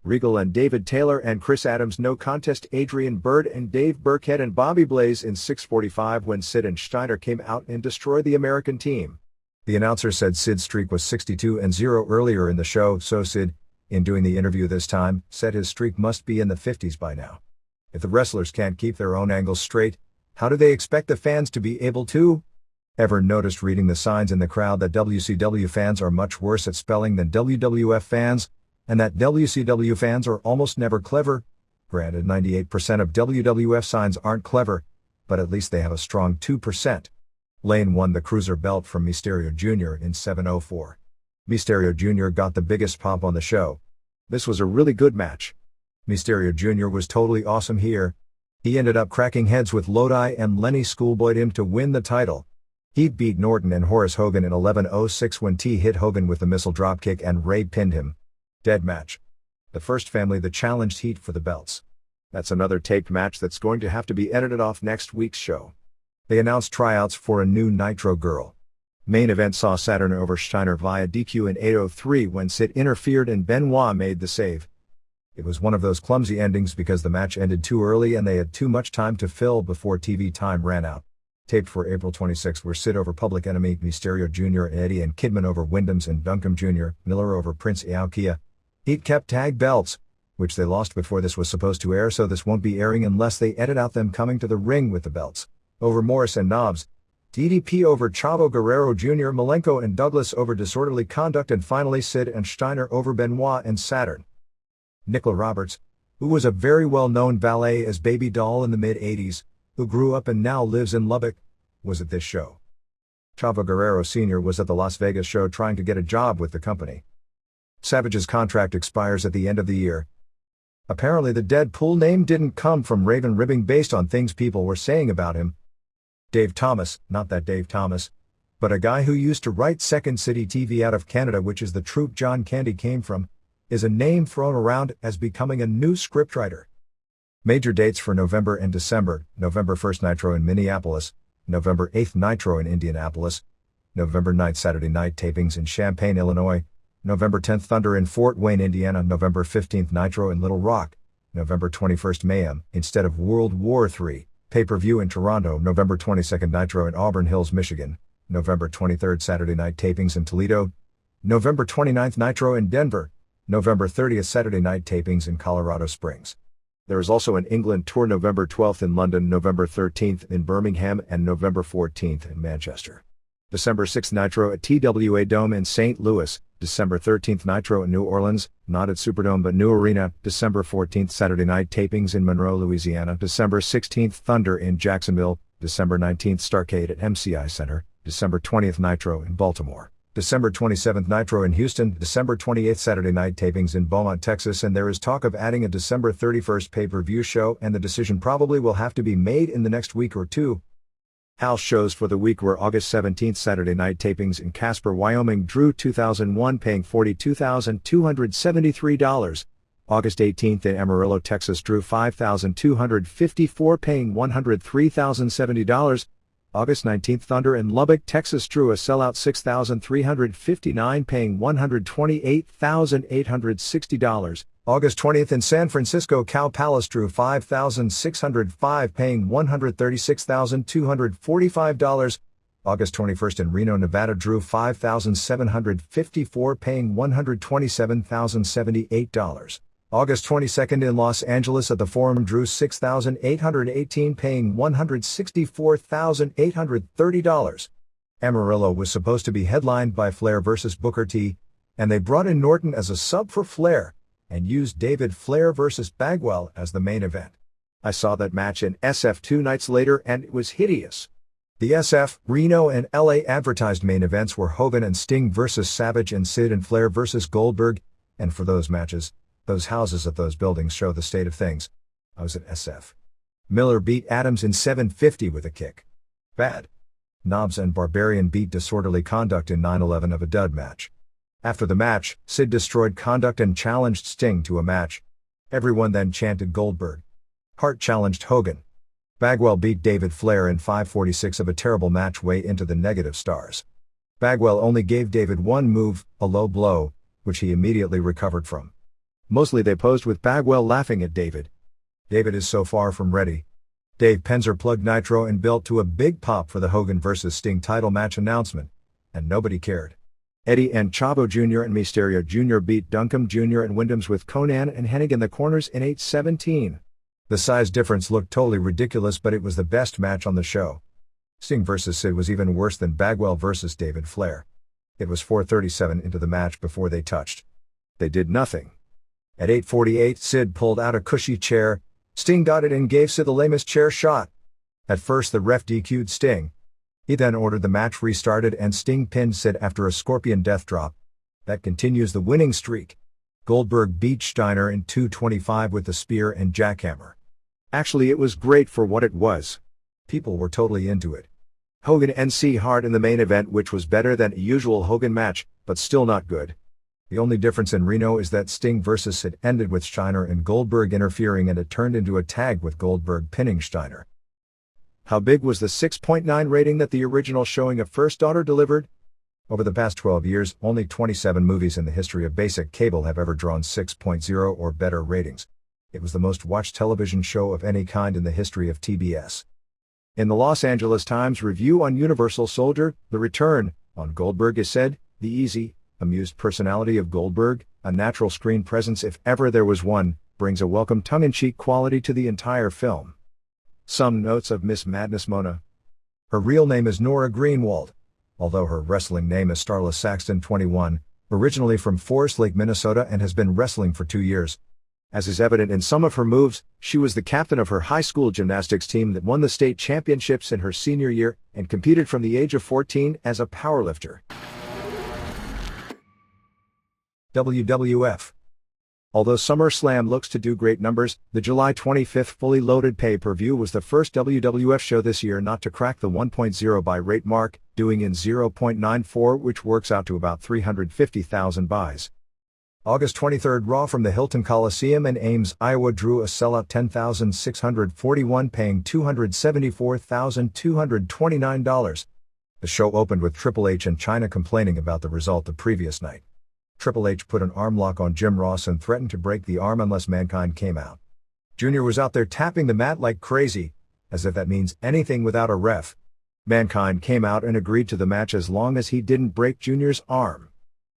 Regal and David Taylor and Chris Adams no contest, Adrian Byrd and Dave Burkhead and Bobby Blaze in 6:45 when Sid and Steiner came out and destroyed the American team. The announcer said Sid's streak was 62-0 earlier in the show, so Sid, in doing the interview this time, said his streak must be in the 50s by now. If the wrestlers can't keep their own angles straight, how do they expect the fans to be able to? Ever noticed reading the signs in the crowd that WCW fans are much worse at spelling than WWF fans, and that WCW fans are almost never clever? Granted, 98% of WWF signs aren't clever, but at least they have a strong 2%. Lane won the Cruiser belt from Mysterio Jr. in 7:04. Mysterio Jr. got the biggest pop on the show. This was a really good match. Mysterio Jr. was totally awesome here. He ended up cracking heads with Lodi and Lenny schoolboyed him to win the title. Heat beat Norton and Horace Hogan in 11:06 when T hit Hogan with the missile dropkick and Ray pinned him. Dead match. The first family that challenged Heat for the belts. That's another taped match that's going to have to be edited off next week's show. They announced tryouts for a new Nitro Girl. Main event saw Saturn over Steiner via DQ in 8:03 when Sid interfered and Benoit made the save. It was one of those clumsy endings because the match ended too early and they had too much time to fill before TV time ran out. Taped for April 26 were Sid over Public Enemy, Mysterio Jr. and Eddie, and Kidman over Wyndham's and Duncombe Jr., Miller over Prince Iaukea. Heat kept tag belts, which they lost before this was supposed to air, so this won't be airing unless they edit out them coming to the ring with the belts. Over Morris and Knobs, DDP over Chavo Guerrero Jr., Malenko and Douglas over Disorderly Conduct, and finally Sid and Steiner over Benoit and Saturn. Nicola Roberts, who was a very well-known valet as Baby Doll in the mid-80s, who grew up and now lives in Lubbock, was at this show. Chavo Guerrero Sr. was at the Las Vegas show trying to get a job with the company. Savage's contract expires at the end of the year. Apparently the Deadpool name didn't come from Raven ribbing based on things people were saying about him. Dave Thomas, not that Dave Thomas, but a guy who used to write Second City TV out of Canada, which is the troupe John Candy came from, is a name thrown around as becoming a new scriptwriter. Major dates for November and December: November 1st Nitro in Minneapolis, November 8th Nitro in Indianapolis, November 9th Saturday night tapings in Champaign, Illinois, November 10th Thunder in Fort Wayne, Indiana, November 15th Nitro in Little Rock, November 21st Mayhem, instead of World War III, pay-per-view in Toronto, November 22nd Nitro in Auburn Hills, Michigan, November 23rd Saturday night tapings in Toledo, November 29th Nitro in Denver, November 30th Saturday night tapings in Colorado Springs. There is also an England tour, November 12th in London, November 13th in Birmingham, and November 14th in Manchester. December 6th Nitro at TWA Dome in St. Louis, December 13th Nitro in New Orleans, not at Superdome but New Arena, December 14th Saturday night tapings in Monroe, Louisiana, December 16th Thunder in Jacksonville, December 19th Starrcade at MCI Center, December 20th Nitro in Baltimore. December 27th Nitro in Houston, December 28th Saturday night tapings in Beaumont, Texas, and there is talk of adding a December 31st pay-per-view show, and the decision probably will have to be made in the next week or two. House shows for the week were August 17th Saturday night tapings in Casper, Wyoming drew 2,001 paying $42,273, August 18th in Amarillo, Texas drew 5,254 paying $103,070, August 19th Thunder in Lubbock, Texas drew a sellout 6,359 paying $128,860. August 20th in San Francisco, Cow Palace drew 5,605 paying $136,245. August 21st in Reno, Nevada drew 5,754 paying $127,078. August 22nd in Los Angeles at the Forum drew 6,818 paying $164,830. Amarillo was supposed to be headlined by Flair vs. Booker T, and they brought in Norton as a sub for Flair, and used David Flair vs. Bagwell as the main event. I saw that match in SF 2 nights later and it was hideous. The SF, Reno and LA advertised main events were Hogan and Sting vs. Savage and Sid and Flair vs. Goldberg, and for those matches, those houses at those buildings show the state of things. I was at SF. Miller beat Adams in 750 with a kick. Bad. Knobs and Barbarian beat Disorderly Conduct in 9/11 of a dud match. After the match, Sid destroyed Conduct and challenged Sting to a match. Everyone then chanted Goldberg. Hart challenged Hogan. Bagwell beat David Flair in 5:46 of a terrible match way into the negative stars. Bagwell only gave David one move, a low blow, which he immediately recovered from. Mostly they posed with Bagwell laughing at David. David is so far from ready. Dave Penzer plugged Nitro and built to a big pop for the Hogan vs. Sting title match announcement, and nobody cared. Eddie and Chavo Jr. and Mysterio Jr. beat Duncombe Jr. and Wyndham's with Conan and Hennig in the corners in 8:17. The size difference looked totally ridiculous, but it was the best match on the show. Sting vs. Sid was even worse than Bagwell vs. David Flair. It was 4:37 into the match before they touched. They did nothing. At 8:48 Sid pulled out a cushy chair, Sting got it and gave Sid the lamest chair shot. At first the ref DQ'd Sting. He then ordered the match restarted and Sting pinned Sid after a scorpion death drop. That continues the winning streak. Goldberg beat Steiner in 2:25 with the spear and jackhammer. Actually it was great for what it was. People were totally into it. Hogan and Hart in the main event, which was better than a usual Hogan match, but still not good. The only difference in Reno is that Sting vs. Sid ended with Steiner and Goldberg interfering, and it turned into a tag with Goldberg pinning Steiner. How big was the 6.9 rating that the original showing of First Daughter delivered? Over the past 12 years, only 27 movies in the history of basic cable have ever drawn 6.0 or better ratings. It was the most watched television show of any kind in the history of TBS. In the Los Angeles Times review on Universal Soldier, The Return, on Goldberg is said, "The easy, amused personality of Goldberg, a natural screen presence if ever there was one, brings a welcome tongue-in-cheek quality to the entire film." Some notes of Miss Madness Mona. Her real name is Nora Greenwald, although her wrestling name is Starla Saxton 21, originally from Forest Lake, Minnesota, and has been wrestling for 2 years. As is evident in some of her moves, she was the captain of her high school gymnastics team that won the state championships in her senior year and competed from the age of 14 as a powerlifter. WWF. Although SummerSlam looks to do great numbers, the July 25th fully loaded pay-per-view was the first WWF show this year not to crack the 1.0 buy rate mark, doing in 0.94, which works out to about 350,000 buys. August 23rd, Raw from the Hilton Coliseum in Ames, Iowa drew a sellout 10,641, paying $274,229. The show opened with Triple H and Chyna complaining about the result the previous night. Triple H put an arm lock on Jim Ross and threatened to break the arm unless Mankind came out. Junior was out there tapping the mat like crazy, as if that means anything without a ref. Mankind came out and agreed to the match as long as he didn't break Junior's arm.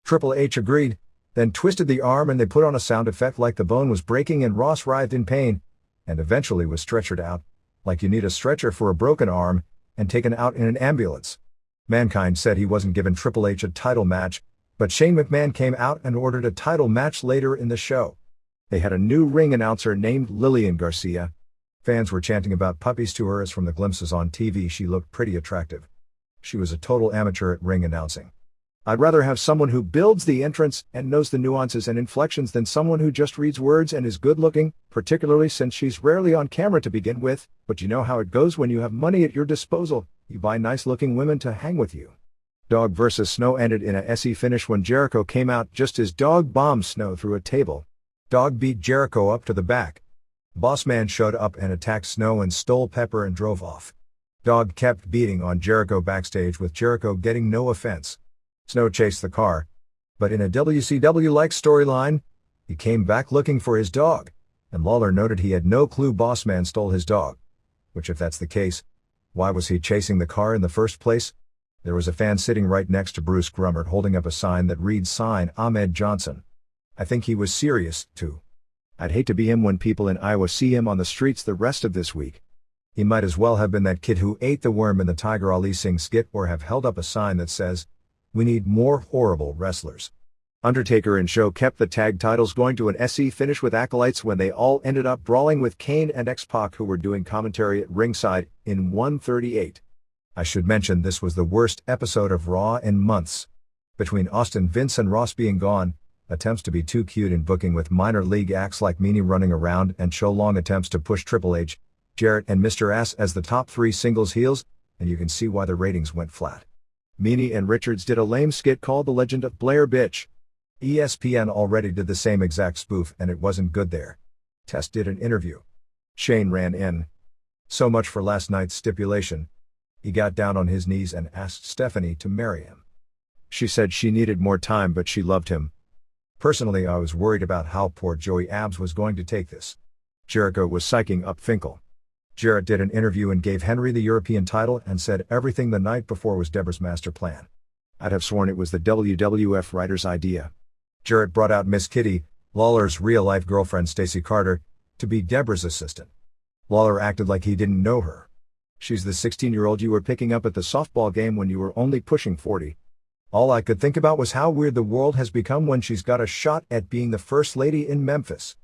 Triple H agreed, then twisted the arm and they put on a sound effect like the bone was breaking, and Ross writhed in pain, and eventually was stretchered out, like you need a stretcher for a broken arm, and taken out in an ambulance. Mankind said he wasn't giving Triple H a title match, but Shane McMahon came out and ordered a title match later in the show. They had a new ring announcer named Lillian Garcia. Fans were chanting about puppies to her, as from the glimpses on TV she looked pretty attractive. She was a total amateur at ring announcing. I'd rather have someone who builds the entrance and knows the nuances and inflections than someone who just reads words and is good looking, particularly since she's rarely on camera to begin with, but you know how it goes when you have money at your disposal, you buy nice looking women to hang with you. Dog vs. Snow ended in a SE finish when Jericho came out just as Dog bombed Snow through a table. Dog beat Jericho up to the back. Bossman showed up and attacked Snow and stole Pepper and drove off. Dog kept beating on Jericho backstage, with Jericho getting no offense. Snow chased the car, but in a WCW-like storyline, he came back looking for his dog, and Lawler noted he had no clue Bossman stole his dog. Which, if that's the case, why was he chasing the car in the first place? There was a fan sitting right next to Bruce Grummert holding up a sign that reads "Sign Ahmed Johnson." I think he was serious, too. I'd hate to be him when people in Iowa see him on the streets the rest of this week. He might as well have been that kid who ate the worm in the Tiger Ali Singh skit, or have held up a sign that says, "We need more horrible wrestlers." Undertaker and Show kept the tag titles going to an SE finish with acolytes when they all ended up brawling with Kane and X-Pac, who were doing commentary at ringside, in 138. I should mention this was the worst episode of Raw in months. Between Austin, Vince and Ross being gone, attempts to be too cute in booking with minor league acts like Meanie running around, and Show Long attempts to push Triple H, Jarrett and Mr. Ass as the top 3 singles heels, and you can see why the ratings went flat. Meanie and Richards did a lame skit called The Legend of Blair Bitch. ESPN already did the same exact spoof and it wasn't good there. Test did an interview. Shane ran in. So much for last night's stipulation. He got down on his knees and asked Stephanie to marry him. She said she needed more time, but she loved him. Personally, I was worried about how poor Joey Abs was going to take this. Jericho was psyching up Finkel. Jarrett did an interview and gave Henry the European title and said everything the night before was Deborah's master plan. I'd have sworn it was the WWF writer's idea. Jarrett brought out Miss Kitty, Lawler's real-life girlfriend Stacey Carter, to be Deborah's assistant. Lawler acted like he didn't know her. She's the 16-year-old you were picking up at the softball game when you were only pushing 40. All I could think about was how weird the world has become when she's got a shot at being the first lady in Memphis.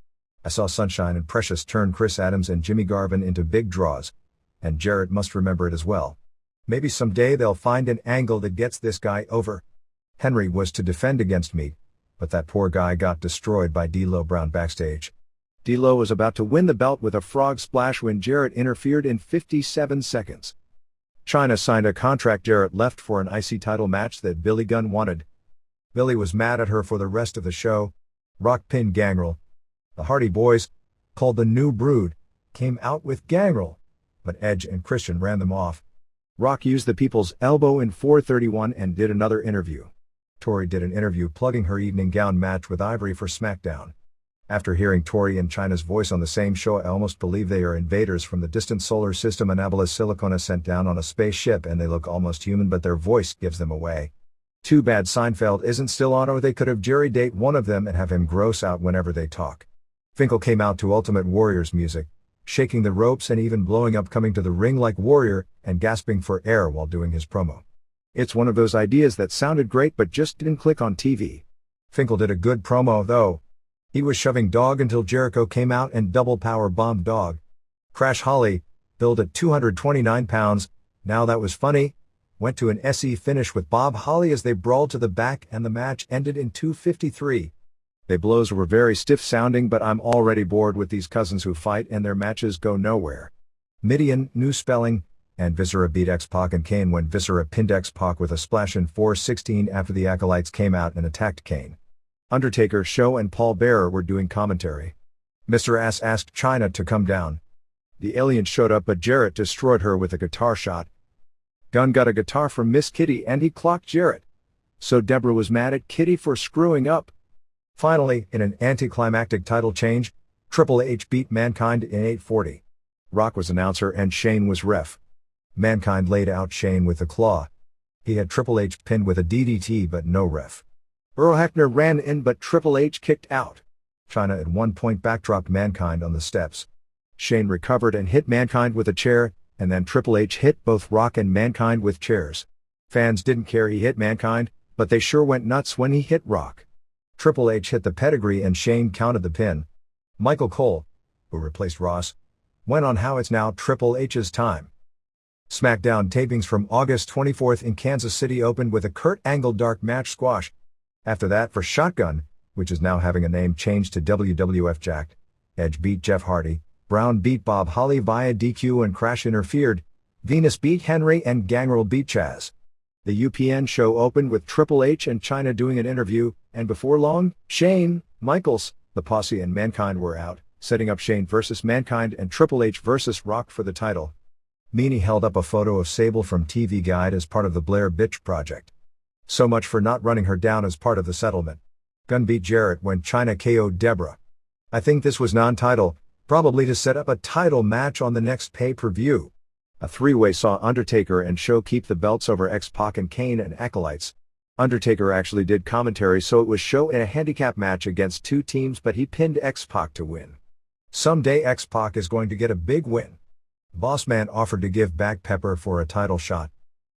I saw Sunshine and Precious turn Chris Adams and Jimmy Garvin into big draws, and Jarrett must remember it as well. Maybe someday they'll find an angle that gets this guy over. Henry was to defend against Meat, but that poor guy got destroyed by D'Lo Brown backstage. D'Lo was about to win the belt with a frog splash when Jarrett interfered in 57 seconds. China signed a contract. Jarrett left for an IC title match that Billy Gunn wanted. Billy was mad at her for the rest of the show. Rock pinned Gangrel. The Hardy Boys, called the New Brood, came out with Gangrel, but Edge and Christian ran them off. Rock used the People's Elbow in 431 and did another interview. Tori did an interview plugging her evening gown match with Ivory for SmackDown. After hearing Tori and Chyna's voice on the same show, I almost believe they are invaders from the distant solar system. Annapolis Silicona sent down on a spaceship, and they look almost human, but their voice gives them away. Too bad Seinfeld isn't still on, or they could have Jerry date one of them and have him gross out whenever they talk. Finkel came out to Ultimate Warrior's music, shaking the ropes and even blowing up, coming to the ring like Warrior and gasping for air while doing his promo. It's one of those ideas that sounded great but just didn't click on TV. Finkel did a good promo though. He was shoving Dog until Jericho came out and double power bombed Dog. Crash Holly, billed at 229 pounds, now that was funny, went to an SE finish with Bob Holly as they brawled to the back, and the match ended in 2:53. They blows were very stiff sounding, but I'm already bored with these cousins who fight and their matches go nowhere. Midian, new spelling, and Viscera beat X-Pac and Kane when Viscera pinned X-Pac with a splash in 4:16 after the Acolytes came out and attacked Kane. Undertaker, Show and Paul Bearer were doing commentary. Mr. Ass asked Chyna to come down. The alien showed up, but Jarrett destroyed her with a guitar shot. Gunn got a guitar from Miss Kitty and he clocked Jarrett. So Deborah was mad at Kitty for screwing up. Finally, in an anticlimactic title change, Triple H beat Mankind in 8:40. Rock was announcer and Shane was ref. Mankind laid out Shane with a claw. He had Triple H pinned with a DDT but no ref. Earl Hebner ran in but Triple H kicked out. Chyna at one point backdropped Mankind on the steps. Shane recovered and hit Mankind with a chair, and then Triple H hit both Rock and Mankind with chairs. Fans didn't care he hit Mankind, but they sure went nuts when he hit Rock. Triple H hit the pedigree and Shane counted the pin. Michael Cole, who replaced Ross, went on how it's now Triple H's time. SmackDown tapings from August 24th in Kansas City opened with a Kurt Angle dark match squash. After that, for Shotgun, which is now having a name change to WWF Jacked, Edge beat Jeff Hardy, Brown beat Bob Holly via DQ and Crash interfered, Venus beat Henry and Gangrel beat Chaz. The UPN show opened with Triple H and Chyna doing an interview, and before long, Shane, Michaels, the Posse and Mankind were out, setting up Shane versus Mankind and Triple H versus Rock for the title. Meanie held up a photo of Sable from TV Guide as part of the Blair Bitch Project. So much for not running her down as part of the settlement. Gunn beat Jarrett when Chyna KO'd Deborah. I think this was non-title, probably to set up a title match on the next pay-per-view. A three-way saw Undertaker and Show keep the belts over X-Pac and Kane and Acolytes. Undertaker actually did commentary, so it was Show in a handicap match against two teams, but he pinned X-Pac to win. Someday X-Pac is going to get a big win. Bossman offered to give back Pepper for a title shot.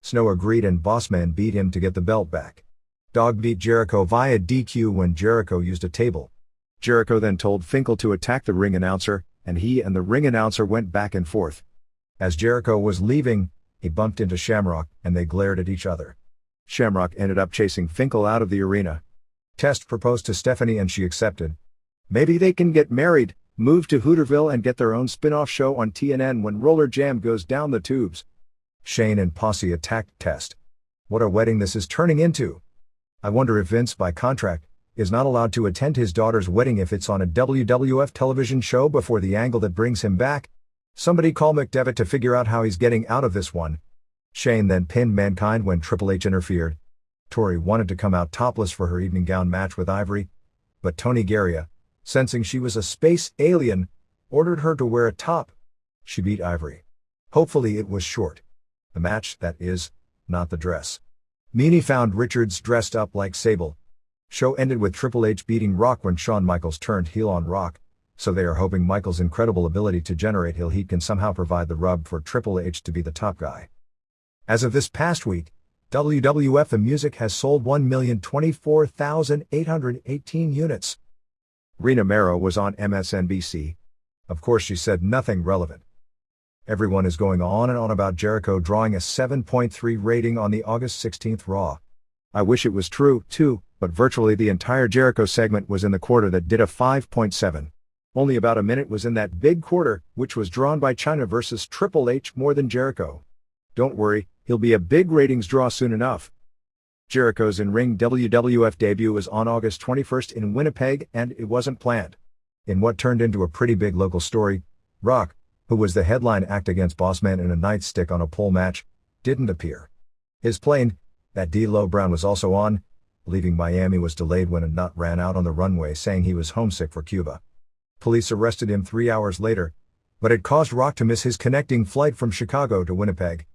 Snow agreed and Bossman beat him to get the belt back. Dog beat Jericho via DQ when Jericho used a table. Jericho then told Finkel to attack the ring announcer, and he and the ring announcer went back and forth. As Jericho was leaving, he bumped into Shamrock and they glared at each other. Shamrock ended up chasing Finkel out of the arena. Test proposed to Stephanie and she accepted. Maybe they can get married, move to Hooterville and get their own spin-off show on TNN when Roller Jam goes down the tubes. Shane and Posse attacked Test. What a wedding this is turning into. I wonder if Vince, by contract, is not allowed to attend his daughter's wedding if it's on a WWF television show before the angle that brings him back. Somebody call McDevitt to figure out how he's getting out of this one. Shane then pinned Mankind when Triple H interfered. Tori wanted to come out topless for her evening gown match with Ivory, but Tony Garia, sensing she was a space alien, ordered her to wear a top. She beat Ivory. Hopefully it was short. The match, that is, not the dress. Meanie found Richards dressed up like Sable. Show ended with Triple H beating Rock when Shawn Michaels turned heel on Rock, so they are hoping Michaels' incredible ability to generate heel heat can somehow provide the rub for Triple H to be the top guy. As of this past week, WWF The Music has sold 1,024,818 units. Rena Mero was on MSNBC. Of course she said nothing relevant. Everyone is going on and on about Jericho drawing a 7.3 rating on the August 16th Raw. I wish it was true, too, but virtually the entire Jericho segment was in the quarter that did a 5.7. Only about a minute was in that big quarter, which was drawn by Chyna versus Triple H more than Jericho. Don't worry, he'll be a big ratings draw soon enough. Jericho's in-ring WWF debut was on August 21st in Winnipeg, and it wasn't planned. In what turned into a pretty big local story, Rock, who was the headline act against Bossman in a nightstick on a pole match, didn't appear. His plane, that D'Lo Brown was also on, leaving Miami was delayed when a nut ran out on the runway saying he was homesick for Cuba. Police arrested him 3 hours later, but it caused Rock to miss his connecting flight from Chicago to Winnipeg.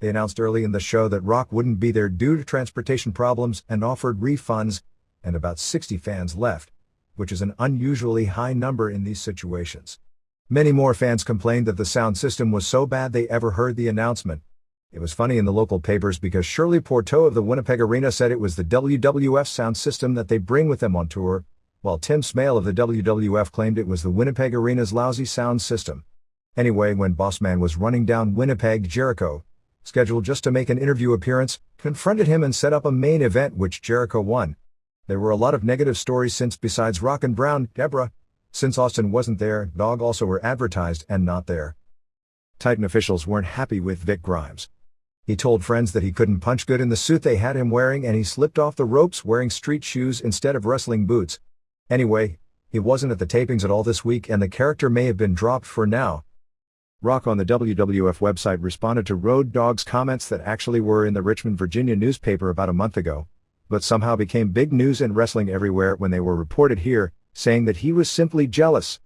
They announced early in the show that Rock wouldn't be there due to transportation problems and offered refunds, and about 60 fans left, which is an unusually high number in these situations. Many more fans complained that the sound system was so bad they ever heard the announcement. It was funny in the local papers because Shirley Porteau of the Winnipeg Arena said it was the WWF sound system that they bring with them on tour, while Tim Smale of the WWF claimed it was the Winnipeg Arena's lousy sound system. Anyway, when Bossman was running down Winnipeg, Jericho, scheduled just to make an interview appearance, confronted him and set up a main event which Jericho won. There were a lot of negative stories since besides Rock and Brown, Deborah. Since Austin wasn't there, Dog also were advertised and not there. Titan officials weren't happy with Vic Grimes. He told friends that he couldn't punch good in the suit they had him wearing and he slipped off the ropes wearing street shoes instead of wrestling boots. Anyway, he wasn't at the tapings at all this week and the character may have been dropped for now. Rock on the WWF website responded to Road Dogg's comments that actually were in the Richmond, Virginia newspaper about a month ago, but somehow became big news in wrestling everywhere when they were reported here, saying that he was simply jealous.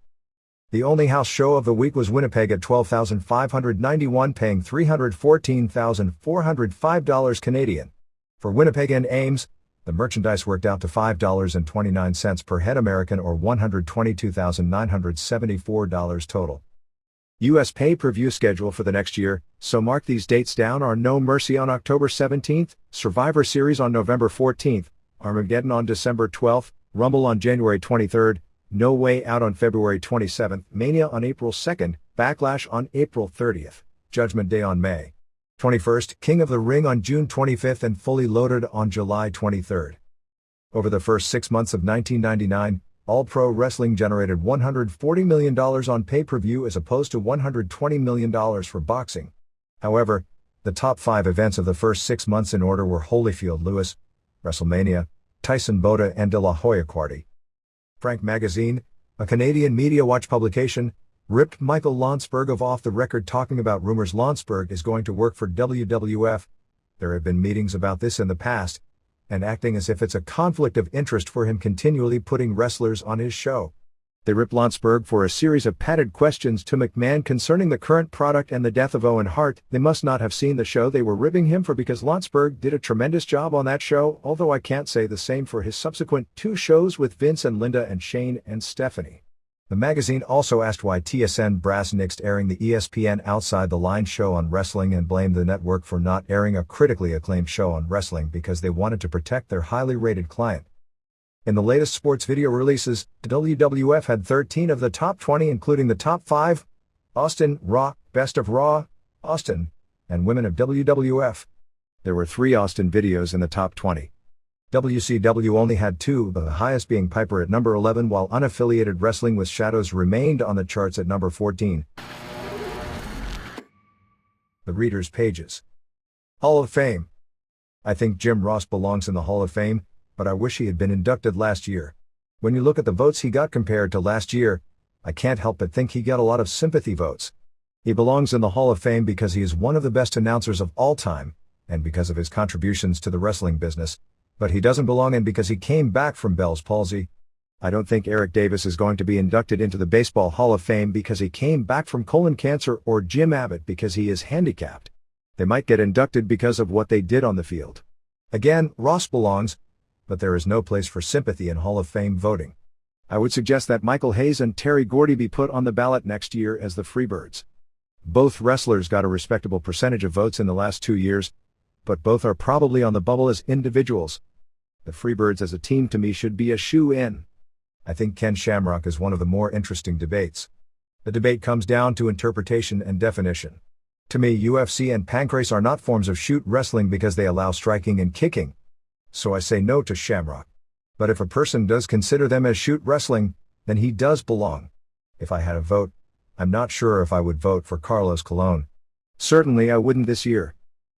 The only house show of the week was Winnipeg at $12,591, paying $314,405 Canadian. For Winnipeg and Ames, the merchandise worked out to $5.29 per head American or $122,974 total. U.S. pay-per-view schedule for the next year, so mark these dates down, are No Mercy on October 17th, Survivor Series on November 14th, Armageddon on December 12th, Rumble on January 23rd, No Way Out on February 27th, Mania on April 2nd, Backlash on April 30th, Judgment Day on May 21st, King of the Ring on June 25th and Fully Loaded on July 23rd. Over the first 6 months of 1999, All Pro Wrestling generated $140 million on pay-per-view as opposed to $120 million for boxing. However, the top 5 events of the first 6 months in order were Holyfield Lewis, WrestleMania, Tyson Boda and De La Hoya Quarty. Frank Magazine, a Canadian media watch publication, ripped Michael Landsberg off the record talking about rumors Landsberg is going to work for WWF. There have been meetings about this in the past, and acting as if it's a conflict of interest for him continually putting wrestlers on his show. They ripped Landsberg for a series of padded questions to McMahon concerning the current product and the death of Owen Hart. They must not have seen the show they were ribbing him for because Landsberg did a tremendous job on that show, although I can't say the same for his subsequent 2 shows with Vince and Linda and Shane and Stephanie. The magazine also asked why TSN brass nixed airing the ESPN Outside the Line show on wrestling and blamed the network for not airing a critically acclaimed show on wrestling because they wanted to protect their highly rated client. In the latest sports video releases, WWF had 13 of the top 20 including the top 5, Austin, Raw, Best of Raw, Austin, and Women of WWF. There were 3 Austin videos in the top 20. WCW only had 2, the highest being Piper at number 11 while unaffiliated Wrestling with Shadows remained on the charts at number 14. The Reader's Pages. Hall of Fame. I think Jim Ross belongs in the Hall of Fame, but I wish he had been inducted last year. When you look at the votes he got compared to last year, I can't help but think he got a lot of sympathy votes. He belongs in the Hall of Fame because he is one of the best announcers of all time, and because of his contributions to the wrestling business, but he doesn't belong in because he came back from Bell's palsy. I don't think Eric Davis is going to be inducted into the Baseball Hall of Fame because he came back from colon cancer or Jim Abbott because he is handicapped. They might get inducted because of what they did on the field. Again, Ross belongs, but there is no place for sympathy in Hall of Fame voting. I would suggest that Michael Hayes and Terry Gordy be put on the ballot next year as the Freebirds. Both wrestlers got a respectable percentage of votes in the last 2 years, but both are probably on the bubble as individuals. The Freebirds as a team to me should be a shoe-in. I think Ken Shamrock is one of the more interesting debates. The debate comes down to interpretation and definition. To me, UFC and Pancrase are not forms of shoot wrestling because they allow striking and kicking. So I say no to Shamrock. But if a person does consider them as shoot wrestling, then he does belong. If I had a vote, I'm not sure if I would vote for Carlos Colon. Certainly I wouldn't this year.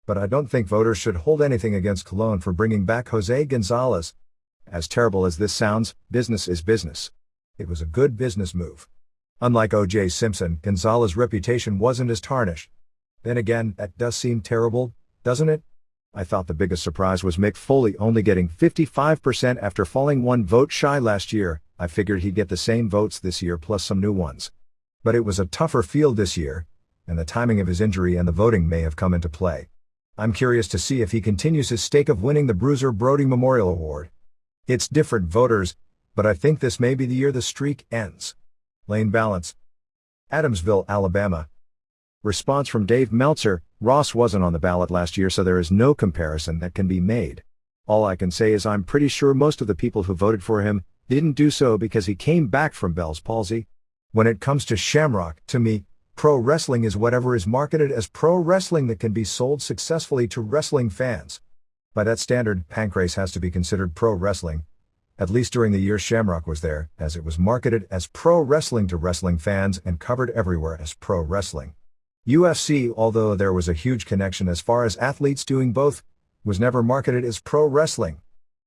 But I don't think voters should hold anything against Colon for bringing back Jose Gonzalez. As terrible as this sounds, business is business. It was a good business move. Unlike O.J. Simpson, Gonzalez's reputation wasn't as tarnished. Then again, that does seem terrible, doesn't it? I thought the biggest surprise was Mick Foley only getting 55% after falling one vote shy last year. I figured he'd get the same votes this year plus some new ones. But it was a tougher field this year, and the timing of his injury and the voting may have come into play. I'm curious to see if he continues his streak of winning the Bruiser Brody Memorial Award. It's different voters, but I think this may be the year the streak ends. Lane Balance. Adamsville, Alabama. Response from Dave Meltzer: Ross wasn't on the ballot last year, so there is no comparison that can be made. All I can say is I'm pretty sure most of the people who voted for him didn't do so because he came back from Bell's palsy. When it comes to Shamrock, to me, pro wrestling is whatever is marketed as pro wrestling that can be sold successfully to wrestling fans. By that standard, Pancrase has to be considered pro wrestling, at least during the year Shamrock was there, as it was marketed as pro wrestling to wrestling fans and covered everywhere as pro wrestling. UFC, although there was a huge connection as far as athletes doing both, was never marketed as pro wrestling.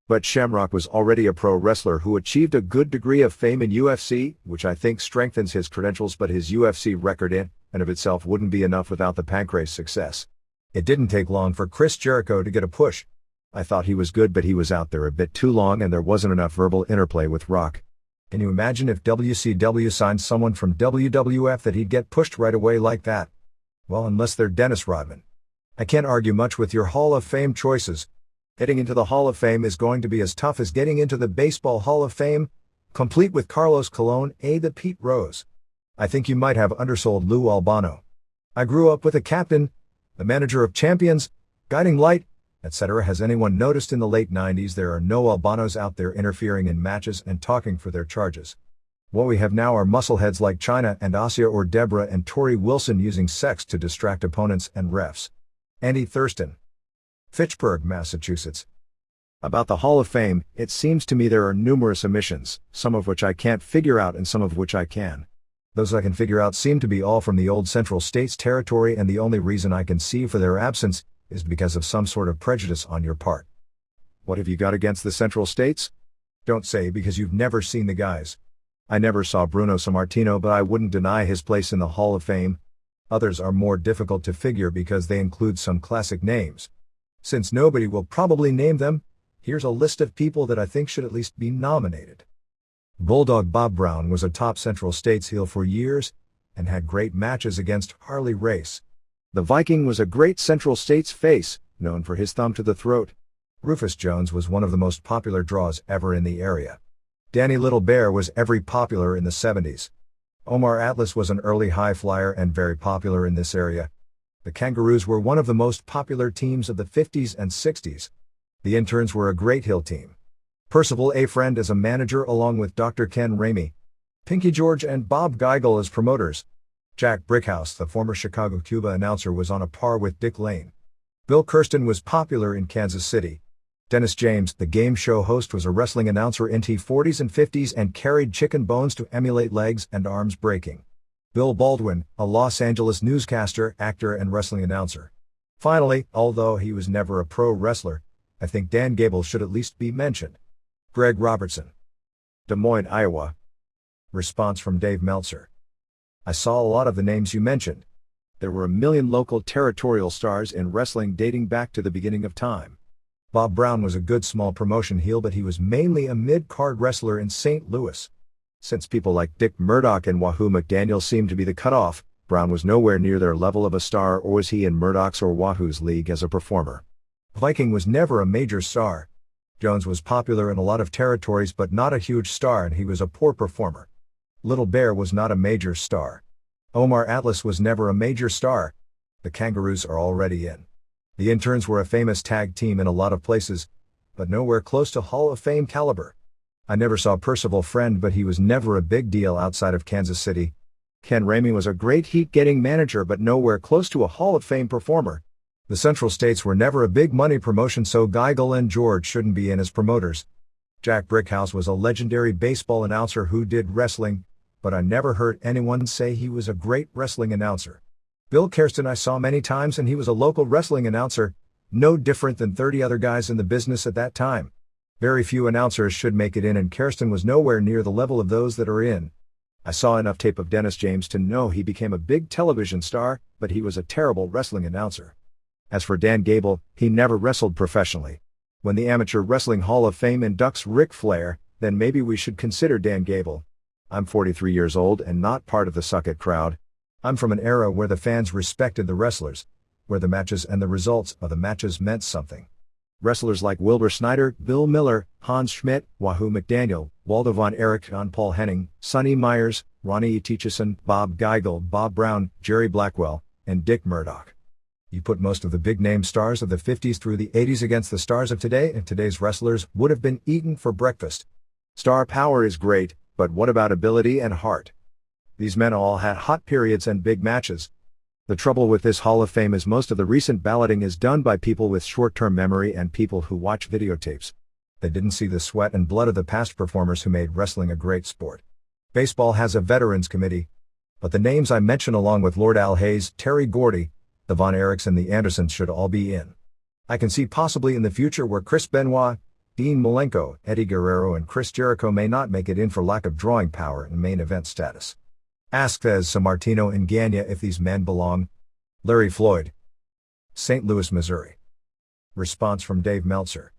But Shamrock was already a pro wrestler who achieved a good degree of fame in UFC, which I think strengthens his credentials, but his UFC record in and of itself wouldn't be enough without the Pancrase success. It didn't take long for Chris Jericho to get a push. I thought he was good, but he was out there a bit too long and there wasn't enough verbal interplay with Rock. Can you imagine if WCW signed someone from WWF that he'd get pushed right away like that? Well, unless they're Dennis Rodman. I can't argue much with your Hall of Fame choices. Getting into the Hall of Fame is going to be as tough as getting into the Baseball Hall of Fame, complete with Carlos Colon, the Pete Rose. I think you might have undersold Lou Albano. I grew up with a captain, the manager of champions, guiding light, etc. Has anyone noticed in the late 90s there are no Albanos out there interfering in matches and talking for their charges? What we have now are muscleheads like Chyna and Asya or Deborah and Tori Wilson using sex to distract opponents and refs. Andy Thurston. Fitchburg, Massachusetts. About the Hall of Fame, it seems to me there are numerous omissions, some of which I can't figure out and some of which I can. Those I can figure out seem to be all from the old Central States territory, and the only reason I can see for their absence is because of some sort of prejudice on your part. What have you got against the Central States? Don't say because you've never seen the guys. I never saw Bruno Sammartino, but I wouldn't deny his place in the Hall of Fame. Others are more difficult to figure because they include some classic names. Since nobody will probably name them, here's a list of people that I think should at least be nominated. Bulldog Bob Brown was a top Central States heel for years, and had great matches against Harley Race. The Viking was a great Central States face, known for his thumb to the throat. Rufus Jones was one of the most popular draws ever in the area. Danny Little Bear was every popular in the 70s. Omar Atlas was an early high flyer and very popular in this area. The Kangaroos were one of the most popular teams of the 50s and 60s. The Interns were a great heel team. Percival A. Friend as a manager along with Dr. Ken Ramey. Pinky George and Bob Geigel as promoters. Jack Brickhouse, the former Chicago Cuba announcer, was on a par with Dick Lane. Bill Kirsten was popular in Kansas City. Dennis James, the game show host, was a wrestling announcer in the 40s and 50s and carried chicken bones to emulate legs and arms breaking. Bill Baldwin, a Los Angeles newscaster, actor, and wrestling announcer. Finally, although he was never a pro wrestler, I think Dan Gable should at least be mentioned. Greg Robertson. Des Moines, Iowa. Response from Dave Meltzer. I saw a lot of the names you mentioned. There were a million local territorial stars in wrestling dating back to the beginning of time. Bob Brown was a good small promotion heel, but he was mainly a mid-card wrestler in St. Louis. Since people like Dick Murdoch and Wahoo McDaniel seemed to be the cutoff, Brown was nowhere near their level of a star, or was he in Murdoch's or Wahoo's league as a performer. Viking was never a major star. Jones was popular in a lot of territories but not a huge star, and he was a poor performer. Little Bear was not a major star. Omar Atlas was never a major star. The Kangaroos are already in. The Interns were a famous tag team in a lot of places, but nowhere close to Hall of Fame caliber. I never saw Percival Friend, but he was never a big deal outside of Kansas City. Ken Ramey was a great heat-getting manager, but nowhere close to a Hall of Fame performer. The Central States were never a big money promotion, so Geigel and George shouldn't be in as promoters. Jack Brickhouse was a legendary baseball announcer who did wrestling, but I never heard anyone say he was a great wrestling announcer. Bill Kirsten I saw many times, and he was a local wrestling announcer, no different than 30 other guys in the business at that time. Very few announcers should make it in, and Kirsten was nowhere near the level of those that are in. I saw enough tape of Dennis James to know he became a big television star, but he was a terrible wrestling announcer. As for Dan Gable, he never wrestled professionally. When the Amateur Wrestling Hall of Fame inducts Ric Flair, then maybe we should consider Dan Gable. I'm 43 years old and not part of the suck it crowd. I'm from an era where the fans respected the wrestlers, where the matches and the results of the matches meant something. Wrestlers like Wilbur Snyder, Bill Miller, Hans Schmidt, Wahoo McDaniel, Waldo von Erich, John Paul Henning, Sonny Myers, Ronnie E. Teachison, Bob Geigel, Bob Brown, Jerry Blackwell, and Dick Murdoch. You put most of the big-name stars of the 50s through the 80s against the stars of today, and today's wrestlers would have been eaten for breakfast. Star power is great, but what about ability and heart? These men all had hot periods and big matches. The trouble with this Hall of Fame is most of the recent balloting is done by people with short-term memory and people who watch videotapes. They didn't see the sweat and blood of the past performers who made wrestling a great sport. Baseball has a veterans committee, but the names I mention along with Lord Al Hayes, Terry Gordy, the Von Erichs and the Andersons should all be in. I can see possibly in the future where Chris Benoit, Dean Malenko, Eddie Guerrero and Chris Jericho may not make it in for lack of drawing power and main event status. Ask Thesz Sammartino and Gagne if these men belong. Larry Floyd, St. Louis, Missouri. Response from Dave Meltzer.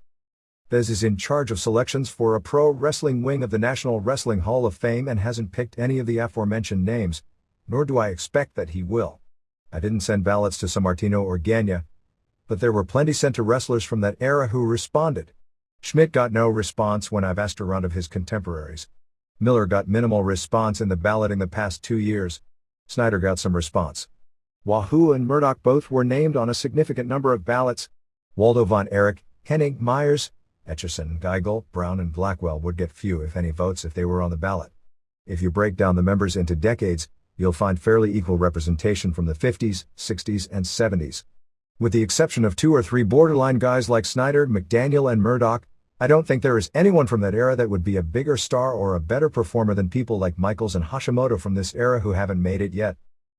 Thesz is in charge of selections for a pro wrestling wing of the National Wrestling Hall of Fame and hasn't picked any of the aforementioned names, nor do I expect that he will. I didn't send ballots to Sammartino or Gagne, but there were plenty sent to wrestlers from that era who responded. Schmidt got no response when I've asked around of his contemporaries. Miller got minimal response in the balloting the past 2 years. Snyder got some response. Wahoo and Murdoch both were named on a significant number of ballots. Waldo von Erich, Henning, Myers, Etchison, Geigel, Brown and Blackwell would get few if any votes if they were on the ballot. If you break down the members into decades, you'll find fairly equal representation from the 50s, 60s and 70s. With the exception of 2 or 3 borderline guys like Snyder, McDaniel and Murdoch, I don't think there is anyone from that era that would be a bigger star or a better performer than people like Michaels and Hashimoto from this era who haven't made it yet.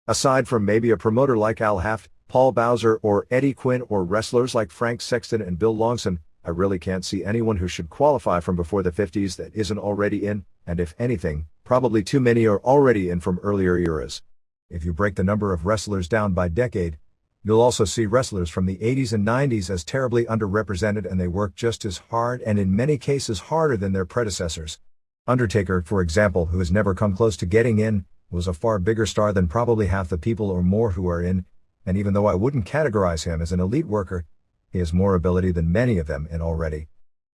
Aside from maybe a promoter like Al Haft, Paul Bowser or Eddie Quinn or wrestlers like Frank Sexton and Bill Longson, I really can't see anyone who should qualify from before the 50s that isn't already in, and if anything, probably too many are already in from earlier eras. If you break the number of wrestlers down by decade, you'll also see wrestlers from the 80s and 90s as terribly underrepresented, and they work just as hard and in many cases harder than their predecessors. Undertaker, for example, who has never come close to getting in, was a far bigger star than probably half the people or more who are in, and even though I wouldn't categorize him as an elite worker, he has more ability than many of them in already.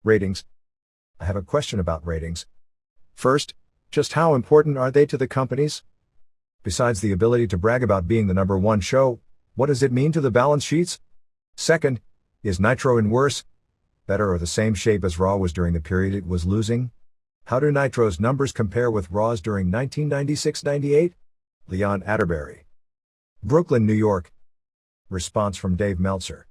Ratings. I have a question about ratings. First, just how important are they to the companies? Besides the ability to brag about being the #1 show, what does it mean to the balance sheets? Second, is Nitro in worse, better or the same shape as Raw was during the period it was losing? How do Nitro's numbers compare with Raw's during 1996-98? Leon Atterbury. Brooklyn, New York. Response from Dave Meltzer.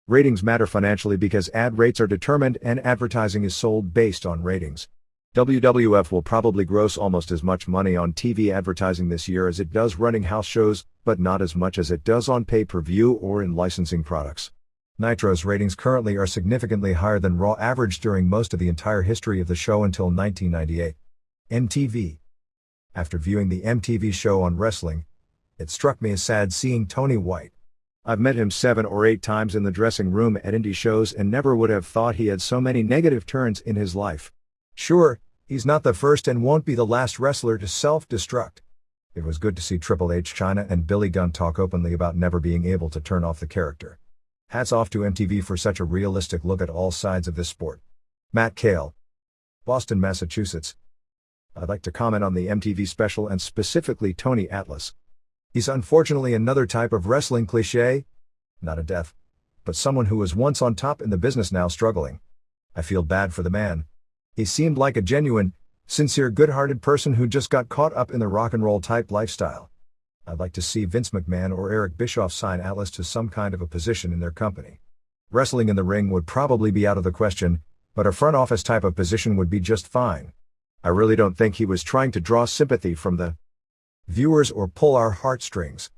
Ratings matter financially because ad rates are determined and advertising is sold based on ratings. WWF will probably gross almost as much money on TV advertising this year as it does running house shows, but not as much as it does on pay-per-view or in licensing products. Nitro's ratings currently are significantly higher than Raw averaged during most of the entire history of the show until 1998. MTV. After viewing the MTV show on wrestling, it struck me as sad seeing Tony White. I've met him 7 or 8 times in the dressing room at indie shows and never would have thought he had so many negative turns in his life. Sure, he's not the first and won't be the last wrestler to self-destruct. It was good to see Triple H, Chyna and Billy Gunn talk openly about never being able to turn off the character. Hats off to MTV for such a realistic look at all sides of this sport. Matt Cale. Boston, Massachusetts. I'd like to comment on the MTV special and specifically Tony Atlas. He's unfortunately another type of wrestling cliché. Not a death, but someone who was once on top in the business now struggling. I feel bad for the man. He seemed like a genuine, sincere, good-hearted person who just got caught up in the rock and roll type lifestyle. I'd like to see Vince McMahon or Eric Bischoff sign Atlas to some kind of a position in their company. Wrestling in the ring would probably be out of the question, but a front office type of position would be just fine. I really don't think he was trying to draw sympathy from the viewers or pull our heartstrings.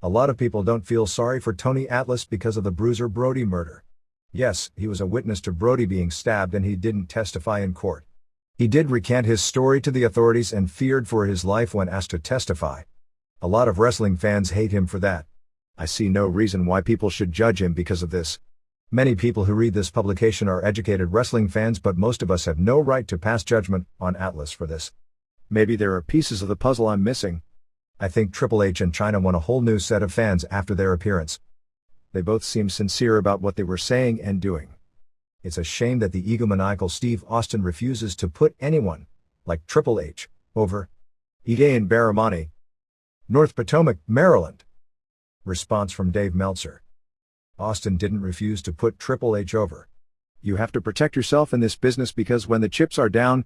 A lot of people don't feel sorry for Tony Atlas because of the Bruiser Brody murder. Yes, he was a witness to Brody being stabbed and he didn't testify in court. He did recant his story to the authorities and feared for his life when asked to testify. A lot of wrestling fans hate him for that. I see no reason why people should judge him because of this. Many people who read this publication are educated wrestling fans, but most of us have no right to pass judgment on Atlas for this. Maybe there are pieces of the puzzle I'm missing. I think Triple H and Chyna won a whole new set of fans after their appearance. They both seemed sincere about what they were saying and doing. It's a shame that the egomaniacal Steve Austin refuses to put anyone, like Triple H, over. Ide Baramani, North Potomac, Maryland. Response from Dave Meltzer. Austin didn't refuse to put Triple H over. You have to protect yourself in this business because when the chips are down,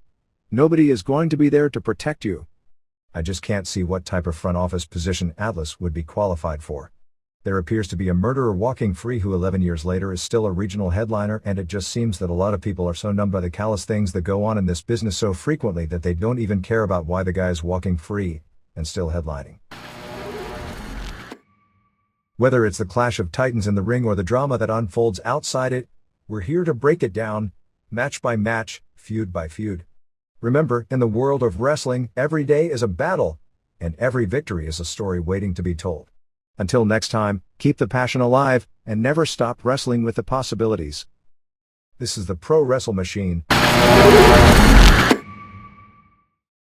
nobody is going to be there to protect you. I just can't see what type of front office position Atlas would be qualified for. There appears to be a murderer walking free who 11 years later is still a regional headliner, and it just seems that a lot of people are so numb by the callous things that go on in this business so frequently that they don't even care about why the guy is walking free and still headlining. Whether it's the clash of titans in the ring or the drama that unfolds outside it, we're here to break it down, match by match, feud by feud. Remember, in the world of wrestling, every day is a battle, and every victory is a story waiting to be told. Until next time, keep the passion alive, and never stop wrestling with the possibilities. This is the Pro Wrestle Machine.